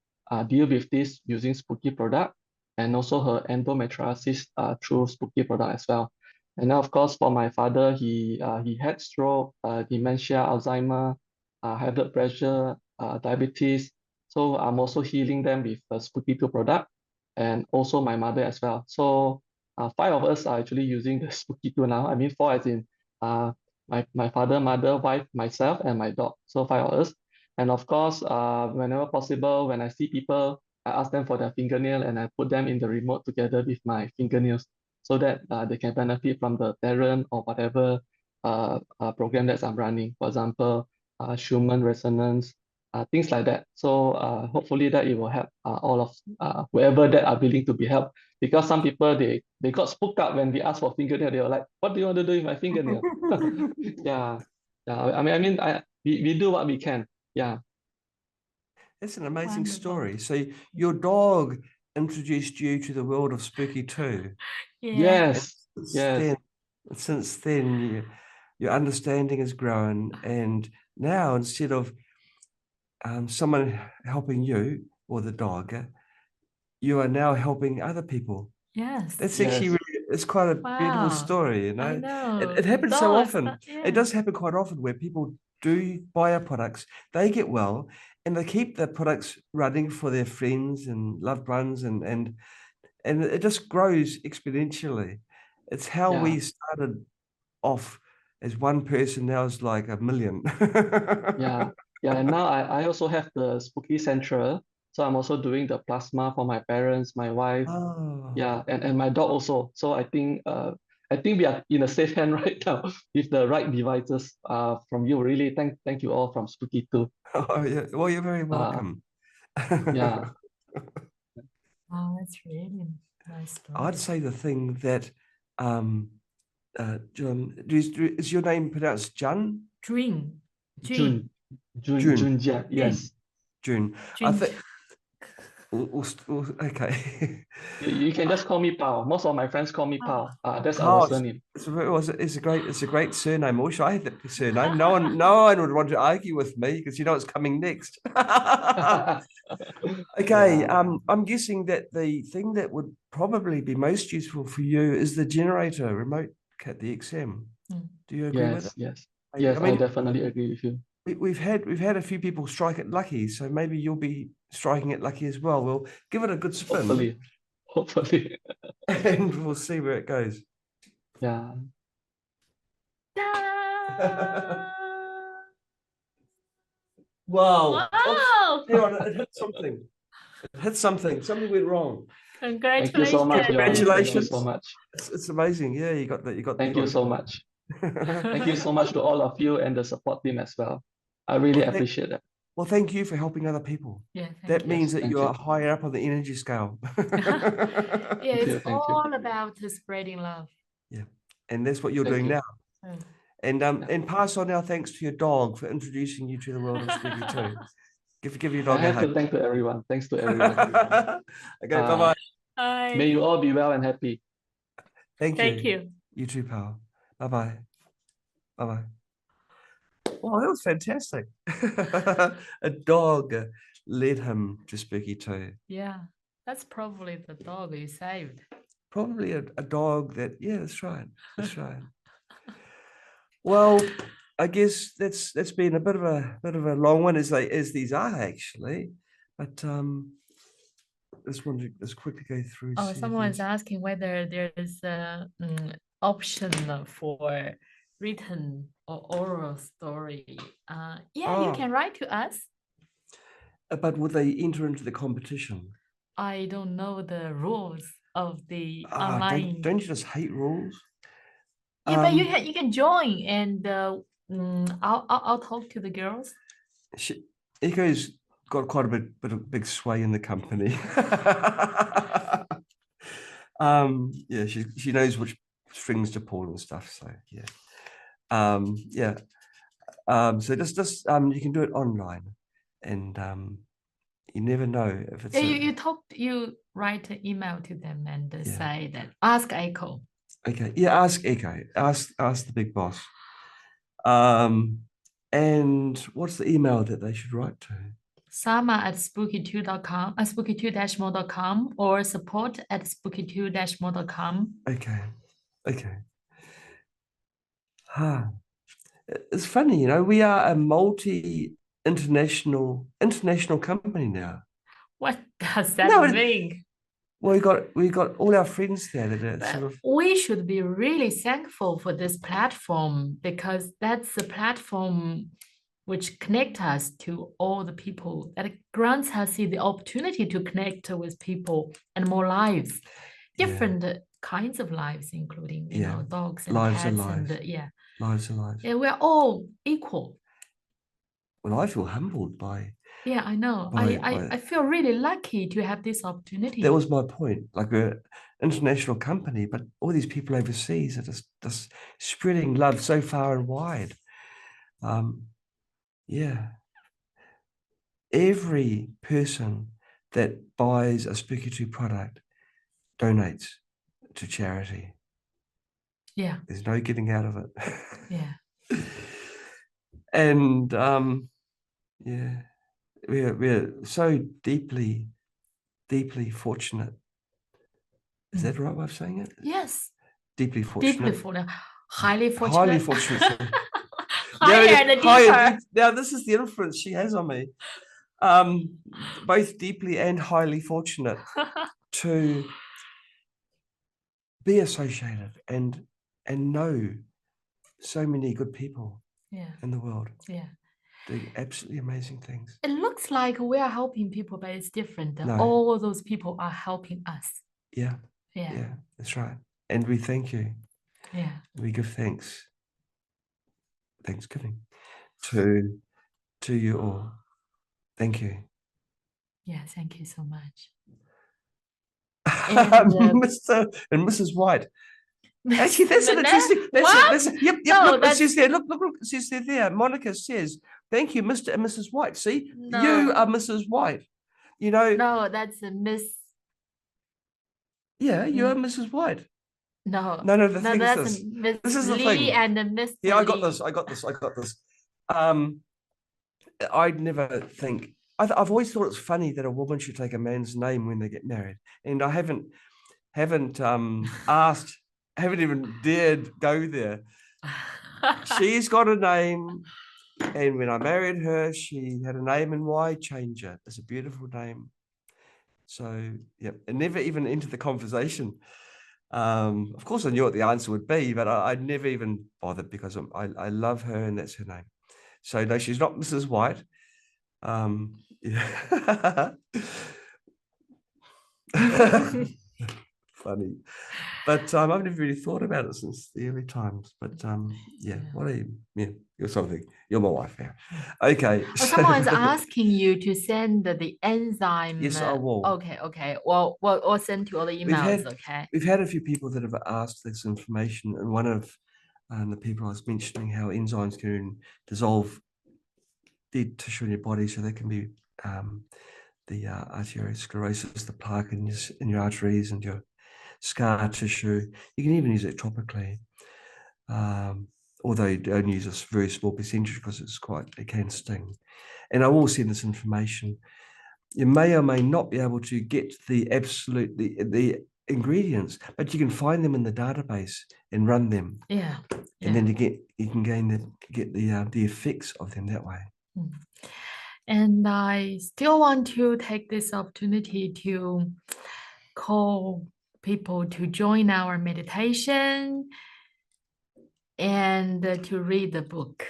deal with this using Spooky product, and also her endometriosis through Spooky product as well. And now, of course, for my father, he had stroke, dementia, Alzheimer, high blood pressure, diabetes. So I'm also healing them with the Spooky2 product, and also my mother as well. So five of us are actually using the Spooky2 now. I mean, four as in my father, mother, wife, myself, and my dog. So five of us. And of course, whenever possible, when I see people, I ask them for their fingernail and I put them in the remote together with my fingernails so that they can benefit from the parent or whatever program that I'm running. For example, Schumann resonance, things like that. So hopefully that it will help all of whoever that are willing to be helped. Because some people, they got spooked up when we asked for fingernail. They were like, what do you want to do with my fingernail? Yeah. We do what we can. Yeah. That's an amazing story. So your dog introduced you to the world of Spooky2. Yes. Since then, your understanding has grown, and now instead of someone helping you or the dog, you are now helping other people. Yes. That's actually really, it's quite a beautiful story, you know. I know. It happens so Dogs, often. It does happen quite often where people do buy our products, they get well, and they keep the products running for their friends and loved ones, and it just grows exponentially. It's how we started off as one person, now it's like a million. And now I also have the Spooky Central. So I'm also doing the plasma for my parents, my wife, and my dog also. So I think we are in a safe hand right now with the right devices from you. Really, thank you all from Spooky2. Oh yeah, well, you're very welcome. Yeah. Oh, that's really nice story. I'd say the thing that John, is your name pronounced Jun? June. June. Yes. June. I think. Okay. You can just call me Pao. Most of my friends call me Pao. That's our surname. It's a great surname. I wish I had that surname. No one would want to argue with me because you know it's coming next. Okay. I'm guessing that the thing that would probably be most useful for you is the generator remote kit, the XM. Do you agree with it? Yes. I definitely agree with you. We've had a few people strike it lucky, so maybe you'll be striking it lucky as well. We'll give it a good spin. Hopefully. And we'll see where it goes. Yeah. Wow. Wow. Hang on, it hit something. It hit something. Something went wrong. Congratulations. Thank you so much, John. Congratulations. Thank you so much. It's amazing. Yeah, you got that. Thank you so much. Thank you so much to all of you and the support team as well. I really appreciate that. Well, thank you for helping other people. Yeah, that means that you are higher up on the energy scale. It's all about spreading love. Yeah, and that's what you're doing now. And pass on our thanks to your dog for introducing you to the world of Spooky2. Give your dog I have to thank to everyone. Thanks to everyone. Okay, bye-bye. Bye. May you all be well and happy. Thank you. You too, pal. Bye-bye. Bye-bye. Wow, that was fantastic. A dog led him to Spooky2. Yeah, that's probably the dog you saved. Probably a dog that, yeah, that's right. That's right. Well, I guess that's been a bit of a long one as these are actually, but just want to just quickly go through. Oh, someone's asking whether there is a option for written or oral story. You can write to us. But would they enter into the competition? I don't know the rules of the online. Don't you just hate rules? Yeah, but you can join, and I'll talk to the girls. Echo's got quite a bit of big sway in the company. Yeah, she knows which strings to pull and stuff. So yeah. So just you can do it online, and You never know if it's Yeah, you write an email to them and say that ask Echo. Okay. Yeah, ask Echo. Ask the big boss. And what's the email that they should write to? Sama@spooky2.com, spooky2-more.com, or support@spooky2-more.com. Okay. Okay. It's funny, you know, we are a international company now. What does that mean? Well, we got all our friends there that are sort of. We should be really thankful for this platform, because that's the platform which connect us to all the people, that grants us the opportunity to connect with people and more lives, different kinds of lives, including you know, dogs and lives cats lives are lives. Yeah, we're all equal. Well, I feel humbled by. Yeah, I know. I feel really lucky to have this opportunity. That was my point. Like, we're an international company, but all these people overseas are just spreading love so far and wide. Yeah. Every person that buys a Spooky2 product donates to charity. Yeah. There's no getting out of it. Yeah. And yeah, we're so deeply fortunate. Is that the right way of saying it? Yes. Deeply fortunate. Deeply fortunate. Highly fortunate. Highly fortunate. Higher and deeper. Now, this is the influence she has on me. Both deeply and highly fortunate to be associated and know so many good people in the world. Yeah. Doing absolutely amazing things. It looks like we are helping people, but it's different. No. All those people are helping us. Yeah. Yeah. Yeah, that's right. And we thank you. Yeah. We give Thanksgiving to you all. Thank you. Yeah, thank you so much. And, Mr. and Mrs. White. Actually, that's an interesting. Yep. No, look, it says there. Look. It says there. Monica says, "Thank you, Mr. and Mrs. White." See, you are Mrs. White. You know. No, that's a Miss. Yeah, you are Mrs. White. No. The thing is that's this. Miss This is the Lee thing. and a Miss. Yeah, I got this. I'd never think. I've always thought it's funny that a woman should take a man's name when they get married, and I haven't asked. Haven't even dared go there. She's got a name, and when I married her, she had a name, and why change it? It's a beautiful name. So, yeah, it never even entered the conversation. Of course, I knew what the answer would be, but I'd never even bothered because I love her, and that's her name. So, no, she's not Mrs. White. Yeah. Funny. But I've never really thought about it since the early times. But yeah, you're something. You're my wife now. Okay. Well, someone's asking you to send the enzyme. Yes, I will. Okay. Well, we'll send to all the emails. We've had a few people that have asked this information, and one of the people I was mentioning how enzymes can dissolve dead tissue in your body, so that can be the arteriosclerosis, the plaque in your arteries and your scar tissue. You can even use it topically, although you only use a very small percentage because it can sting. And I will send this information. You may or may not be able to get the ingredients, but you can find them in the database and run them. Yeah. And then you can get the effects of them that way. And I still want to take this opportunity to call people to join our meditation and to read the book.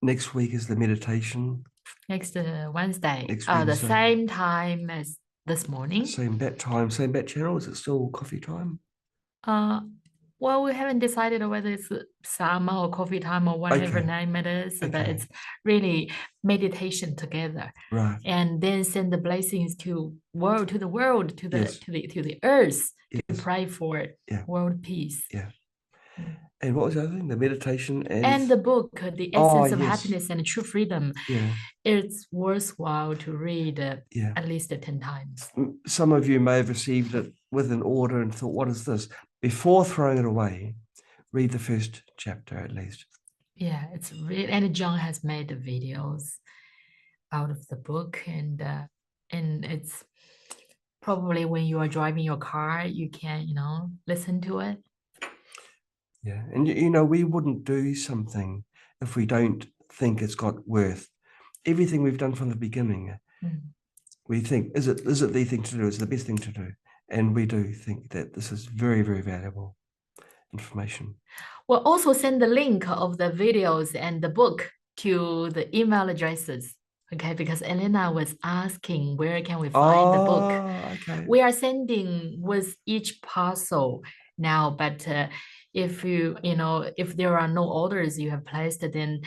Next week is the meditation. Next Wednesday. Next The Wednesday. same time as this morning. Same bat time, same bat channel. Is it still coffee time? Well, we haven't decided whether it's Sama or coffee time or whatever name it is, but it's really meditation together. Right. And then send the blessings to the world, to the earth, to pray for world peace. Yeah. And what was the other thing? The meditation and the book, The Oh, Essence of yes. Happiness and True Freedom. Yeah. It's worthwhile to read Yeah. at least 10 times. Some of you may have received it with an order and thought, what is this? Before throwing it away, read the first chapter at least. Yeah, it's really, and John has made the videos out of the book, and it's probably when you are driving your car, you can, listen to it. Yeah, and we wouldn't do something if we don't think it's got worth. Everything we've done from the beginning, we think, is it the thing to do? Is it the best thing to do? And we do think that this is very, very valuable information. We'll also send the link of the videos and the book to the email addresses. Okay, because Elena was asking where can we find the book. Okay. We are sending with each parcel now, but if if there are no orders you have placed, then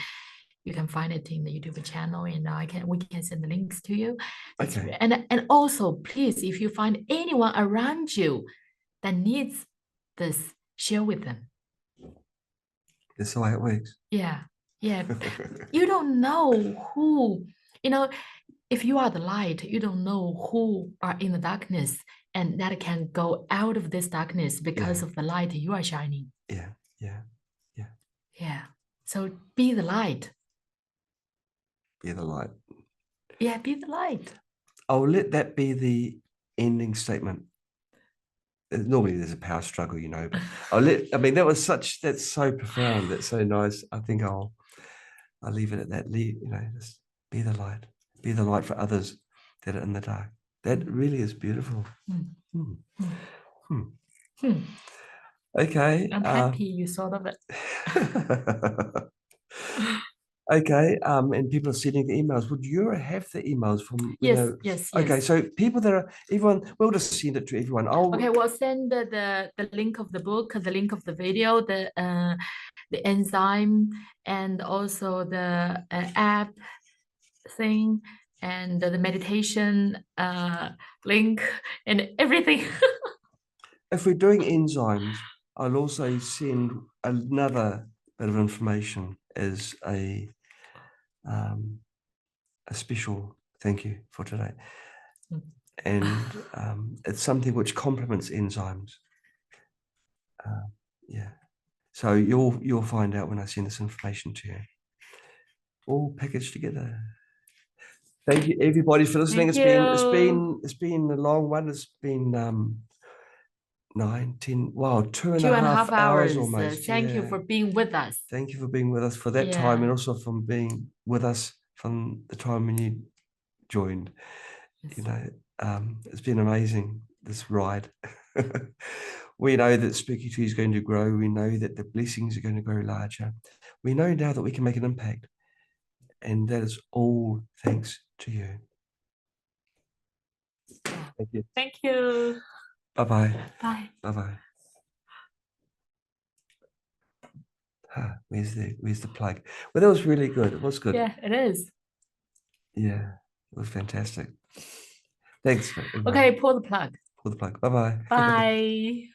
you can find it in the YouTube channel, and we can send the links to you. Okay. And also, please, if you find anyone around you that needs this, share with them. That's the way it works. Yeah. You don't know who, if you are the light, you don't know who are in the darkness, and that can go out of this darkness because of the light you are shining. Yeah. Yeah. So be the light. Be the light. Yeah, be the light. I'll let that be the ending statement. Normally there's a power struggle, but that's so profound. That's so nice. I think I'll leave it at that. Just be the light. Be the light for others that are in the dark. That really is beautiful. Okay. I'm happy you thought of it. Okay, and people are sending the emails. Would you have the emails from? Yes. Okay, so people we'll just send it to everyone. Okay, we'll send the link of the book, the link of the video, the enzyme, and also the app thing, and the meditation link, and everything. If we're doing enzymes, I'll also send another bit of information as a special thank you for today. And it's something which complements enzymes. So you'll find out when I send this information to you. All packaged together. Thank you everybody for listening. It's been a long one. It's been 9, 10, wow, 2.5 hours almost. Thank you for being with us. Thank you for being with us for that time, and also for being with us from the time when you joined. It's been amazing, this ride. We know that Spooky2 is going to grow. We know that the blessings are going to grow larger. We know now that we can make an impact, and that is all thanks to you. Thank you. Thank you. Bye-bye. Bye. Bye-bye. Where's the plug? Well, that was really good. It was good. Yeah, it is. Yeah, it was fantastic. Thanks. Okay, pull the plug. Pull the plug. Bye-bye. Bye.